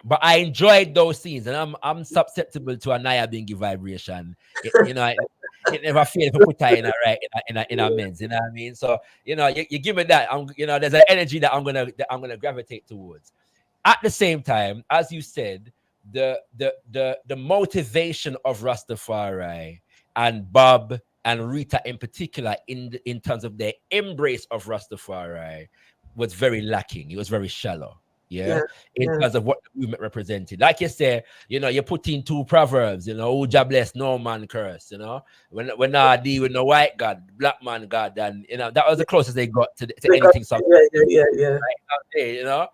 But I enjoyed those scenes, and I'm susceptible to a Naya Bingi vibration. You know, it never fails to put that in a men's, you know what I mean? So, you know, you give me that, you know, there's an energy that I'm gonna gravitate towards. At the same time, as you said, the motivation of Rastafari and Bob and Rita in particular, in terms of their embrace of Rastafari, was very lacking. It was very shallow. Yeah. In terms of what the movement represented. Like you say, you know, you put in two proverbs, you know, who Jah bless, no man curse, you know. When I deal with no white God, black man God, and you know, that was the closest they got to anything. Yeah. Right? You know.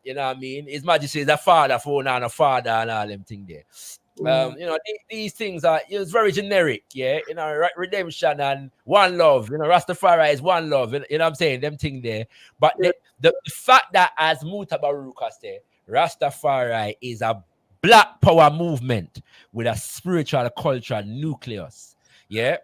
You know what I mean? His Majesty is a father for a father and all them things there. You know, these things are, it's very generic, yeah. You know, redemption and one love, you know, Rastafari is one love, you know what I'm saying? Them thing there. But the fact that, as Muta Baruka said, Rastafari is a black power movement with a spiritual cultural nucleus. Yeah.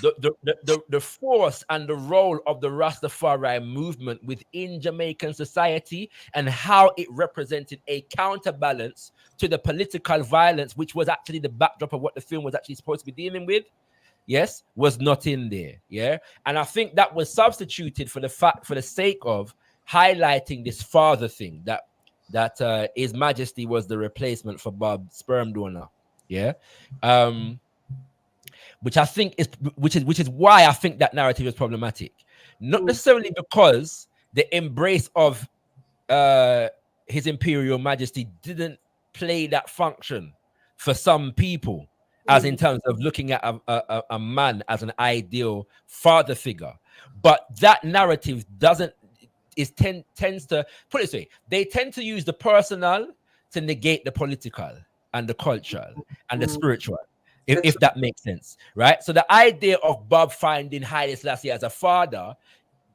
The force and the role of the Rastafari movement within Jamaican society and how it represented a counterbalance to the political violence, which was actually the backdrop of what the film was actually supposed to be dealing with, yes, was not in there. Yeah. And I think that was substituted for the sake of highlighting this father thing, that His Majesty was the replacement for Bob sperm donor. Yeah. Which I think which is why I think that narrative is problematic. Not necessarily because the embrace of His Imperial Majesty didn't play that function for some people, as in terms of looking at a man as an ideal father figure, but that narrative tends to put it this way: they tend to use the personal to negate the political and the cultural and the spiritual. If that makes sense, right? So the idea of Bob finding Haile Selassie as a father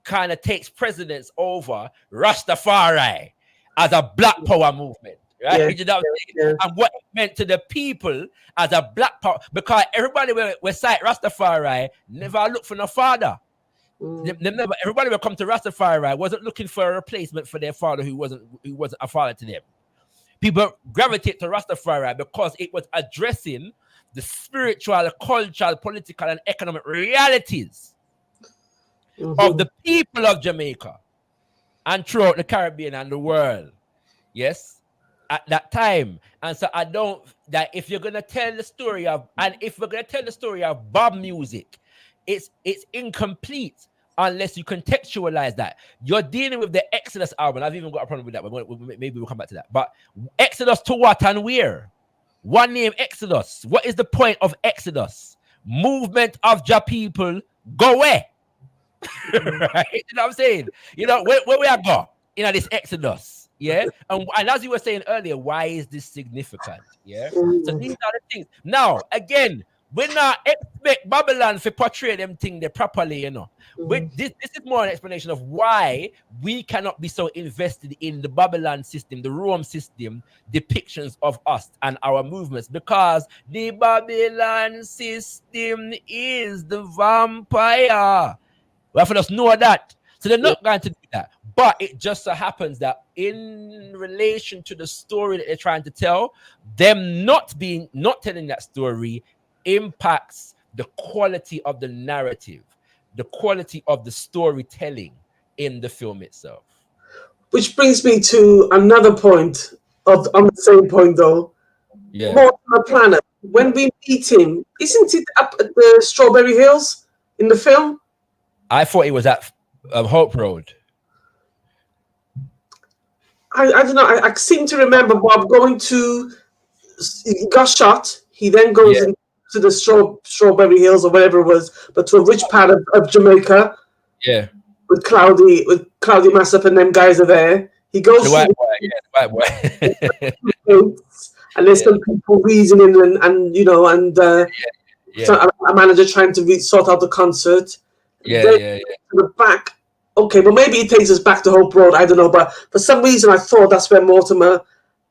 kind of takes precedence over Rastafari as a black power movement, right? Yeah, You know what I'm saying? And what it meant to the people as a black power, because everybody will cite Rastafari never look for no father. Everybody will come to Rastafari wasn't looking for a replacement for their father who wasn't a father to them. People gravitate to Rastafari because it was addressing the spiritual, cultural, political, and economic realities of the people of Jamaica and throughout the Caribbean and the world. Yes, at that time. And so that if you're gonna tell the story of, and if we're gonna tell the story of Bob music, it's incomplete unless you contextualize that. You're dealing with the Exodus album. I've even got a problem with that, but maybe we'll come back to that. But Exodus to what and where? One name, Exodus. What is the point of Exodus? Movement of Ja people go where? Right? You know what I'm saying? You know, where we are go? You know, this Exodus. Yeah. And as you were saying earlier, why is this significant? Yeah. So these are the things. Now, again, we not expect Babylon to portray them things there properly, you know. This is more an explanation of why we cannot be so invested in the Babylon system, the Rome system, depictions of us and our movements, because the Babylon system is the vampire. We have to just know that. So they're not going to do that. But it just so happens that in relation to the story that they're trying to tell, them not telling that story impacts the quality of the narrative, the quality of the storytelling in the film itself. Which brings me to another point on the same point though. Yeah. Mortimer Planner, when we meet him, isn't it up at the Strawberry Hills in the film? I thought it was at Hope Road. I don't know. I seem to remember Bob going to. He got shot. He then goes into the Strawberry Hills or whatever it was, but to a rich part of Jamaica. Yeah. With Cloudy Massap and them guys are there. He goes the white boy. And there's some people reasoning and you know so a manager trying to sort out the concert. To the back. Okay, but maybe it takes us back to Hope Road. I don't know, but for some reason I thought that's where Mortimer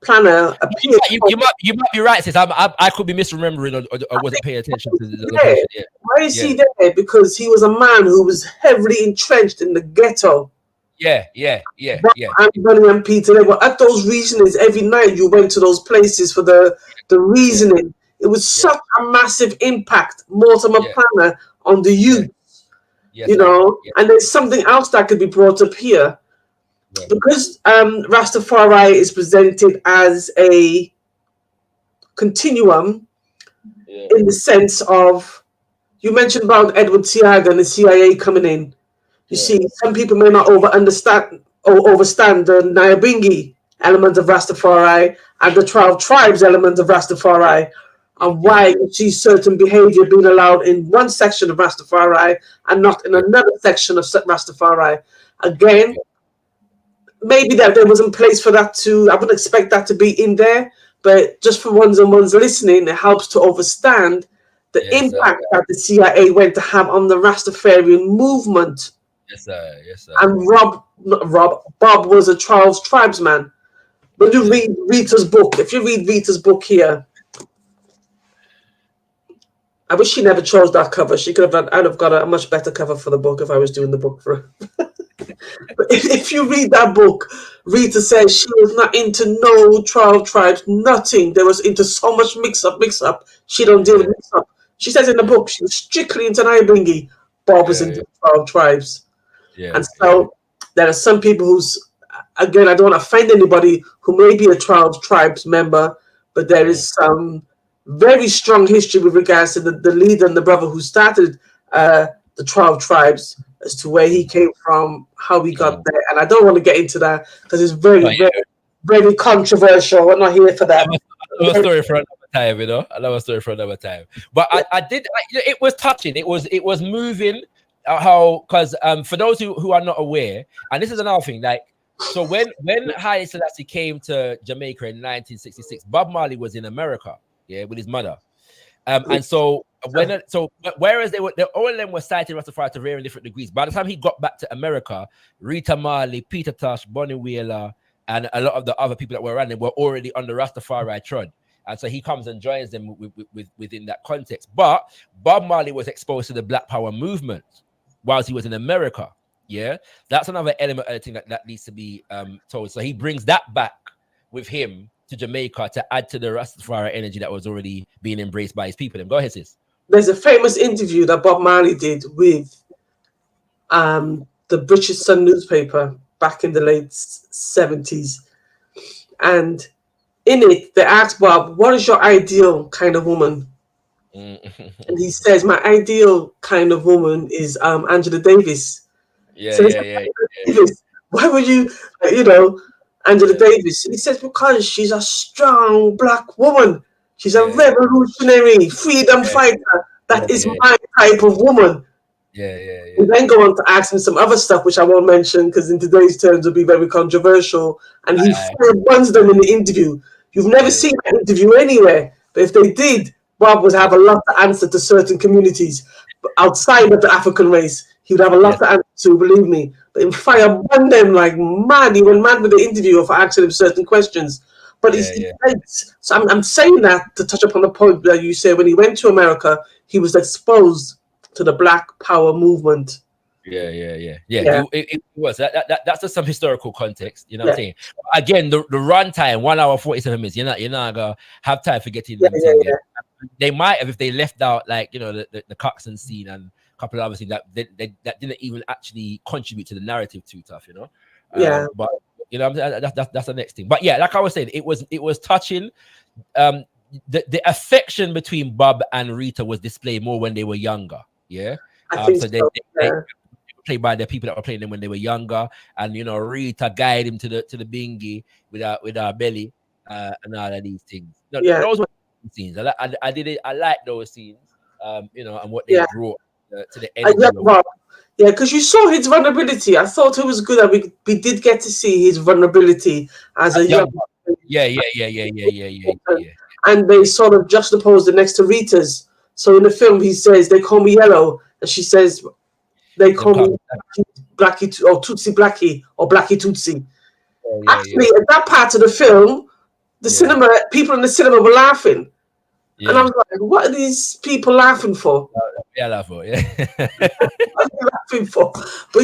Planner appeared. You might be right, sis. I could be misremembering or wasn't paying attention to the location. Yeah. Why is he there? Because he was a man who was heavily entrenched in the ghetto. Yeah. And Bunny and Peter, they were at those reasonings every night. You went to those places for the reasoning. It was such a massive impact, Mortimer Planner, on the youth. Yes, you know, and there's something else that could be brought up here. Because Rastafari is presented as a continuum in the sense of, you mentioned about Edward Tiaga and the CIA coming in. You see, some people may not overstand the Nyabingi element of Rastafari and the 12 tribes element of Rastafari, and why you see certain behavior being allowed in one section of Rastafari and not in another section of Rastafari. Again, maybe that there wasn't place for that to, I wouldn't expect that to be in there, but just for ones listening, it helps to understand the impact that the CIA went to have on the Rastafarian movement. Yes, sir. And Bob was a Charles tribesman. When you read Rita's book, if you read Rita's book here, I wish she never chose that cover. She could have. I'd have got a much better cover for the book if I was doing the book for her. But if you read that book, Rita says she was not into no 12 tribes, nothing. There was into so much mix up. She don't deal with mix up. She says in the book she was strictly into Naibingi. Bob was into 12 tribes. And so there are some people who's, again, I don't want to offend anybody who may be a 12 tribes member, but there is some very strong history with regards to the leader and the brother who started the 12 tribes, as to where he came from, how we got there. And I don't want to get into that because it's very controversial. We're not here for that. Another story for another time, you know. Another story for another time. But it was touching. It was moving. How, because for those who are not aware, and this is another thing, like, so when Haile Selassie came to Jamaica in 1966, Bob Marley was in America, with his mother. And so whereas all of them were citing Rastafari to varying different degrees, by the time he got back to America, Rita Marley, Peter Tosh, Bonnie Wheeler, and a lot of the other people that were around him were already on the Rastafari trod. And so he comes and joins them within that context. But Bob Marley was exposed to the Black Power movement whilst he was in America. Yeah, that's another element of the thing that needs to be told. So he brings that back with him to Jamaica to add to the Rastafari energy that was already being embraced by his people. Go ahead, sis. There's a famous interview that Bob Marley did with the British Sun newspaper back in the late 70s. And in it, they asked Bob, what is your ideal kind of woman? And he says, my ideal kind of woman is Angela Davis. Davis, why would you, Angela Davis? He says, because she's a strong Black woman. She's a revolutionary freedom fighter. That is my type of woman. We then go on to ask him some other stuff, which I won't mention because in today's terms will be very controversial. And he buns them in the interview. You've never seen that interview anywhere. But if they did, Bob would have a lot to answer to certain communities outside of the African race. He would have a lot to answer to, believe me. But in fire, bun them like mad. He went mad with the interviewer for asking him certain questions. But so I'm saying that to touch upon the point that you say when he went to America, he was exposed to the Black Power movement. It was that's just some historical context, you know what I'm saying. Again, the runtime 1 hour 47 minutes. You're not gonna have time for getting them. They might have if they left out the Coxon scene and a couple of other things that didn't even actually contribute to the narrative too tough, but that's the next thing. But like I was saying, it was touching. The affection between Bob and Rita was displayed more when they were younger. They played by the people that were playing them when they were younger, and Rita guided him to the bingy with our belly and all of these things. Those were scenes. I like those scenes, and what they brought to the end. Because you saw his vulnerability. I thought it was good that we did get to see his vulnerability as a young. And they sort of juxtaposed it next to Rita's. So in the film, he says, they call me yellow. And she says, they call me Blackie or Tootsie Blackie or Blackie Tootsie. Actually, at that part of the film, the cinema, people in the cinema were laughing. And I was like, what are these people laughing for? What are they laughing for? But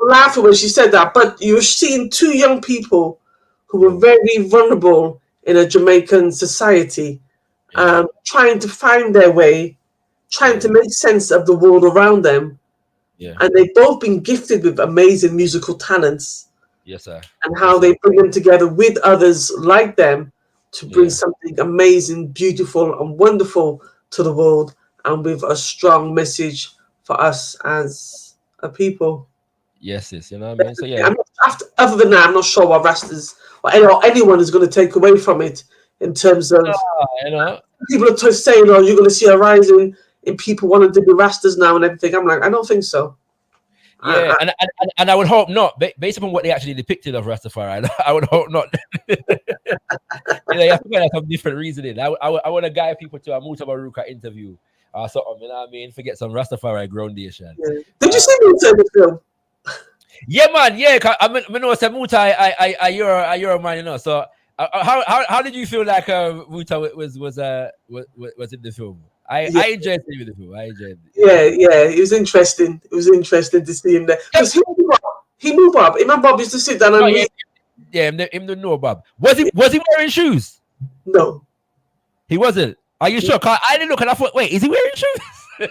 laughing when she said that. But you were seeing two young people who were very vulnerable in a Jamaican society, trying to find their way, trying to make sense of the world around them. And they've both been gifted with amazing musical talents. Yes, sir. And how they bring them together with others like them to bring something amazing, beautiful, and wonderful to the world, and with a strong message for us as a people. Yes, you know what I mean? So other than that, I'm not sure what Rastas or anyone is going to take away from it in terms of people are saying, "Oh, you're going to see a rise in people wanting to be Rastas now and everything." I'm like, I don't think so. And I would hope not, based upon what they actually depicted of Rastafari. I would hope not. You have to find some different reasoning. I want to guide people to a Mutabaruka interview or something. You know what I mean? Forget some Rastafari groundation. Did you see Muta in the film? Yeah, man. Yeah, I mean, know Muta, you're a man, you know. So, how did you feel like Muta was in the film? Yeah, I enjoyed seeing the film. I enjoyed it. yeah. It was interesting. It was interesting to see him there because he moved up. Remember, Bob used to sit down No, and yeah, read. yeah. Him don't know, Bob. Was he wearing shoes? No, He wasn't. Are you sure? 'Cause I didn't look and I thought, wait, is he wearing shoes?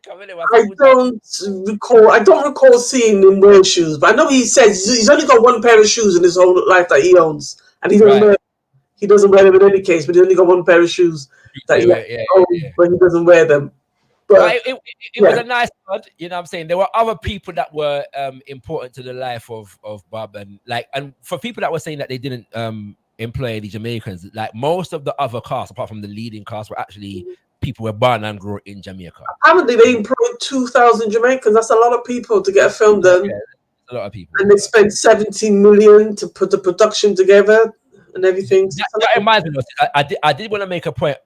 Come in there, I don't recall. I don't recall seeing him wear shoes, but I know he says he's only got one pair of shoes in his whole life that he owns, and he doesn't Right. wear. He doesn't wear them in any case, but he only got one pair of shoes that he Yeah. owns, but he doesn't wear them. But It was a nice one, you know what I'm saying? There were other people that were important to the life of Bob, and for people that were saying that they didn't employ any Jamaicans, like most of the other cast, apart from the leading cast, were actually people were born and grew in Jamaica. apparently, they employed 2,000 Jamaicans. That's a lot of people to get a film done, Yeah, a lot of people. and they spent 17 million to put the production together and everything. That reminds me, I did want to make a point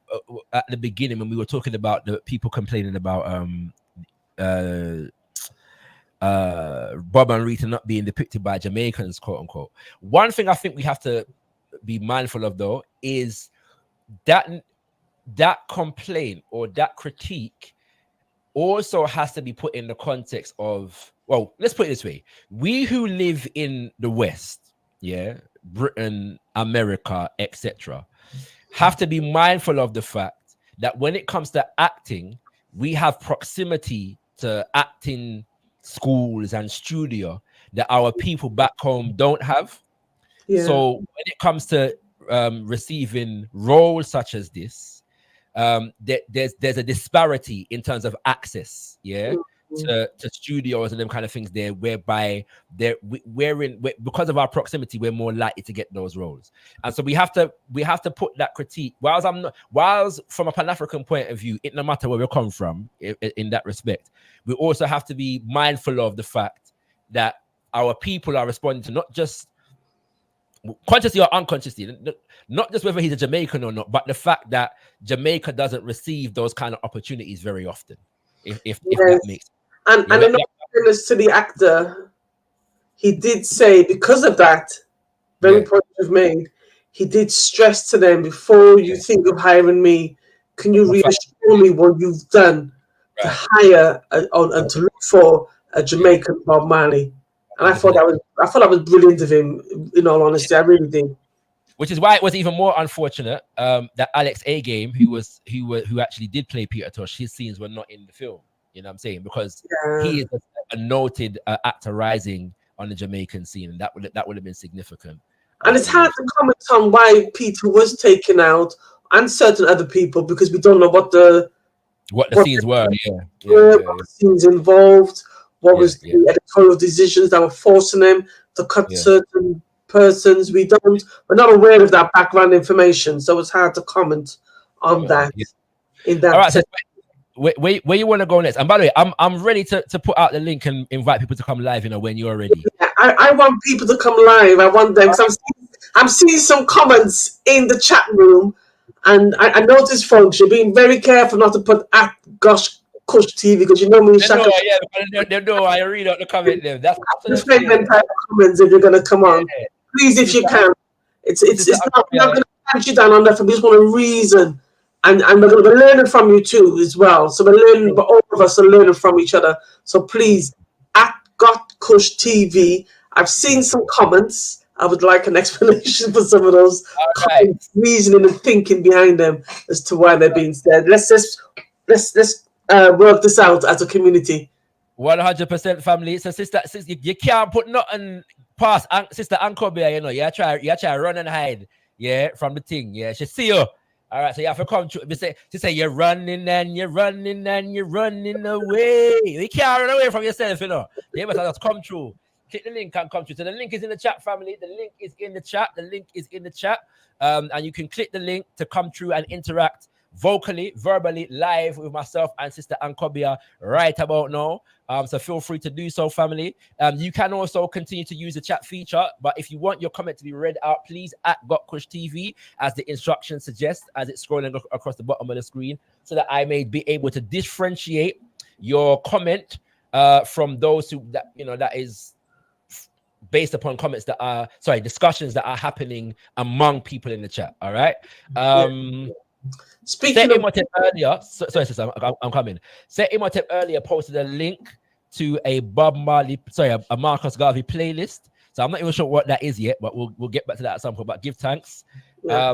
at the beginning when we were talking about the people complaining about Bob and Rita not being depicted by Jamaicans, quote unquote. One thing I think we have to be mindful of, though, is that complaint or that critique also has to be put in the context of, well, let's put it this way: we who live in the West, yeah, Britain, America, etc., have to be mindful of the fact that when it comes to acting, we have proximity to acting schools and studio that our people back home don't have. Yeah. So when it comes to receiving roles such as this, there's a disparity in terms of access, yeah, to studios and them kind of things there, whereby because of our proximity, we're more likely to get those roles. And so we have to put that critique. Whilst from a Pan-African point of view, it no matter where we come from in that respect, we also have to be mindful of the fact that our people are responding to not just consciously or unconsciously, not just whether he's a Jamaican or not, but the fact that Jamaica doesn't receive those kind of opportunities very often. If that makes sense. And in all fairness to the actor, he did say because of that, very point you've made, he did stress to them, before you think of hiring me, can you reassure me what you've done to hire and to look for a Jamaican Bob Marley? And I thought that was brilliant of him. In all honesty, I really did. Which is why it was even more unfortunate that Alex A Game, who actually did play Peter Tosh, his scenes were not in the film. You know what I'm saying? Because he is a noted actor rising on the Jamaican scene, and that would have been significant. And it's hard to comment on why Peter was taken out and certain other people, because we don't know what the scenes were. What the scenes involved. What was the editorial decisions that were forcing them to cut certain persons? We're not aware of that background information, so it's hard to comment on that. In that. All right, so where you want to go next? And by the way, I'm ready to put out the link and invite people to come live. You know, when you're ready. Yeah, I want people to come live. I want them. I'm seeing some comments in the chat room, and I noticed, folks, you're being very careful not to put at gotkushTV, because you know me. They know I read out the comment there. That's absolutely them type of comments if you're going to come on. Please, if you can. It's not going to punch you down on that. We just want a reason. And we're learning from you too as well. So we're learning, but all of us are learning from each other. So please, at gotkushTV, I've seen some comments. I would like an explanation for some of those comments, reasoning and thinking behind them as to why they're being said. Let's work this out as a community. 100% family. So sister, you can't put nothing past Sister Ankhobia, you know. You try run and hide, from the thing. Yeah, she see you. All right, so you have to come through. She say you're running and you're running and you're running away. You can't run away from yourself, you know. You must just come through. Click the link and come through. So the link is in the chat, family. The link is in the chat. And you can click the link to come through and interact vocally, verbally, live with myself and Sister Ankhobia right about now. So feel free to do so, family. You can also continue to use the chat feature, but if you want your comment to be read out, please at gotkushTV, as the instructions suggest, as it's scrolling across the bottom of the screen, so that I may be able to differentiate your comment from those that is based upon comments that are discussions that are happening among people in the chat. All right. Speaking of Imhotep earlier, sorry, sister, I'm coming. Imhotep earlier posted a link to a Bob Marley, a Marcus Garvey playlist. So I'm not even sure what that is yet, but we'll get back to that at some point. But give thanks. Yeah.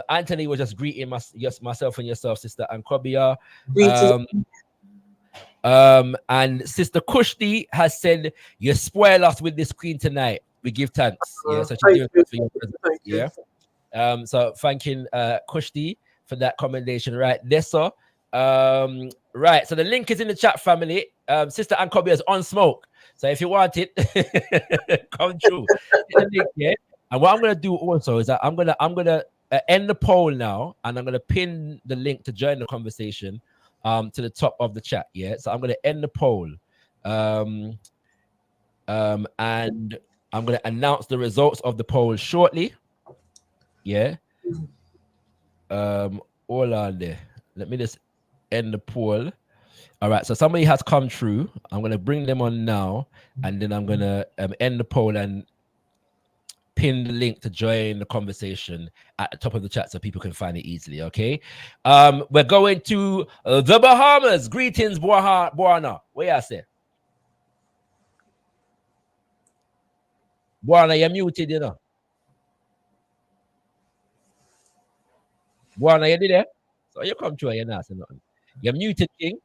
Anthony was just greeting myself and yourself, Sister Ankhobia. greetings, And Sister Kushti has said, "You spoil us with this queen tonight. We give thanks." Yeah, so she's giving thanks for your presence. Thank you. Yeah. So thanking Kushti for that commendation right there, sir. Right. So the link is in the chat, family. Sister Ankhobia is on smoke. So if you want it, come through. Yeah. And what I'm gonna do also is that I'm gonna end the poll now, and I'm gonna pin the link to join the conversation to the top of the chat. Yeah. So I'm gonna end the poll. And I'm gonna announce the results of the poll shortly. Yeah. All on there. Let me just end the poll. All right, so somebody has come through. I'm gonna bring them on now, and then I'm gonna end the poll and pin the link to join the conversation at the top of the chat so people can find it easily. Okay. We're going to the Bahamas. Greetings, Buana. What you say? Buana, you're muted, you know. Buana, you did there? So you come through, you're not saying nothing. You're muted, King.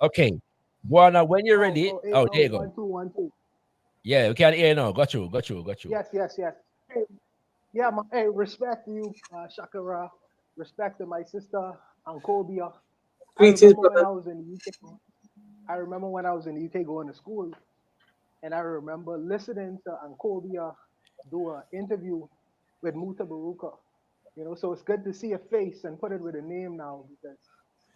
Okay. Buana, when you're ready. There you go. 1 2 1 2. Yeah, we can hear you now. Got you. Yes. Hey, yeah, hey, respect to you, Shakara. Respect to my sister, Ankhobia. Greetings, I remember when I was in the UK going to school, and I remember listening to Ankhobia do an interview with Muta Baruka. You know, so it's good to see a face and put it with a name now because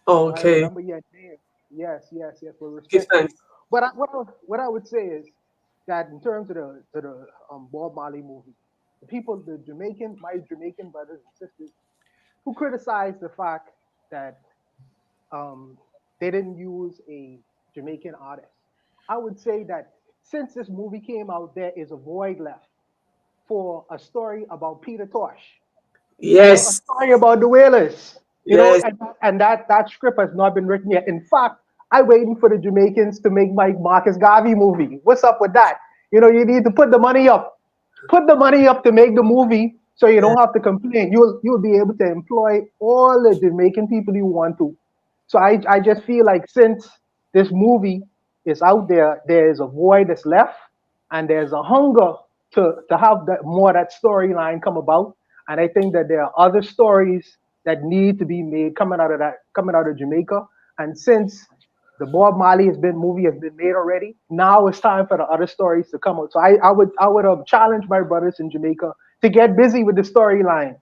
okay. I remember your name. Yes. With respect to you. But what I would say is that in terms of the Bob Marley movie, my Jamaican brothers and sisters who criticized the fact that they didn't use a Jamaican artist, I would say that since this movie came out, there is a void left for a story about Peter Tosh. Yes. A story about the Whalers. You Yes. know, and that script has not been written yet. In fact, I'm waiting for the Jamaicans to make my Marcus Garvey movie. What's up with that? You know, you need to put the money up. Put the money up to make the movie so you don't have to complain. You'll be able to employ all the Jamaican people you want to. So I just feel like since this movie is out there, there is a void that's left, and there's a hunger to have that storyline come about. And I think that there are other stories that need to be made coming out of Jamaica. And since the Bob Marley movie has been made already, now it's time for the other stories to come out. So I would challenge my brothers in Jamaica to get busy with the storylines.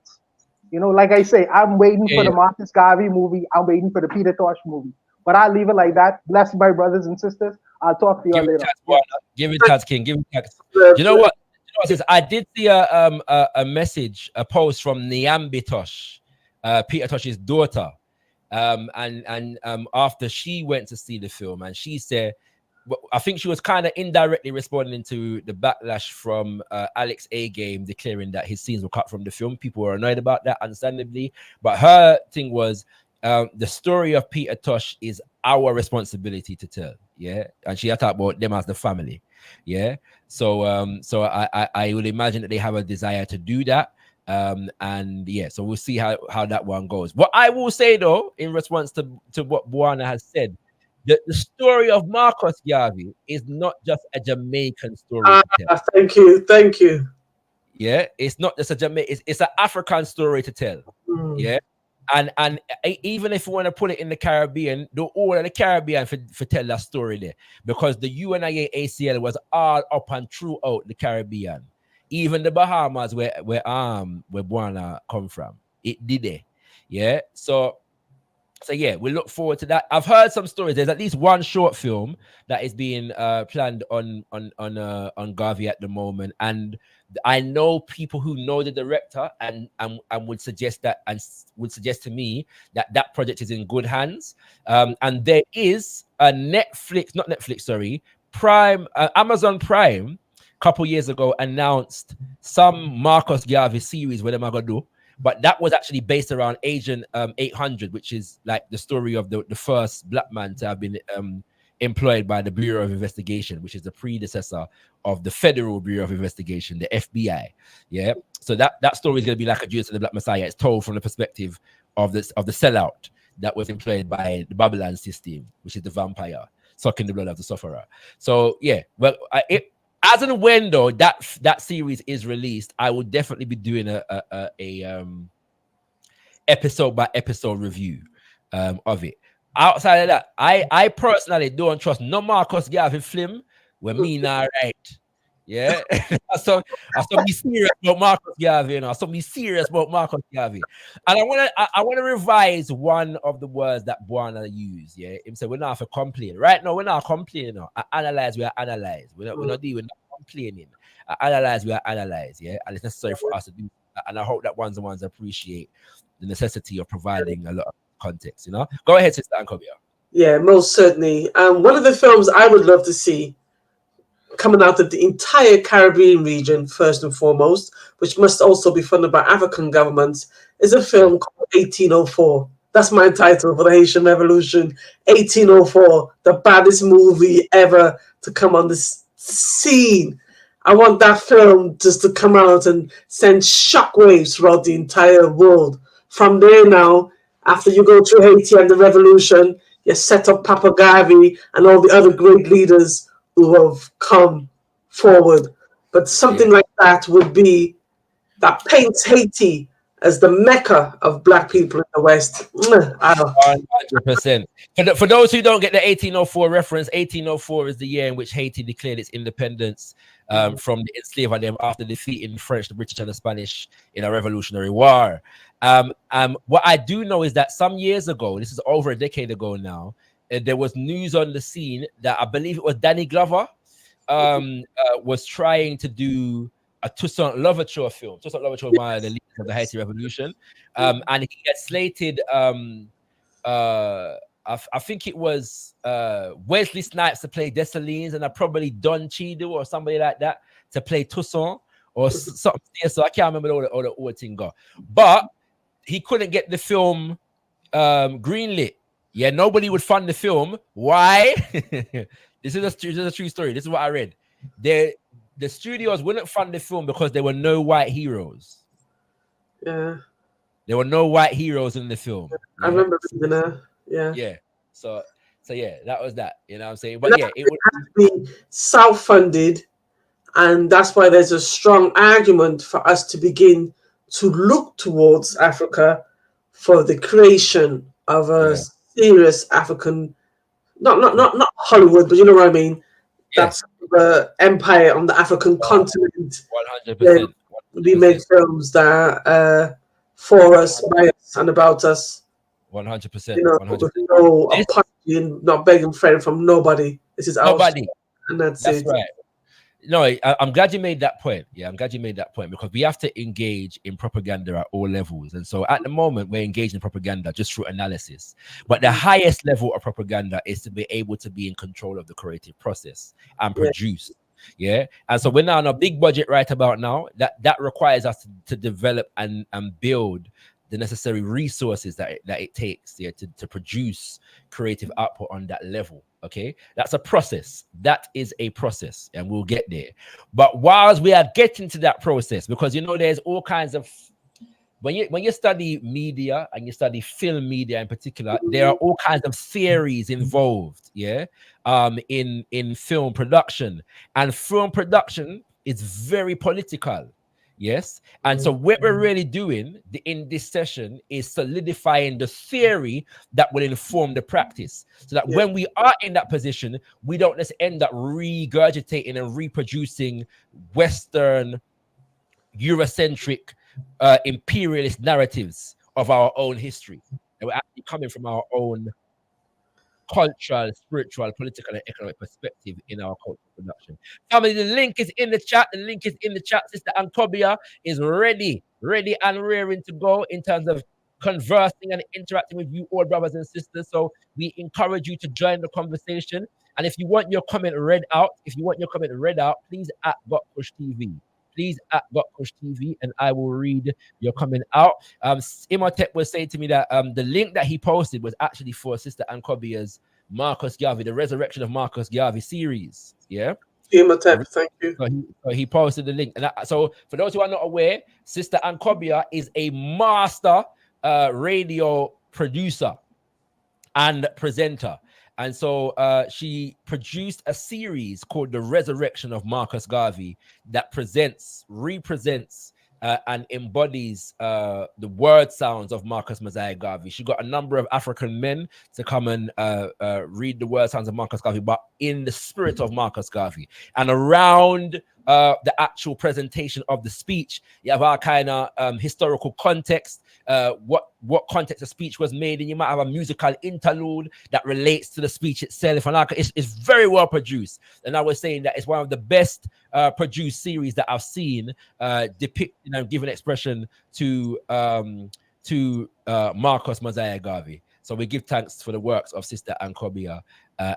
You know, like I say, I'm waiting for the Marcus Garvey movie. I'm waiting for the Peter Tosh movie. But I'll leave it like that. Bless my brothers and sisters. I'll talk to you later. Give it thanks, King. Give it thanks. You know what? I did see a message, a post from Nyambi Tosh, Peter Tosh's daughter, and after she went to see the film, and she said, I think she was kind of indirectly responding to the backlash from Alex A Game declaring that his scenes were cut from the film. People were annoyed about that, understandably, but her thing was the story of Peter Tosh is our responsibility to tell. Yeah, and she had talked about them as the family. Yeah, so I would imagine that they have a desire to do that. And yeah, so we'll see how that one goes. What I will say though, in response to what Buana has said, the story of Marcus Garvey is not just a Jamaican story. Thank you. Yeah, it's not just a Jamaican, it's an African story to tell. Yeah. And even if we want to put it in the Caribbean, the whole of the Caribbean for tell that story there, because the UNIA ACL was all up and throughout the Caribbean, even the Bahamas where Buana come from, it did it. Yeah, so yeah, we look forward to that. I've heard some stories. There's at least one short film that is being planned on Garvey at the moment, and I know people who know the director and would suggest to me that project is in good hands. And there is a Amazon Prime, a couple years ago announced some Marcus Garvey series where they're gonna do, but that was actually based around Agent 800, which is like the story of the first black man to have been employed by the Bureau of Investigation, which is the predecessor of the Federal Bureau of Investigation, the FBI. Yeah, so that story is going to be like a Judas and the Black Messiah. It's told from the perspective of the sellout that was employed by the Babylon system, which is the vampire sucking the blood of the sufferer. So yeah, well, as and when though that series is released, I will definitely be doing a episode by episode review of it. Outside of that, I personally don't trust no Marcus Garvey film when me not right. Yeah, so be serious about Marcus Garvey, you know. So be serious about Marcus Garvey, and I wanna revise one of the words that Buana used. Yeah, him said we're not for complain. Right now, we're not complaining. No. I analyze, we are analyze. We're not complaining. I analyze, we are analyze. Yeah, and it's necessary for us to do that. And I hope that ones and ones appreciate the necessity of providing a lot of context. You know, go ahead, Sister Ankhobia. Yeah, most certainly. One of the films I would love to see coming out of the entire Caribbean region, first and foremost, which must also be funded by African governments, is a film called 1804. That's my title for the Haitian Revolution. 1804, the baddest movie ever to come on this scene. I want that film just to come out and send shockwaves throughout the entire world. From there now, after you go through Haiti and the revolution, you set up Papa Garvey and all the other great leaders who have come forward. But something like that would be that paints Haiti as the mecca of black people in the West. 100%. For those who don't get the 1804 reference, 1804 is the year in which Haiti declared its independence from the enslaver them after defeating the French, the British, and the Spanish in a revolutionary war. What I do know is that some years ago, this is over a decade ago now, there was news on the scene that I believe it was Danny Glover was trying to do a Toussaint Louverture film. Toussaint Louverture was one of the leaders of the Haiti Revolution, and he had slated. I think it was Wesley Snipes to play Dessalines, and probably Don Cheadle or somebody like that to play Toussaint or something. So I can't remember all the old thing go, but he couldn't get the film greenlit. Yeah, nobody would fund the film. Why? This is a true story. This is what I read. The studios wouldn't fund the film because there were no white heroes. Yeah. There were no white heroes in the film. I remember reading that. Yeah. Yeah. So yeah, that was that. You know what I'm saying? But yeah, it would have to be self-funded, and that's why there's a strong argument for us to begin to look towards Africa for the creation of a serious African, not Hollywood, but you know what I mean. That's the empire on the African continent. 100%. We make films that for us, by us, and about us. 100%. You know, 100%. with no apology and not begging friend from nobody. This is nobody, and that's it. Right. No, I'm glad you made that point. Yeah, I'm glad you made that point because we have to engage in propaganda at all levels. And so at the moment, we're engaged in propaganda just through analysis. But the highest level of propaganda is to be able to be in control of the creative process and produce. Yeah. And so we're now on a big budget right about now. That requires us to develop and build the necessary resources that it takes to produce creative output on that level. Okay, that's a process. That is a process, and we'll get there. But whilst we are getting to that process, because you know there's all kinds of when you study media and you study film media in particular, there are all kinds of theories involved. Yeah, in film production, and film production is very political. Yes. And so what we're really doing in this session is solidifying the theory that will inform the practice. So that when we are in that position, we don't just end up regurgitating and reproducing Western, Eurocentric, imperialist narratives of our own history. And we're actually coming from our own cultural, spiritual, political, and economic perspective in our cultural production. Family, the link is in the chat. The link is in the chat. Sister Ankhobia is ready and rearing to go in terms of conversing and interacting with you all, brothers and sisters. So we encourage you to join the conversation. And if you want your comment read out, please at gotkushTV. Please at gotkushTV, and I will read your comment out. Imhotep was saying to me that the link that he posted was actually for Sister Ankhobia's Marcus Garvey, the Resurrection of Marcus Garvey series. Yeah. Imhotep, thank you. So he posted the link. And so for those who are not aware, Sister Ankhobia is a master radio producer and presenter. And so she produced a series called The Resurrection of Marcus Garvey that represents, and embodies the word sounds of Marcus Mosiah Garvey. She got a number of African men to come and read the word sounds of Marcus Garvey, but in the spirit of Marcus Garvey. And around the actual presentation of the speech, you have our kind of historical context, what context the speech was made, and you might have a musical interlude that relates to the speech itself. And it's very well produced. And I was saying that it's one of the best produced series that I've seen depicting and giving expression to Marcus Mosiah Garvey. So we give thanks for the works of Sister Ankhobia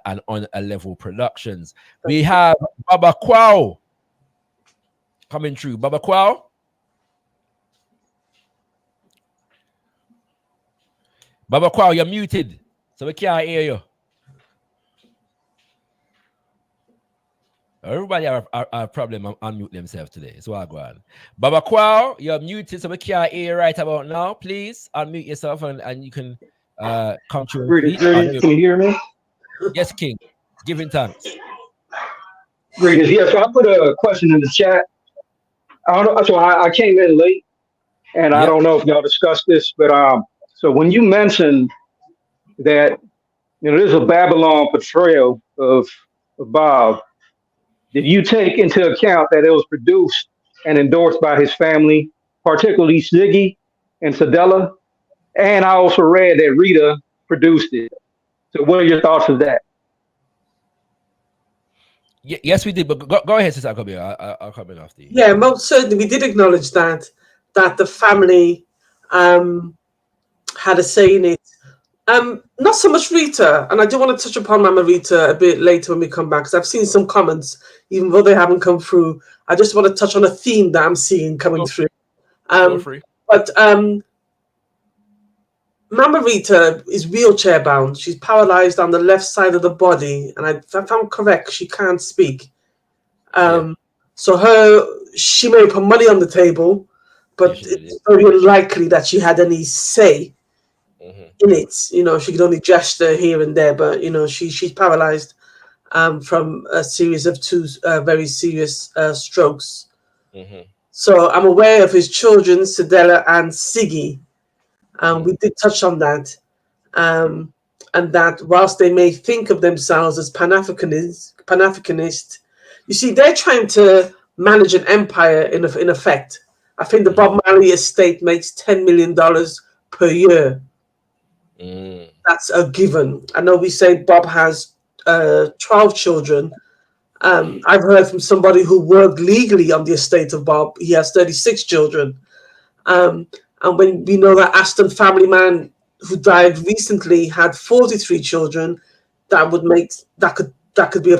and On a Level Productions. We have Baba Kwao coming through. Baba Kwao. Baba Kwao, you're muted, so we can't hear you. Everybody have a problem unmute themselves today. So I go on. Baba Kwao, you're muted, so we can't hear you right about now. Please unmute yourself and you can come to Can you hear me? Yes, King. Giving thanks. Greetings. Yeah, so I put a question in the chat. I don't know, so I came in late, and I don't know if y'all discussed this, but so when you mentioned that, there's a Babylon portrayal of Bob, did you take into account that it was produced and endorsed by his family, particularly Ziggy and Sadella? And I also read that Rita produced it. So what are your thoughts of that? Yes, we did. But go ahead, Sister Ankhobia. I'll come in after you. Yeah, most certainly we did acknowledge that the family had a say in it. Not so much Rita, and I do want to touch upon Mama Rita a bit later when we come back, because I've seen some comments, even though they haven't come through. I just want to touch on a theme that I'm seeing coming through. But Mama Rita is wheelchair bound. She's paralyzed on the left side of the body, and if I'm correct, she can't speak. So she may put money on the table, but it's very unlikely that she had any say in it. She could only gesture here and there, but she's paralyzed from a series of two very serious strokes. So I'm aware of his children, Sadella and Siggy. We did touch on that, and that whilst they may think of themselves as Pan-Africanist, you see, they're trying to manage an empire in effect. I think the Bob Marley estate makes $10 million per year. That's a given. I know we say Bob has 12 children. I've heard from somebody who worked legally on the estate of Bob, he has 36 children. And when we know that Aston family man who died recently had 43 children, that could be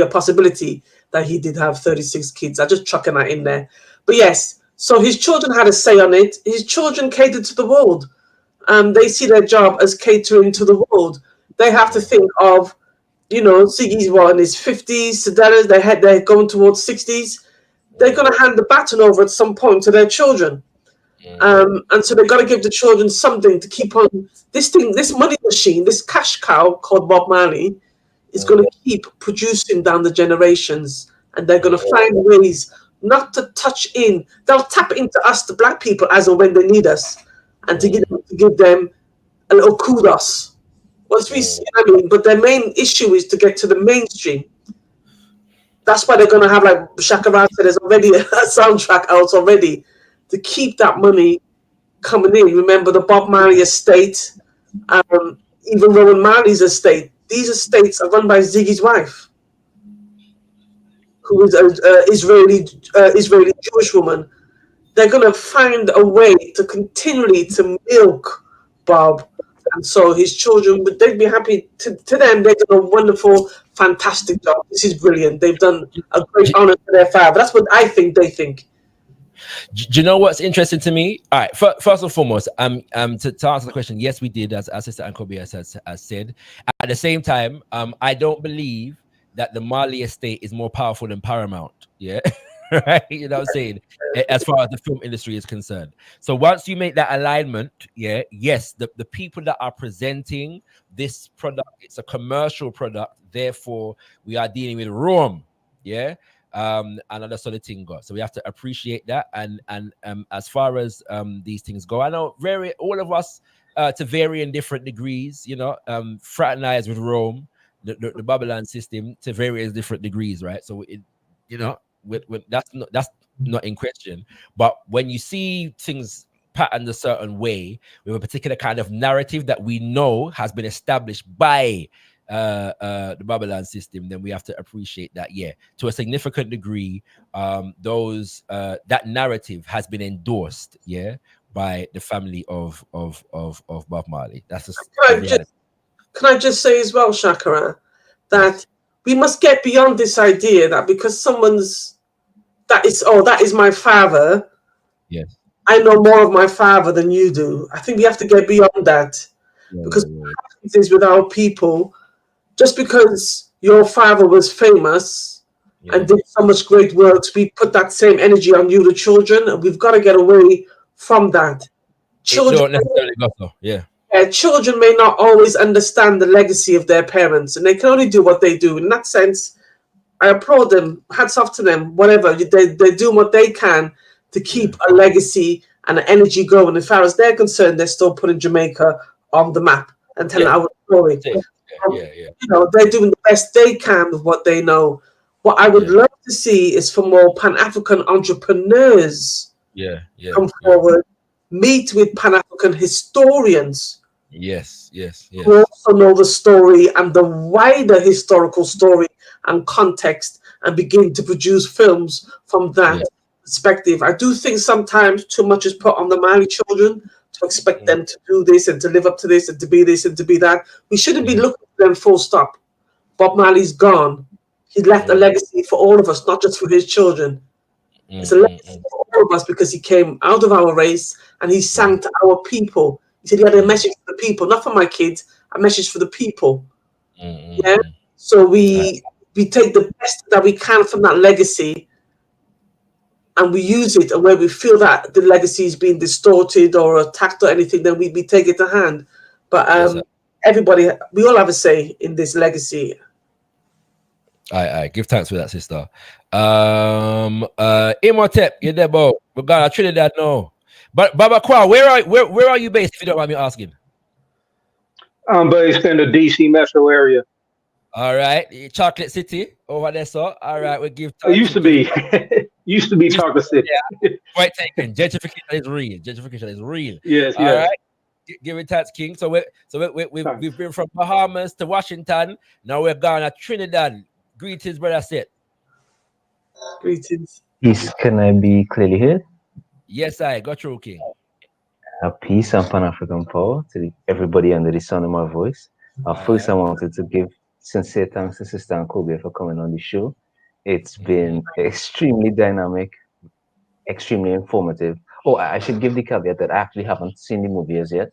a possibility that he did have 36 kids. I'm just chucking that in there. But yes, so his children had a say on it. His children catered to the world. They see their job as catering to the world. They have to think of, Ziggy's in his 50s, Sadella's, they're going towards 60s. They're going to hand the baton over at some point to their children. And so they've got to give the children something to keep on. This money machine, this cash cow called Bob Marley is going to keep producing down the generations. And they're going to find ways not to touch in. They'll tap into us, the black people, as and when they need us, and to give them a little kudos. Once we see, but their main issue is to get to the mainstream. That's why they're going to have, like Shaka Raj said, there's already a soundtrack out already to keep that money coming in. Remember the Bob Marley estate, even Rowan Marley's estate. These estates are run by Ziggy's wife, who is an Israeli Jewish woman. They're going to find a way to continually to milk Bob. And so his children, they'd be happy. To them, they've done a wonderful, fantastic job. This is brilliant. They've done a great honor to their father. That's what I think they think. Do you know what's interesting to me? All right, first and foremost, to answer the question, yes, we did, as Sister Ankhobia has said. At the same time, I don't believe that the Marley estate is more powerful than Paramount. Yeah, right. You know what I'm saying? As far as the film industry is concerned. So once you make that alignment, yeah, yes, the people that are presenting this product, it's a commercial product. Therefore, we are dealing with Rome. Yeah. And other solid thing got. So we have to appreciate that. And as far as these things go, I know all of us to varying different degrees, you know, fraternize with Rome, the Babylon system to various different degrees, right? So it, you know, with that's not in question. But when you see things patterned a certain way with a particular kind of narrative that we know has been established by the Babylon system, then we have to appreciate that, yeah, to a significant degree, those that narrative has been endorsed, yeah, by the family of Bob Marley. That's just can I just say as well, Shakara, that we must get beyond this idea that because that is my father. Yes. I know more of my father than you do. I think we have to get beyond that because things with our people. Just because your father was famous and did so much great work, we put that same energy on you, the children, and we've got to get away from that. Children, children may not always understand the legacy of their parents, and they can only do what they do. In that sense, I applaud them. Hats off to them. Whatever they do, what they can to keep a legacy and an energy going. As far as they're concerned, they're still putting Jamaica on the map and telling our story. You know, they're doing the best they can with what they know. What I would love to see is for more Pan-African entrepreneurs come forward, meet with Pan-African historians. Yes. Who also know the story and the wider historical story and context and begin to produce films from that perspective. I do think sometimes too much is put on the Mali children to expect them to do this and to live up to this and to be this and to be that. We shouldn't be looking at them full stop. Bob Marley's gone. He left a legacy for all of us, not just for his children. It's a legacy for all of us because he came out of our race and he sang to our people. He said he had a message for the people, not for my kids, a message for the people. Yeah. So we take the best that we can from that legacy and we use it, and where we feel that the legacy is being distorted or attacked or anything, then we take it to hand. But everybody, we all have a say in this legacy. I give thanks for that, sister. Imhotep, you're there, bro. We're gonna Trinidad now. But Baba Kwa, where are you based, if you don't mind me asking? I'm based in the DC metro area. All right, Chocolate City over there, so all right, we give. It used to be, Chocolate City. Yeah, quite taken. Gentrification is real. Gentrification is real. Yes, all right. Give it thanks, King. So we've been from Bahamas to Washington. Now we're gone to Trinidad. Greetings, brother. Sit. Greetings. Peace. Can I be clearly heard? Yes, I got you, King. Peace and Pan-African power to everybody under the sound of my voice. First, I wanted to give sincere thanks to Sister Ankhobia for coming on the show. It's been extremely dynamic, extremely informative. Oh, I should give the caveat that I actually haven't seen the movie as yet.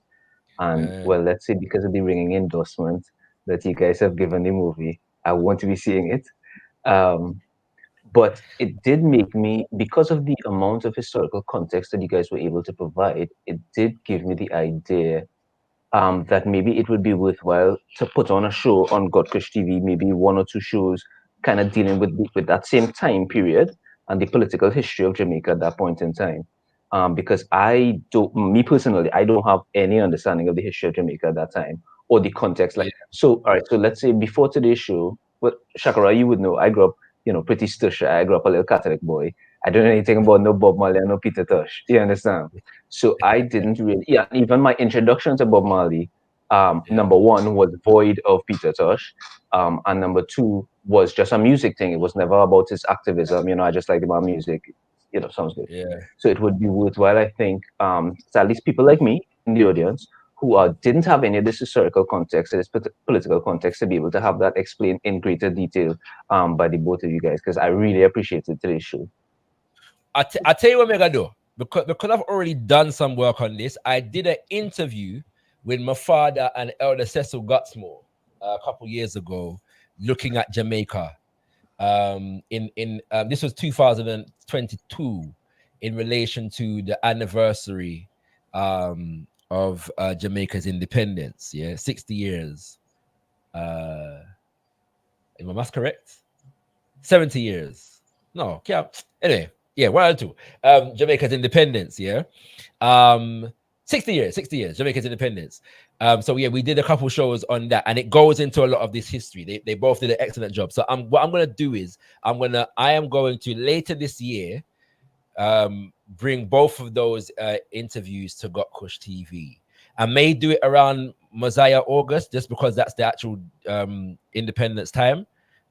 And well, let's say because of the ringing endorsement that you guys have given the movie, I want to be seeing it. But it did make me, because of the amount of historical context that you guys were able to provide, it did give me the idea that maybe it would be worthwhile to put on a show on gotkushTV, maybe 1 or 2 shows kind of dealing with that same time period and the political history of Jamaica at that point in time. Because me personally, I don't have any understanding of the history of Jamaica at that time or the context. So, all right, so let's say before today's show, well, Shakara, you would know, I grew up, pretty stush. I grew up a little Catholic boy. I don't know anything about no Bob Marley and no Peter Tosh. You understand? So I didn't really, even my introduction to Bob Marley, number 1 was void of Peter Tosh. And number 2 was just a music thing. It was never about his activism. I just liked about music. Sounds good. Yeah. So it would be worthwhile, I think, to at least people like me in the audience who didn't have any of this historical context or this political context to be able to have that explained in greater detail by the both of you guys, because I really appreciated today's show. I tell you what I'm gonna do, because I've already done some work on this. I did an interview with my father and Elder Cecil Gutsmore a couple years ago, looking at Jamaica. This was 2022 in relation to the anniversary of Jamaica's independence. 60 years. Am I math correct? 70 years. No, can't. Anyway, one or two. Jamaica's independence. 60 years, Jamaica's independence. So we did a couple shows on that, and it goes into a lot of this history. They both did an excellent job. So what I'm gonna do is I am going to later this year bring both of those interviews to gotkushTV. I may do it around Mosiah August, just because that's the actual independence time.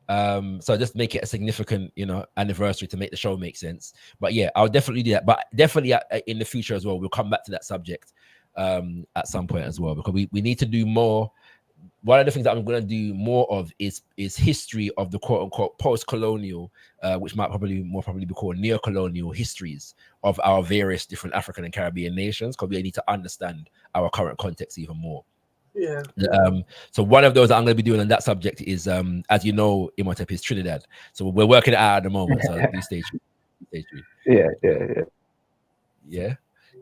So just make it a significant, anniversary to make the show make sense. But I'll definitely do that. But definitely in the future as well, we'll come back to that subject at some point as well, because we need to do more. One of the things that I'm going to do more of is history of the quote unquote post-colonial, which might more probably be called neo-colonial histories of our various different African and Caribbean nations, because we need to understand our current context even more. So one of those that I'm going to be doing on that subject is, as you know, Imhotep is Trinidad. So we're working it out at the moment. So please stay tuned. Yeah.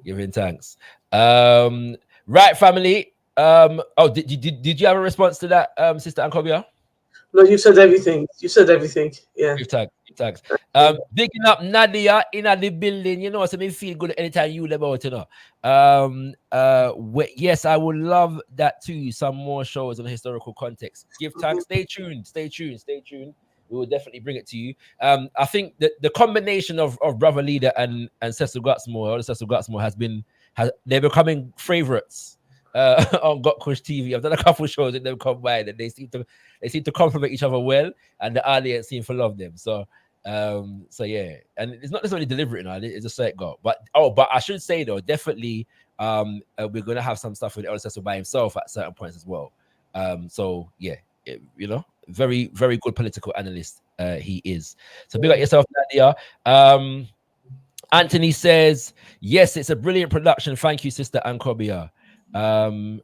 Giving thanks. Right, family. Did you have a response to that, Sister Ankhobia? No, you said everything. Yeah. Give thanks. Bigging up Nadia in the building. So me feel good anytime you about, yes, I would love that too. Some more shows on historical context. Give thanks. Stay tuned. We will definitely bring it to you. I think that the combination of Brother Leader and Cecil Gutsmore, they're becoming favorites on gotkushTV. I've done a couple shows with them combined, and they seem to complement each other well, and the audience seem to love them. So and it's not necessarily deliberate now, it's just like God. But I should say though, definitely we're gonna have some stuff with Elder Cecil by himself at certain points as well. Very, very good political analyst he is. So big up yourself, Nadia. Anthony says, yes, it's a brilliant production. Thank you, Sister Ankhobia. I'm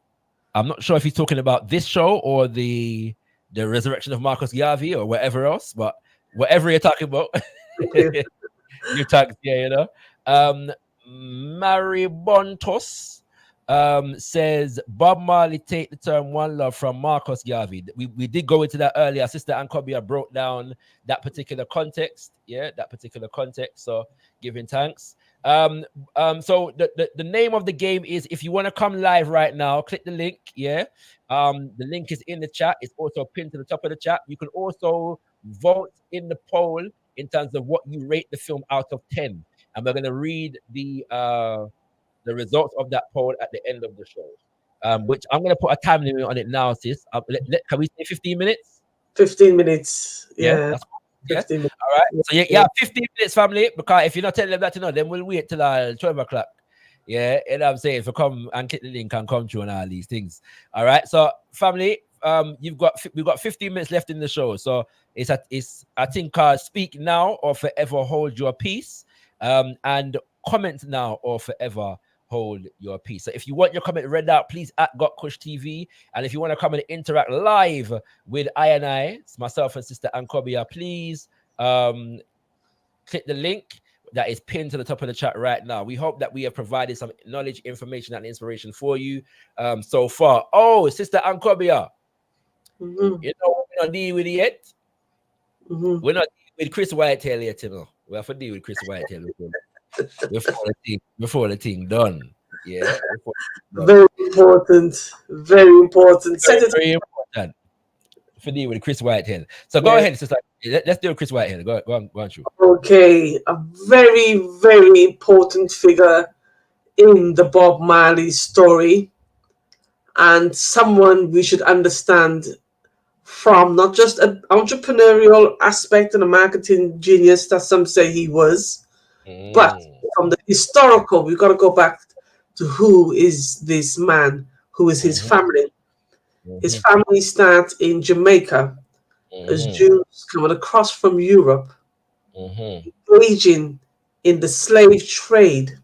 not sure if he's talking about this show or the resurrection of Marcus Garvey or whatever else, but whatever you're talking about, you tagged, Maribontos says Bob Marley take the term one love from Marcus Garvey. We did go into that earlier. Sister Ankhobia broke down that particular context. So giving thanks. So the name of the game is, if you want to come live right now, click the link. The link is in the chat. It's also pinned to the top of the chat. You can also vote in the poll in terms of what you rate the film out of 10, and we're going to read the results of that poll at the end of the show, which I'm going to put a time limit on it now, sis. Can we say 15 minutes? 15 minutes. Yeah. That's cool. 15 minutes. All right. So 15 minutes, family, because if you're not telling them that, then we'll wait till 12 o'clock. Yeah, and I'm saying, if you come and click the link and come through on all these things. All right. So family, we've got 15 minutes left in the show. So it's I think speak now or forever hold your peace. And comment now or forever hold your peace. So if you want your comment read out, please at gotkushTV. And if you want to come and interact live with I, myself and Sister Ankhobia, please click the link that is pinned to the top of the chat right now. We hope that we have provided some knowledge, information, and inspiration for you so far. Oh, Sister Ankhobia, we're not dealing with it yet. We're not dealing with Chris Whitetail yet, we have to deal with Chris Whitetail before the thing done. Very important. Very important. Very important for deal with Chris Whitetail. So go ahead, sister. Let's do Chris Whitetail. Go on, through. Okay, a very, very important figure in the Bob Marley story, and someone we should understand from not just an entrepreneurial aspect and a marketing genius that some say he was, but from the historical, we've got to go back to who is this man who is his family. His family start in Jamaica as Jews coming across from Europe, engaging in the slave trade.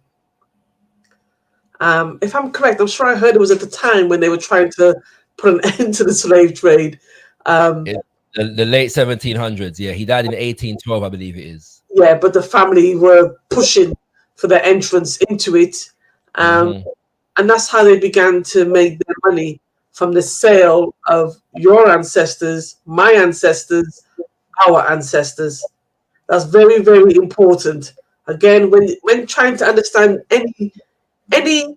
If I'm correct, I'm sure I heard it was at the time when they were trying to put an end to the slave trade. The late 1700s. Yeah, he died in 1812, I believe it is. Yeah, but the family were pushing for their entrance into it. And that's how they began to make their money, from the sale of your ancestors, my ancestors, our ancestors. That's very, very important. Again, when trying to understand any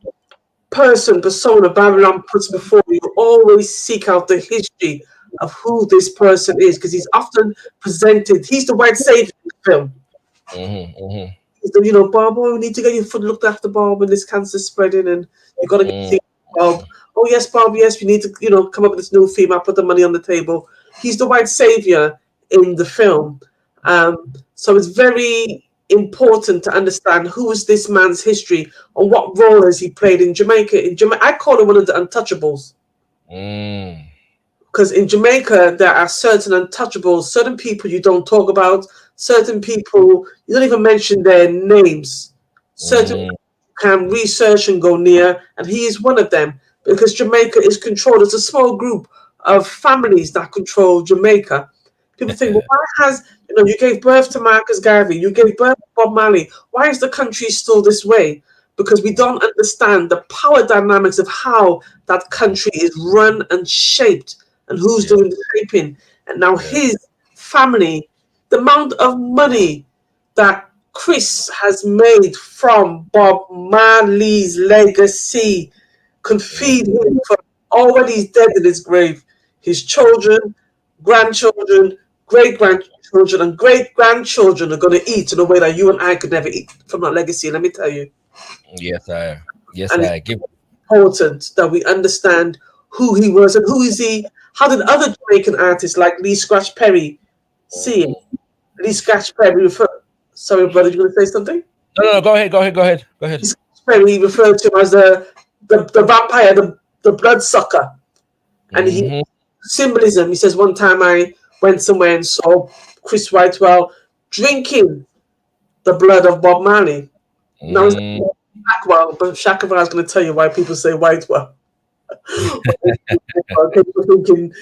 person, persona Babylon puts before you, always seek out the history of who this person is, because he's often presented. He's the white savior in the film. He's the, Bob, we need to get your foot looked after, Bob, and this cancer's spreading, and you got to get Bob. Oh yes, Bob. Yes, we need to, come up with this new female, put the money on the table. He's the white savior in the film. So it's very important to understand who is this man's history and what role has he played in Jamaica. I call him one of the untouchables. Because in Jamaica, there are certain untouchables, certain people you don't talk about, certain people you don't even mention their names. Certain people can research and go near, and he is one of them, because Jamaica is controlled. It's a small group of families that control Jamaica. People think, well, why has, you gave birth to Marcus Garvey, you gave birth to Bob Marley. Why is the country still this way? Because we don't understand the power dynamics of how that country is run and shaped, and who's doing the shaping. And now his family, the amount of money that Chris has made from Bob Marley's legacy can feed him for all when he's dead in his grave. His children, grandchildren, great-grandchildren, and great-grandchildren are going to eat in a way that you and I could never eat from that legacy, let me tell you. Yes, I It's important that we understand who he was and who is he. How did other Jamaican artists like Lee Scratch Perry see him? Lee Scratch Perry sorry, brother, you going to say something? No, go ahead. Lee Scratch Perry referred to him as the vampire, the bloodsucker. And he symbolism. He says, one time I went somewhere and saw Chris Whitewell drinking the blood of Bob Marley. Now it's Blackwell, but Shakavar is going to tell you why people say Whitewell. People thinking,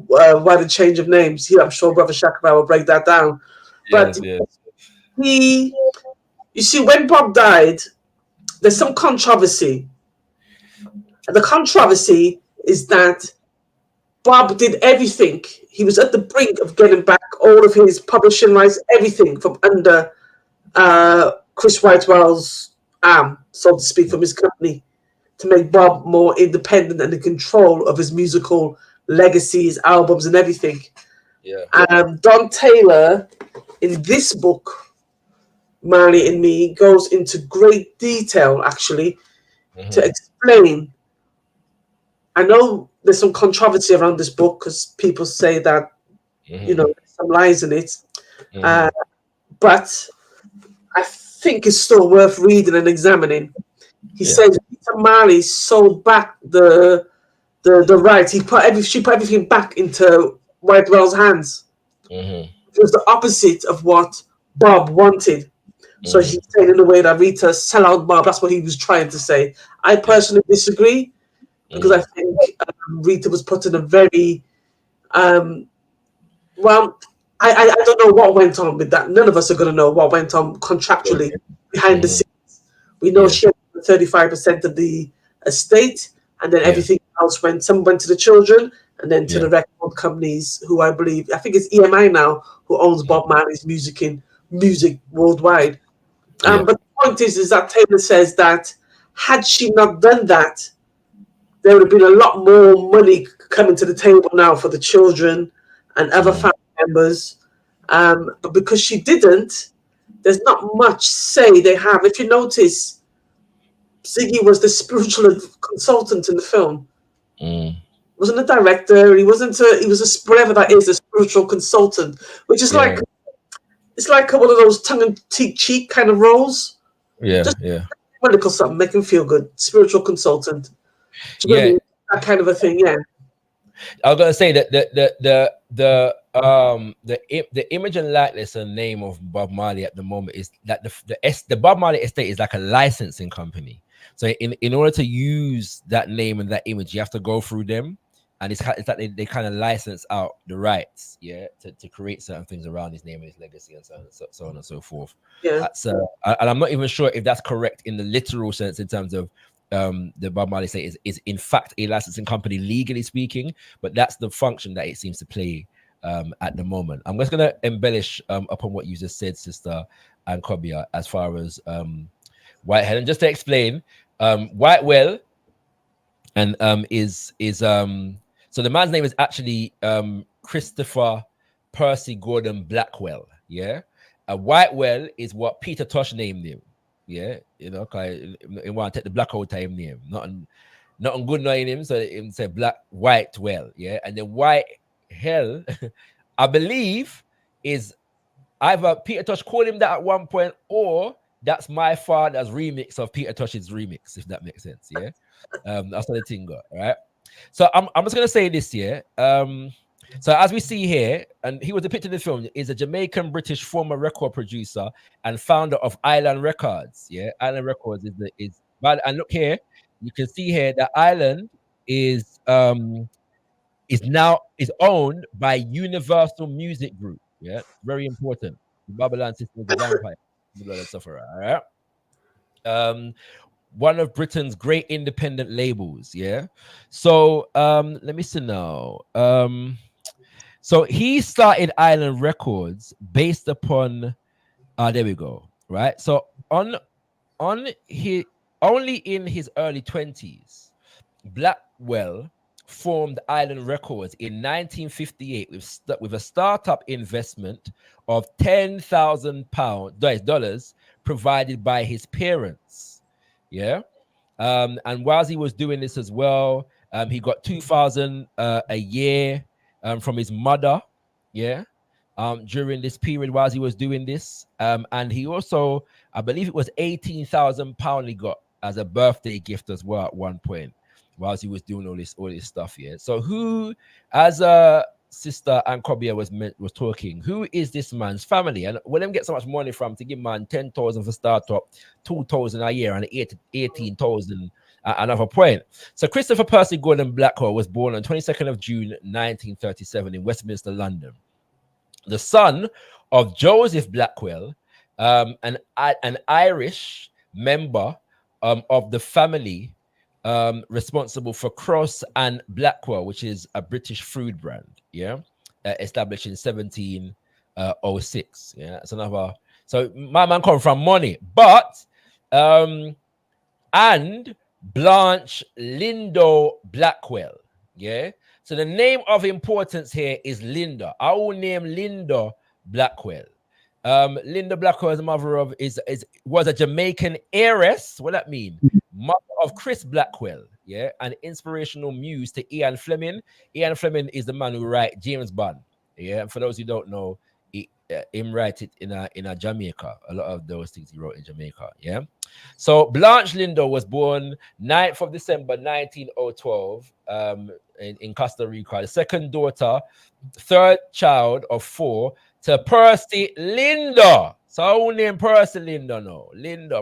why the change of names. I'm sure Brother Shakavar will break that down. But you see, when Bob died, there's some controversy. And the controversy is that Bob did everything. He was at the brink of getting back all of his publishing rights, everything from under Chris Whitewell's arm, so to speak, from his company, to make Bob more independent and in control of his musical legacy, his albums and everything. Don Taylor, in this book, Marley and Me, goes into great detail, actually, to explain. I know there's some controversy around this book because people say that, there's some lies in it. But I think it's still worth reading and examining. He says Peter Marley sold back the rights. She put everything back into Whitewell's hands. It was the opposite of what Bob wanted. So he's saying in a way that Rita sell out Bob. That's what he was trying to say. I personally disagree, because I think Rita was put in a very I don't know what went on with that. None of us are going to know what went on contractually behind the scenes. We know she had 35% of the estate, and then everything else some went to the children, and then to the record companies, who I think it's EMI now, who owns Bob Marley's music worldwide. But the point is that Taylor says that had she not done that, there would have been a lot more money coming to the table now for the children and other family members. But because she didn't, there's not much say they have. If you notice, Ziggy was the spiritual consultant in the film. Wasn't a director. He was whatever that is, a spiritual consultant, which is like, it's like one of those tongue-in-cheek kind of roles. Just medical something, make him feel good. Spiritual consultant. Yeah, that kind of a thing. Yeah. I was gonna say that the image and likeness and name of Bob Marley at the moment is that the Bob Marley estate is like a licensing company. So in order to use that name and that image, you have to go through them, and it's that they kind of license out the rights, yeah, to create certain things around his name and his legacy and so on and so forth. Yeah. So and I'm not even sure if that's correct in the literal sense in terms of the Bob Marley estate is in fact a licensing company legally speaking, but that's the function that it seems to play at the moment. I'm just going to embellish upon what you just said, Sister Ankhobia, as far as Whitehead, and just to explain, Whitewell and so the man's name is actually Christopher Percy Gordon Blackwell. Yeah, Whitewell is what Peter Tosh named him. Yeah, you know, he want to take the black out time name, nothing good knowing him, so him say Black White well, yeah, and then White Hell, I believe, is either Peter Tosh called him that at one point, or that's my father's remix of Peter Tosh's remix, if that makes sense. Yeah, that's what the thing got, right? So I'm just gonna say this here. So as we see here, and he was depicted in the film, is a Jamaican British former record producer and founder of Island Records. Yeah, Island Records is and look here, you can see here that Island is owned by Universal Music Group. Yeah, very important. The Babylon system of the vampire, blood and sufferer. All right. One of Britain's great independent labels. Yeah. So let me see now. So he started Island Records based upon there we go. Right. So on his only in his early 20s, Blackwell formed Island Records in 1958 with a startup investment of $10,000 provided by his parents. Yeah. And whilst he was doing this as well, he got $2,000 a year from his mother. Yeah. During this period whilst he was doing this. And he also, I believe it was £18,000 he got as a birthday gift as well at one point whilst he was doing all this stuff. Yeah. So who, as Sister Ankhobia was talking, who is this man's family? And where them get so much money from to give man 10,000 for startup, 2,000 a year, and 18,000 at another point. So Christopher Percy Gordon Blackwell was born on 22nd of June 1937 in Westminster, London. The son of Joseph Blackwell, an Irish member of the family responsible for Cross and Blackwell, which is a British food brand, yeah, established in 1706. Yeah, that's another. So my man come from money, but and Blanche Lindo Blackwell, yeah. So the name of importance here is Linda. I will name Linda Blackwell. Linda Blackwell is the mother of was a Jamaican heiress. What that mean? Mother of Chris Blackwell, yeah, an inspirational muse to Ian Fleming. Ian Fleming is the man who write James Bond. Yeah, and for those who don't know, him write it in a Jamaica. A lot of those things he wrote in Jamaica. Yeah. So Blanche Lindo was born 9th of December 1912 in Costa Rica. The second daughter, third child of 4 to Percy Lindo. So I will name Percy Lindo now.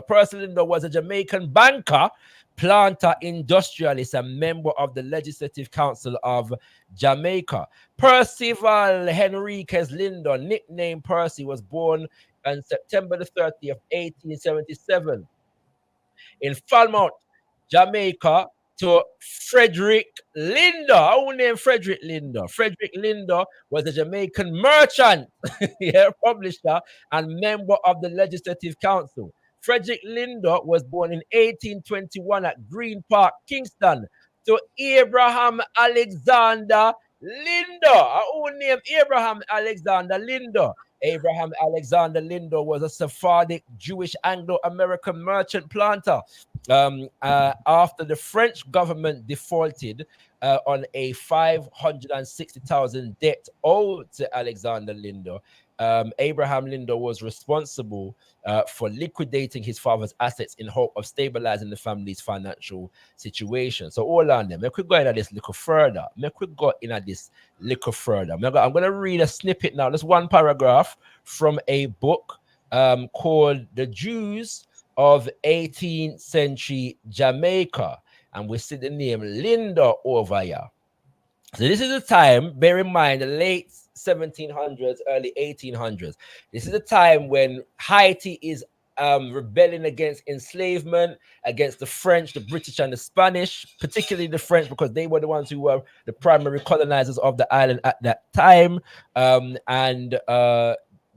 Percy Lindo was a Jamaican banker, planter, industrialist, and member of the Legislative Council of Jamaica. Percival Henriquez Lindo, nicknamed Percy, was born on September the 30th, 1877 in Falmouth, Jamaica, to Frederick Lindo. I will name Frederick Lindo. Frederick Lindo was a Jamaican merchant, yeah, publisher, and member of the Legislative Council. Frederick Lindo was born in 1821 at Green Park, Kingston, to Abraham Alexander Lindo. I will name Abraham Alexander Lindo. Abraham Alexander Lindo was a Sephardic Jewish Anglo-American merchant planter. After the French government defaulted on a $560,000 debt owed to Alexander Lindo, Abraham Lindo was responsible for liquidating his father's assets in hope of stabilizing the family's financial situation. So all on them, make we go into this little further. I'm going to read a snippet now. There's one paragraph from a book called The Jews of 18th Century Jamaica. And we see the name Lindo over here. So this is the time, bear in mind, the late 1700s, early 1800s. This is the time when Haiti is rebelling against enslavement, against the French, the British, and the Spanish, particularly the French, because they were the ones who were the primary colonizers of the island at that time.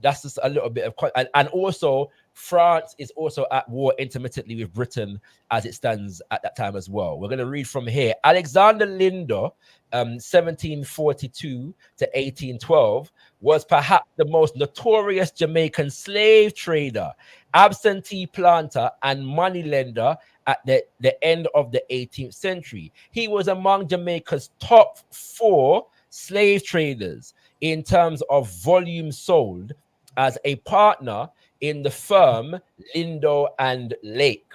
That's just a little bit of... And also, France is also at war intermittently with Britain as it stands at that time as well. We're going to read from here. Alexander Lindo, 1742 to 1812, was perhaps the most notorious Jamaican slave trader, absentee planter, and moneylender at the end of the 18th century. He was among Jamaica's top 4 slave traders in terms of volume sold as a partner in the firm Lindo and Lake,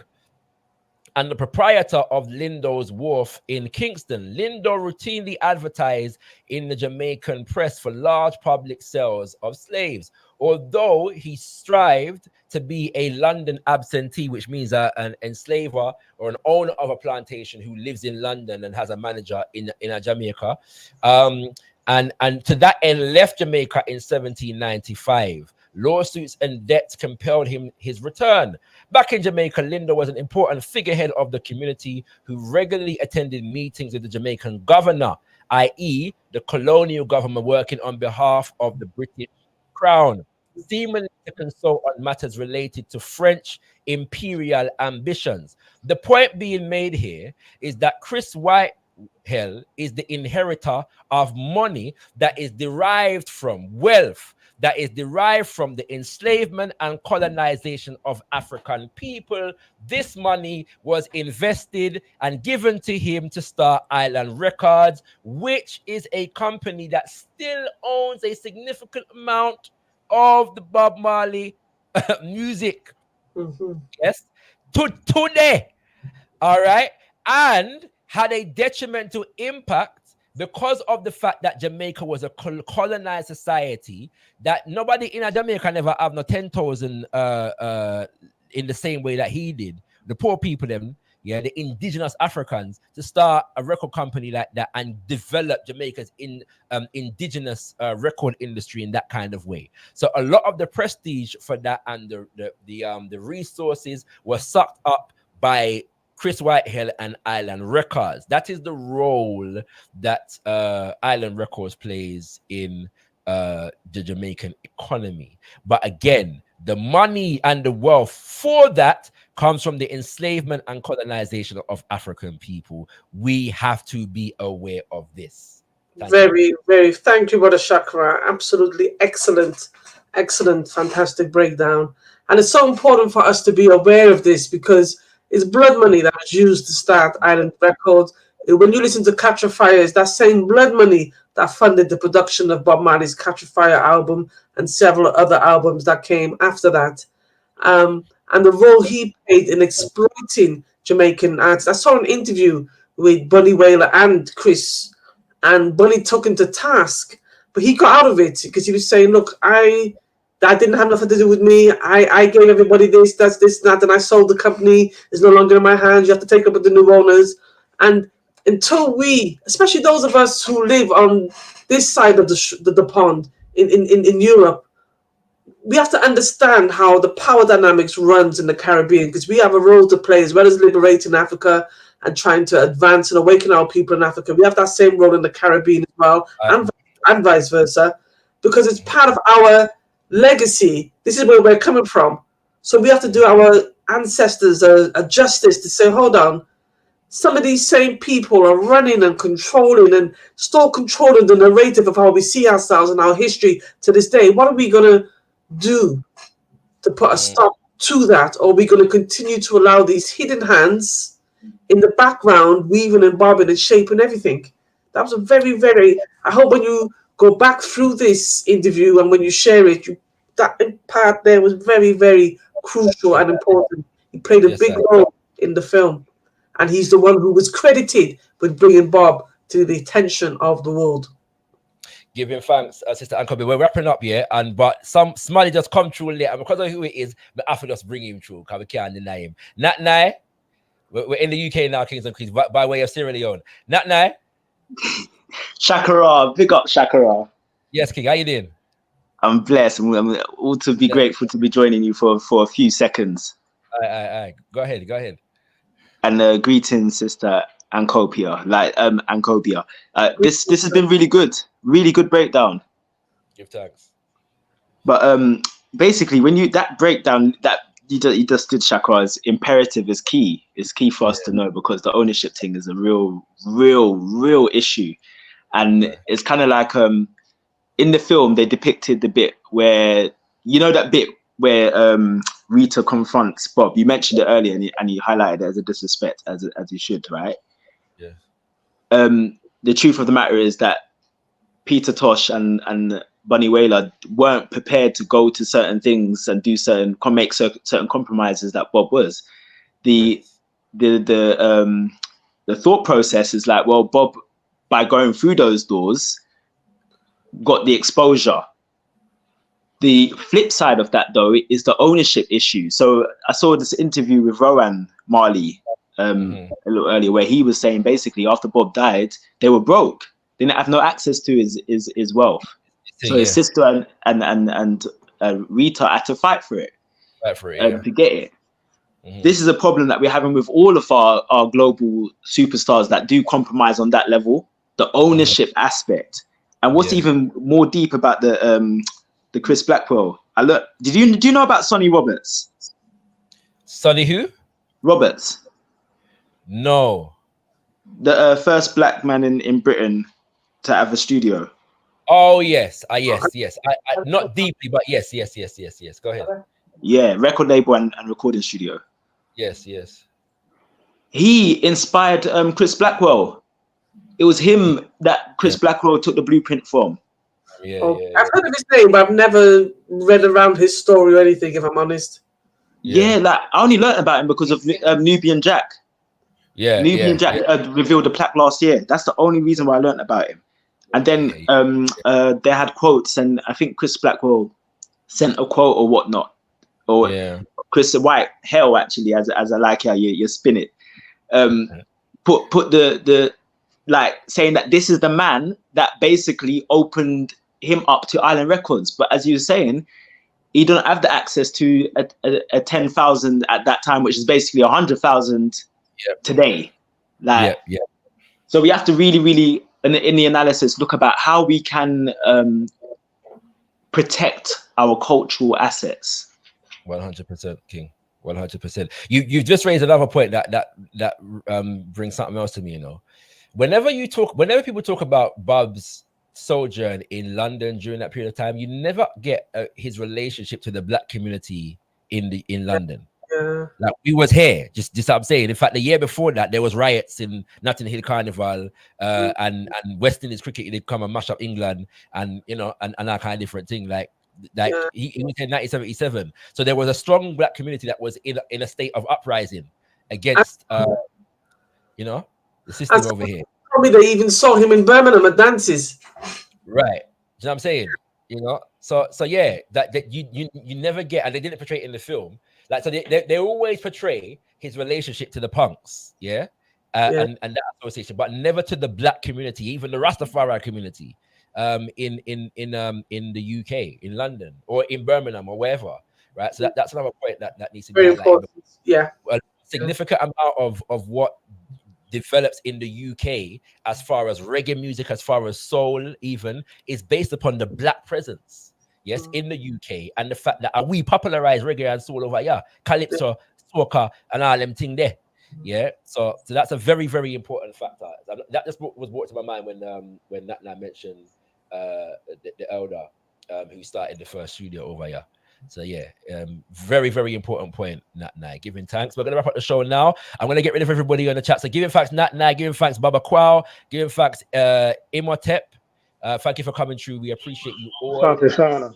and the proprietor of Lindo's Wharf in Kingston. Lindo routinely advertised in the Jamaican press for large public sales of slaves. Although he strived to be a London absentee, which means an enslaver or an owner of a plantation who lives in London and has a manager in Jamaica, and to that end left Jamaica in 1795. Lawsuits and debts compelled his return. Back in Jamaica, Lindo was an important figurehead of the community who regularly attended meetings with the Jamaican governor, i.e. the colonial government working on behalf of the British Crown, seemingly to consult on matters related to French imperial ambitions. The point being made here is that Chris Whitehall is the inheritor of money that is derived from wealth, that is derived from the enslavement and colonization of African people. This money was invested and given to him to start Island Records, which is a company that still owns a significant amount of the Bob Marley music. Yes, today. All right. And had a detrimental impact because of the fact that Jamaica was a colonized society, that nobody in Jamaica never have no 10,000 in the same way that he did. The poor people, them, yeah, the indigenous Africans, to start a record company like that and develop Jamaica's indigenous record industry in that kind of way. So a lot of the prestige for that and the resources were sucked up by Chris Whitehall and Island Records. That is the role that Island Records plays in the Jamaican economy. But again, the money and the wealth for that comes from the enslavement and colonization of African people. We have to be aware of this. Thank you, Brother Shakra. Absolutely excellent, fantastic breakdown. And it's so important for us to be aware of this because it's blood money that was used to start Island Records. When you listen to Catch a Fire, it's that same blood money that funded the production of Bob Marley's Catch a Fire album and several other albums that came after that. And the role he played in exploiting Jamaican artists. I saw an interview with Bunny Wailer and Chris, and Bunny took him to task, but he got out of it because he was saying, look, that didn't have nothing to do with me. I gave everybody this, that, and I sold the company. It's no longer in my hands. You have to take up with the new owners. And until we, especially those of us who live on this side of the pond in Europe, we have to understand how the power dynamics runs in the Caribbean, because we have a role to play as well as liberating Africa and trying to advance and awaken our people in Africa. We have that same role in the Caribbean as well, and vice versa, because it's part of our legacy. This is where we're coming from. So we have to do our ancestors a justice to say, hold on, some of these same people are running and controlling and still controlling the narrative of how we see ourselves and our history to this day. What are we going to do to put a stop to that? Or are we going to continue to allow these hidden hands in the background weaving and bobbing and shaping everything? That was a very, very... I hope when you go back through this interview, and when you share it, that part there was very, very crucial and important. He played a big role in the film, and he's the one who was credited with bringing Bob to the attention of the world. Giving thanks, Sister Ankhobia. We're wrapping up here, but somebody just come through late, and because of who it is, we have to just bring him through because we can't deny him. Nat Nai, we're in the UK now, Kings and Queens, by way of Sierra Leone. Nat Nai. Shakara, big up Shakara. Yes, King, how you doing? I'm blessed. I'm all to be grateful to be joining you for a few seconds. Aye. Go ahead. And greetings, Sister Ankhobia. Ankhobia. This has been really good breakdown. Give thanks. But basically, when that breakdown that you just did, Shakra, is imperative, is key. It's key for us to know, because the ownership thing is a real issue, and it's kind of like in the film they depicted the bit where, you know, that bit where Rita confronts Bob. You mentioned it earlier, and you highlighted it as a disrespect, as you should, right? Yeah. The truth of the matter is that Peter Tosh and Bunny Wailer weren't prepared to go to certain things and make certain compromises that Bob was. The thought process is like, well, Bob, by going through those doors, got the exposure. The flip side of that, though, is the ownership issue. So I saw this interview with Rowan Marley a little earlier, where he was saying basically after Bob died, they were broke. They didn't have no access to his wealth. So his sister and Rita had to fight for it, to get it. This is a problem that we're having with all of our global superstars that do compromise on that level, the ownership aspect. And what's even more deep about the Chris Blackwell? Do you know about Sonny Roberts? Sonny who? Roberts. No. The first black man in Britain to have a studio. Oh yes, yes. I not deeply, but yes. Go ahead. Yeah, record label and recording studio. Yes. He inspired Chris Blackwell. It was him that Chris Blackwell took the blueprint from. Yeah. I've heard of his name, but I've never read around his story or anything, if I'm honest. Yeah, like I only learned about him because of Nubian Jack. Nubian Jack revealed the plaque last year. That's the only reason why I learned about him. And then they had quotes, and I think Chris Blackwell sent a quote or whatnot, or Chris White, hell actually, as I like how you spin it. Put the like saying that this is the man that basically opened him up to Island Records, but as you were saying, he don't have the access to a 10,000 at that time, which is basically 100,000 today. So we have to really in the analysis look about how we can protect our cultural assets. 100%, King. 100%. You've just raised another point that brings something else to me. You know, whenever people talk about Bob's sojourn in London during that period of time, you never get his relationship to the black community in London. Like we was here, just what I'm saying. In fact, the year before that, there was riots in Notting Hill Carnival, and West Indies cricket did come and mash up England, and you know, and that kind of different thing. Like he was in 1977, so there was a strong black community that was in a state of uprising against, you know, the system over here. Probably they even saw him in Birmingham at dances. Right, you know what I'm saying? You know, so yeah, that you never get, and they didn't portray it in the film. Like, so they always portray his relationship to the punks, and that association, but never to the black community, even the Rastafari community, in the UK, in London, or in Birmingham, or wherever, right? So that's another point that needs to be very important. A significant amount of what develops in the UK, as far as reggae music, as far as soul, even, is based upon the black presence. Yes, in the UK, and the fact that we popularize reggae and soul over here, calypso, soca, and all them thing there. Yeah, so that's a very, very important factor. That just was brought to my mind when Natna mentioned the elder who started the first studio over here. So yeah, very, very important point, Natna. Giving thanks. We're gonna wrap up the show now. I'm gonna get rid of everybody on the chat. So giving thanks, Natna. Giving thanks, Baba Kwao. Giving thanks, Imhotep. Thank you for coming through. We appreciate you all. Sana.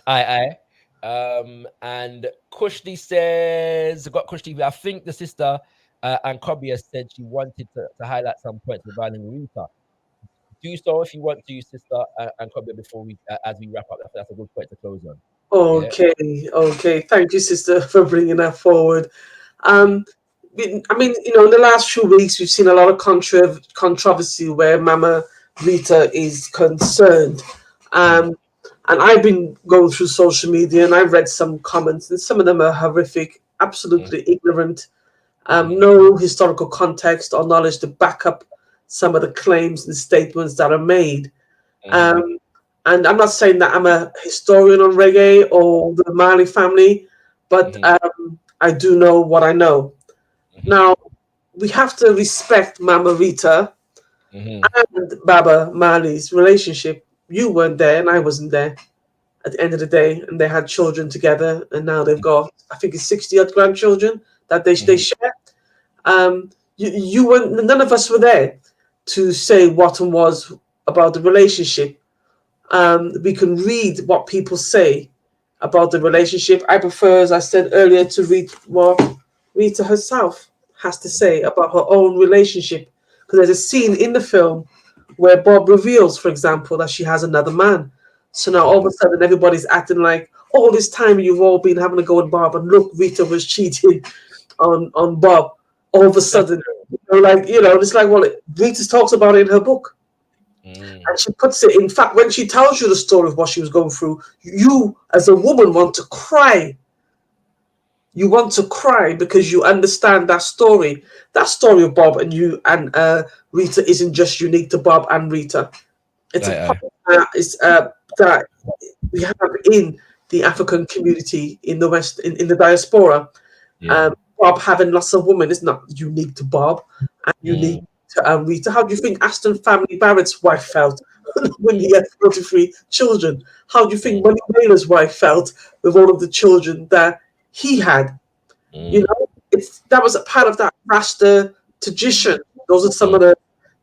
Aye. And Kushti says, got Kushti. I think the sister Ankhobia said she wanted to highlight some points regarding Rita. Do so if you want to, sister Ankhobia, before we as we wrap up. That's a good point to close on. Okay. Thank you, sister, for bringing that forward. I mean, in the last few weeks, we've seen a lot of controversy where Mama Rita is concerned. And I've been going through social media and I've read some comments, and some of them are horrific, absolutely ignorant, no historical context or knowledge to back up some of the claims and statements that are made. And I'm not saying that I'm a historian on reggae or the Marley family, but I do know what I know. Now, we have to respect Mama Rita and Baba Marley's relationship. You weren't there and I wasn't there at the end of the day, and they had children together, and now they've got, I think it's 60 odd grandchildren that they share. You weren't, none of us were there to say what and was about the relationship. We can read what people say about the relationship. I prefer, as I said earlier, to read what Rita herself has to say about her own relationship. Because there's a scene in the film where Bob reveals, for example, that she has another man. So now all of a sudden everybody's acting like all this time you've all been having a go at Bob, and look, Rita was cheating on Bob. All of a sudden, it's like, well, Rita talks about it in her book. And she puts it, in fact, when she tells you the story of what she was going through, you as a woman want to cry. You want to cry because you understand that story. That story of Bob and you and Rita isn't just unique to Bob and Rita. It's that we have in the African community in the West, in the diaspora. Bob having lots of women is not unique to Bob and unique to Rita. How do you think Aston Family Barrett's wife felt when he had 43 children? How do you think Money Wailer's wife felt with all of the children that he had? That was a part of that Rasta tradition. Those are some of the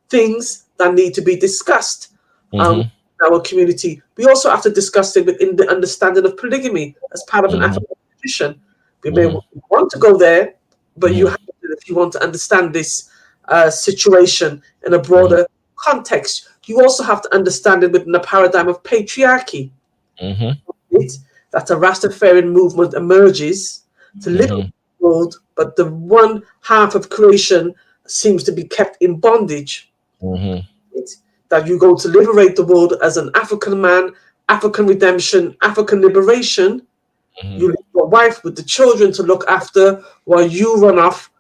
things that need to be discussed in our community. We also have to discuss it within the understanding of polygamy as part of an African tradition. We may want to go there, but you have to, if you want to understand this situation in a broader context, you also have to understand it within a paradigm of patriarchy. That a Rastafarian movement emerges to live in the world, but the one half of creation seems to be kept in bondage. That you go to liberate the world as an African man, African redemption, African liberation. You leave your wife with the children to look after while you run off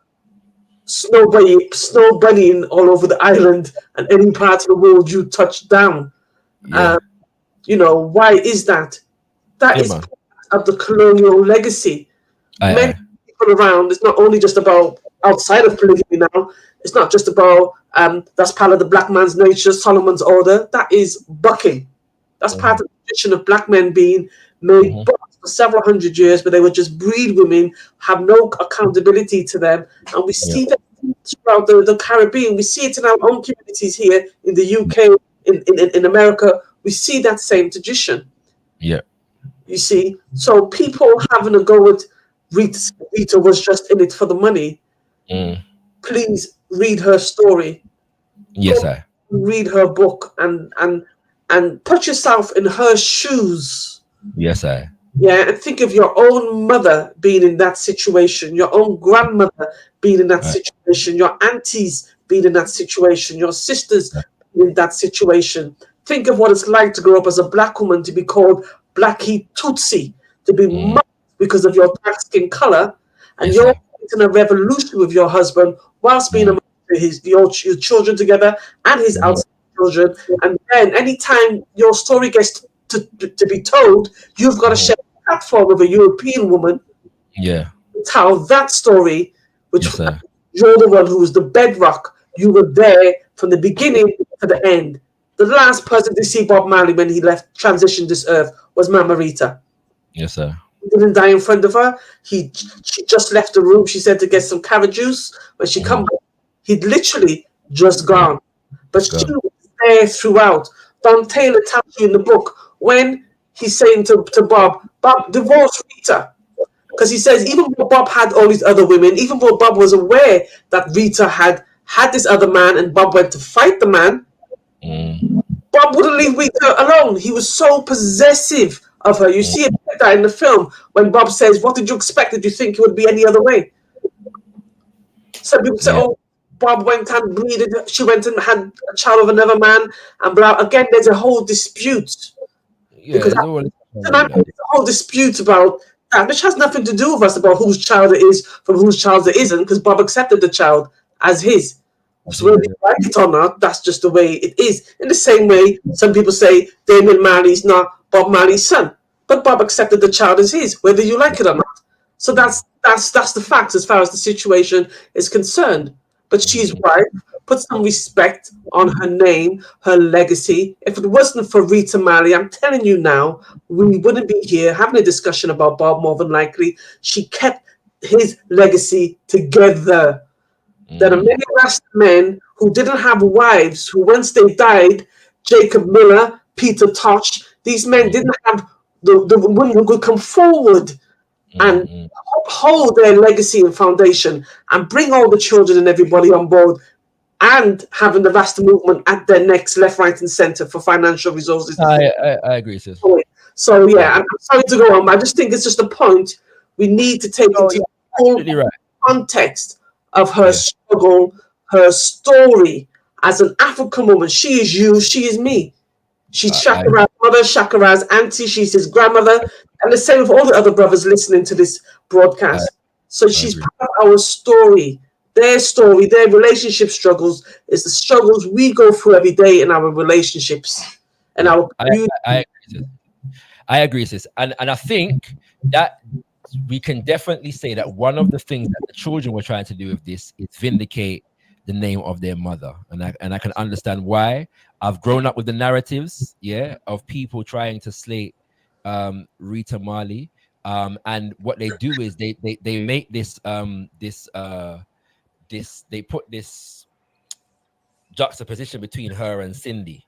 snow bunnying all over the island and any part of the world you touch down. Why is that? That is part of the colonial legacy. Many people around, it's not only just about outside of polygamy now, it's not just about that's part of the black man's nature, Solomon's order. That is bucking. That's part of the tradition of black men being made bucks for several hundred years, but they would just breed women, have no accountability to them. And we see that throughout the Caribbean. We see it in our own communities here in the UK, in America. We see that same tradition. You see, so people having a go at Rita was just in it for the money. Please read her story. Read her book and put yourself in her shoes. And think of your own mother being in that situation, your own grandmother being in that situation, your aunties being in that situation, your sisters in that situation. Think of what it's like to grow up as a black woman, to be called Blackie Tutsi, to be mocked because of your dark skin color, and you're in a revolution with your husband whilst being among your children together and his outside children. And then anytime your story gets to be told, you've got to share the platform with a European woman. Tell that story, which you're the one who was the bedrock. You were there from the beginning to the end. The last person to see Bob Marley when he transitioned this earth was Mama Rita. He didn't die in front of her. She just left the room, she said, to get some carrot juice. When she come back, he'd literally just gone. But she was there throughout. Don Taylor tells you in the book when he's saying to Bob, divorce Rita. Because he says, even though Bob had all these other women, even though Bob was aware that Rita had this other man and Bob went to fight the man, Bob wouldn't leave Rita alone. He was so possessive of her. You see it like that in the film when Bob says, what did you expect? Did you think it would be any other way? Some people say, oh, Bob went and bleeded. She went and had a child with another man. And blah. Again, there's a whole dispute. Because there's a whole dispute about that, which has nothing to do with us about whose child it is from whose child it isn't, because Bob accepted the child as his. So whether you like it or not, that's just the way it is. In the same way, some people say Damien Marley's not Bob Marley's son, but Bob accepted the child as his, whether you like it or not. So that's the fact as far as the situation is concerned. But she's right. Put some respect on her name, her legacy. If it wasn't for Rita Marley, I'm telling you now, we wouldn't be here having a discussion about Bob more than likely. She kept his legacy together. There are many Rasta men who didn't have wives, who once they died, Jacob Miller, Peter Tosh, these men didn't have the women who could come forward and uphold their legacy and foundation and bring all the children and everybody on board and having the Rasta movement at their necks, left, right, and center for financial resources. I agree, sis. So, yeah, I'm sorry to go on, but I just think it's just a point we need to take into full context of her struggle, her story as an African woman. She is you, she is me. She's Shakara's mother, Shakara's auntie, she's his grandmother, and the same with all the other brothers listening to this broadcast. So she's part of our story. Their story, their relationship struggles is the struggles we go through every day in our relationships and our I agree, sis. And I think that we can definitely say that one of the things that the children were trying to do with this is vindicate the name of their mother. And I can understand why. I've grown up with the narratives, of people trying to slate Rita Marley. And what they do is they make this they put this juxtaposition between her and Cindy,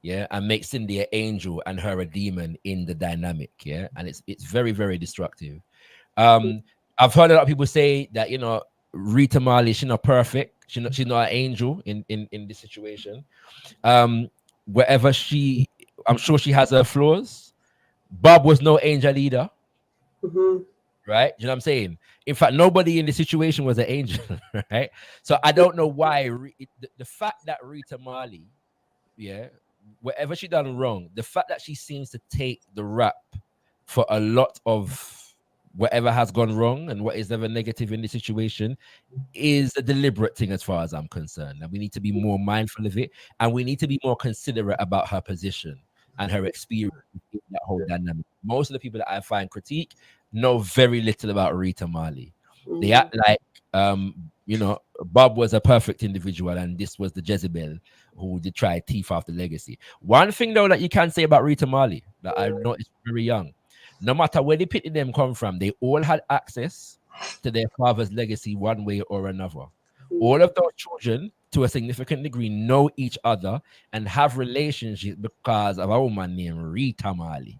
and make Cindy an angel and her a demon in the dynamic, and it's very, very destructive. I've heard a lot of people say that Rita Marley, she's not perfect, she's not an angel in this situation. Wherever I'm sure she has her flaws. Bob was no angel either. Right? You know what I'm saying? In fact, nobody in the situation was an angel, right? So I don't know why the fact that Rita Marley, whatever she done wrong, the fact that she seems to take the rap for a lot of whatever has gone wrong and what is ever negative in the situation is a deliberate thing as far as I'm concerned. And we need to be more mindful of it, and we need to be more considerate about her position and her experience in that whole dynamic. Most of the people that I find critique know very little about Rita Marley. They act like Bob was a perfect individual and this was the Jezebel who did try to thief off the legacy. One thing though that you can say about Rita Marley that I noticed very young, no matter where the pity them come from, they all had access to their father's legacy one way or another. All of those children, to a significant degree, know each other and have relationships because of a woman named Rita Marley.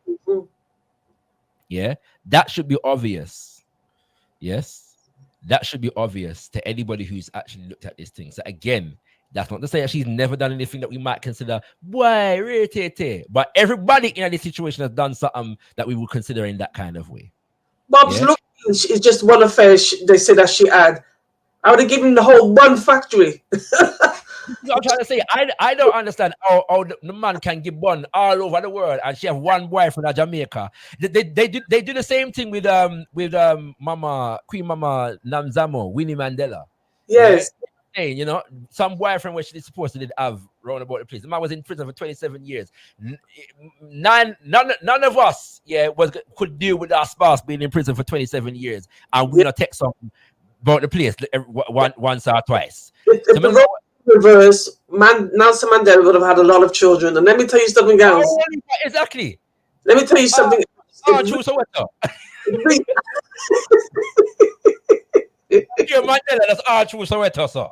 That should be obvious. Yes, that should be obvious to anybody who's actually looked at this thing. So again, that's not to say that she's never done anything that we might consider, boy, Rita. But everybody in this situation has done something that we would consider in that kind of way. Bob's looking is just one affair they said that she had. I would have given the whole one factory. I'm trying to say, I don't understand how the man can give one all over the world and she have one boyfriend at Jamaica. They do the same thing with Queen Mama Namzamo, Winnie Mandela. Yes. Saying, some boyfriend where she's supposed to have round about the place. The man was in prison for 27 years. None of us could deal with our spouse being in prison for 27 years and we not take something about the place once or twice. Reverse, Nelson Mandela would have had a lot of children. And let me tell you something else. Exactly. Let me tell you something else. Choose Mandela, that's all true Soweto, sir.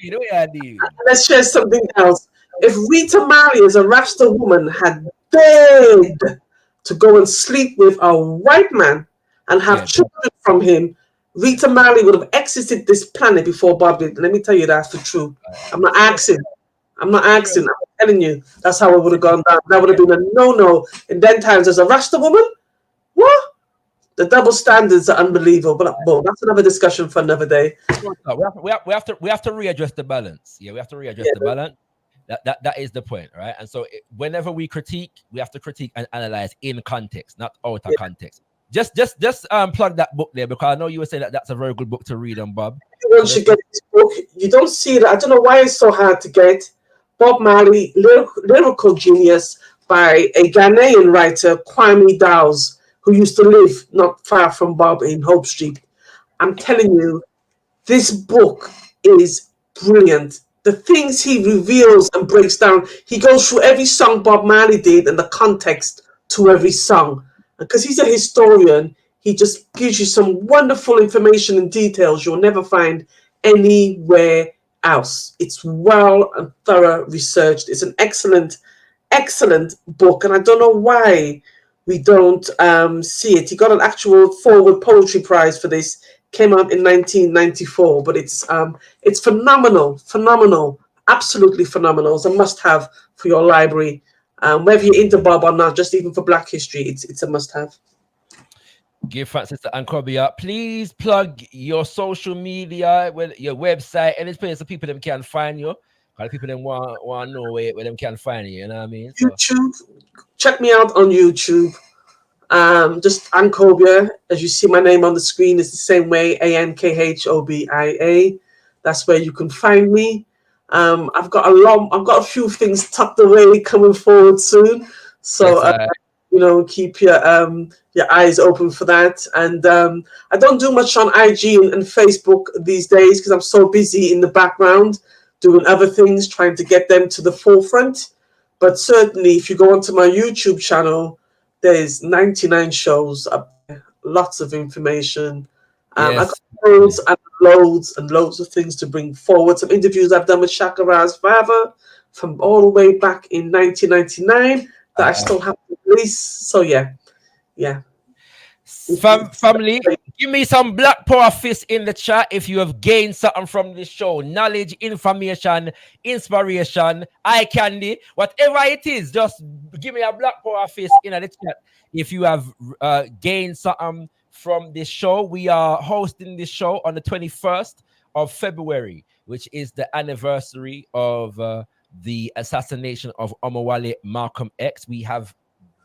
You know what I mean? Let's share something else. If Rita Marley, as a Rasta woman, had dared to go and sleep with a white man and have children from him, Rita Marley would have exited this planet before Bob did. Let me tell you that's the truth. I'm not asking. I'm telling you, that's how it would have gone down. That would have been a no-no in then times. As a Rasta woman, what? The double standards are unbelievable. But well, that's another discussion for another day. We have to readjust the balance. Yeah, we have to readjust the balance. That is the point, right? And so whenever we critique, we have to critique and analyze in context, not out of context. Just plug that book there, because I know you were saying that that's a very good book to read on, Bob. Everyone should get this book. You don't see it. I don't know why it's so hard to get. Bob Marley, Lyrical Genius, by a Ghanaian writer, Kwame Dowles, who used to live not far from Bob in Hope Street. I'm telling you, this book is brilliant. The things he reveals and breaks down, he goes through every song Bob Marley did and the context to every song. Because he's a historian, he just gives you some wonderful information and details you'll never find anywhere else. It's well and thorough researched. It's an excellent, excellent book. And I don't know why we don't see it. He got an actual Forward Poetry Prize for this. Came out in 1994, but it's phenomenal, absolutely phenomenal. It's a must-have for your library. Whether you're into Bob or not, just even for Black history, it's a must-have. Give thanks to Ankhobia. Please plug your social media, your website, any place so people them can find you. Because people them want to know where them can find you. You know what I mean? So. YouTube. Check me out on YouTube. Just Ankhobia. As you see my name on the screen, it's the same way, Ankhobia. That's where you can find me. I've got a few things tucked away coming forward soon. So keep your eyes open for that. And I don't do much on IG and Facebook these days because I'm so busy in the background doing other things, trying to get them to the forefront. But certainly, if you go onto my YouTube channel, there's 99 shows up there, lots of information. I've got loads and loads of things to bring forward. Some interviews I've done with Shaka Ra's father from all the way back in 1999 that I still have to release. So yeah. Family, give me some black power fist in the chat if you have gained something from this show. Knowledge, information, inspiration, eye candy, whatever it is, just give me a black power fist in the chat if you have gained something from this show. We are hosting this show on the 21st of February, which is the anniversary of the assassination of Omowale Malcolm X. We have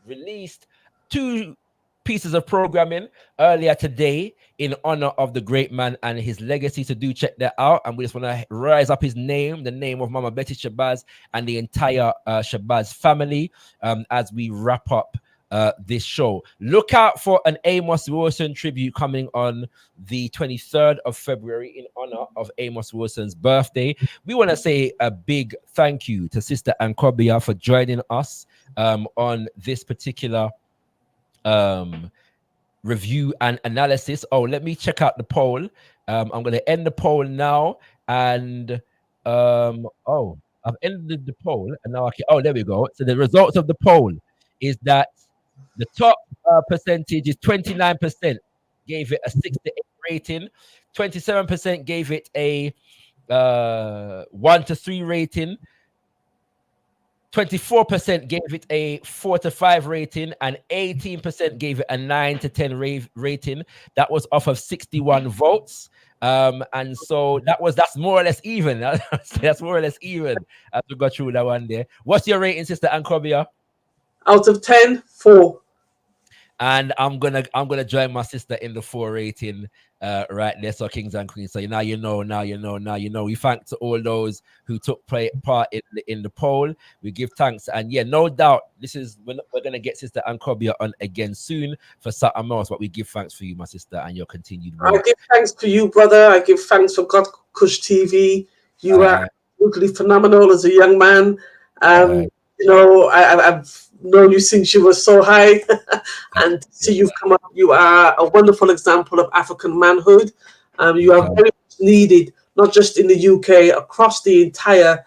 released 2 pieces of programming earlier today in honor of the great man and his legacy. So do check that out. And we just want to rise up his name, the name of Mama Betty Shabazz and the entire Shabazz family as we wrap up this show. Look out for an Amos Wilson tribute coming on the 23rd of February in honor of Amos Wilson's birthday. We want to say a big thank you to Sister Ankhobia for joining us on this particular review and analysis. Oh, let me check out the poll. I'm going to end the poll now, and I've ended the poll, and now there we go. So the results of the poll is that the top percentage is 29% gave it a 6 to 8 rating, 27% gave it a 1 to 3 rating, 24% gave it a 4 to 5 rating, and 18% gave it a 9 to 10 rating. That was off of 61 votes. And so that's more or less even. That's more or less even as we got through that one there. What's your rating, Sister Ankhobia? Out of 10, 4. And I'm gonna join my sister in the 4 rating right there. So Kings and Queens. So now you know. We thank to all those who took part in the poll. We give thanks, and yeah, no doubt we're gonna get Sister Ankhobia on again soon for something else. But we give thanks for you, my sister, and your continued work. I give thanks to you, brother. I give thanks for gotkushTV. You are absolutely phenomenal as a young man. I've known you since you were so high, and to see you've come up. You are a wonderful example of African manhood. You are very much needed, not just in the UK, across the entire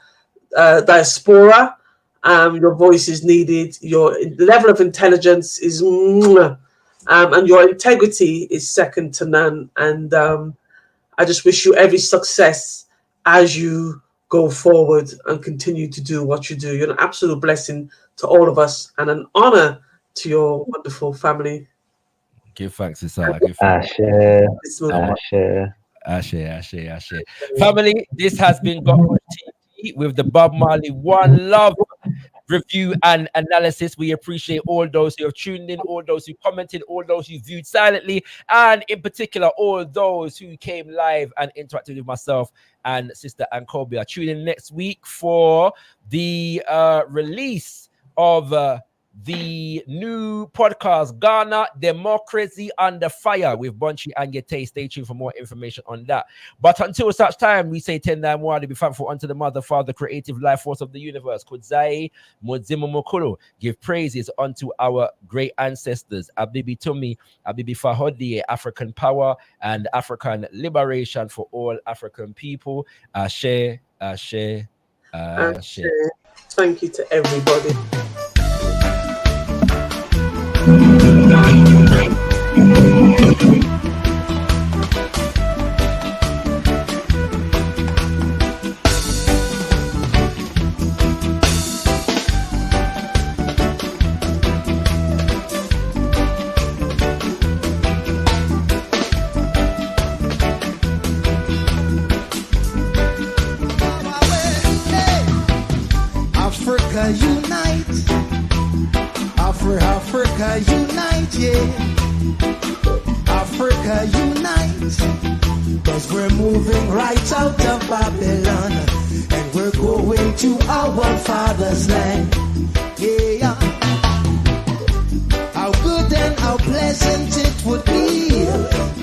diaspora. Your voice is needed. Your level of intelligence is, and your integrity is second to none. And I just wish you every success as you go forward and continue to do what you do. You're an absolute blessing to all of us and an honor to your wonderful family. Give thanks, Isaac. Give thanks. Ashe. Family, this has been gotkushTV with the Bob Marley One Love review and analysis. We appreciate all those who have tuned in, all those who commented, all those who viewed silently, and in particular, all those who came live and interacted with myself and Sister Ankhobia. Tune in next week for the release of the new podcast, Ghana Democracy Under Fire, with Bunchy and Yete. Stay tuned for more information on that. But until such time, we say 10 more to be thankful unto the Mother, Father, creative life force of the universe. Kudzai Mudzimu Mukulu. Give praises unto our great ancestors. Abibi Tumi, Abibi Fahodie, African power and African liberation for all African people. Ashe, Ashe, Ashe. Thank you to everybody. Africa unite, Africa unite, yeah. Africa unite, 'cause we're moving right out of Babylon and we're going to our father's land. Yeah, how good and how pleasant it would be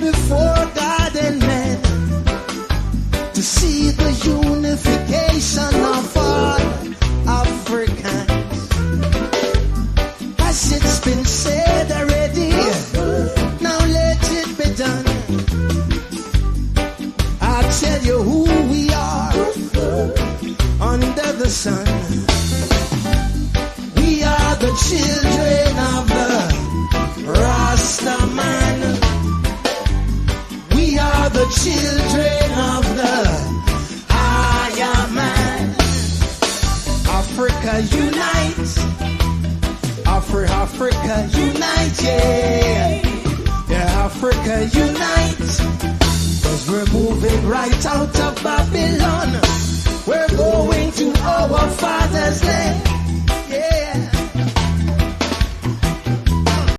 before God and man to see the unification of all Africans. As it's been said already, now let it be done. I'll tell you who we are under the sun. We are the children of the Rasta man. We are the children of the higher man. Africa unite, Africa unite, yeah. Africa unite, 'cause we're moving right out of Babylon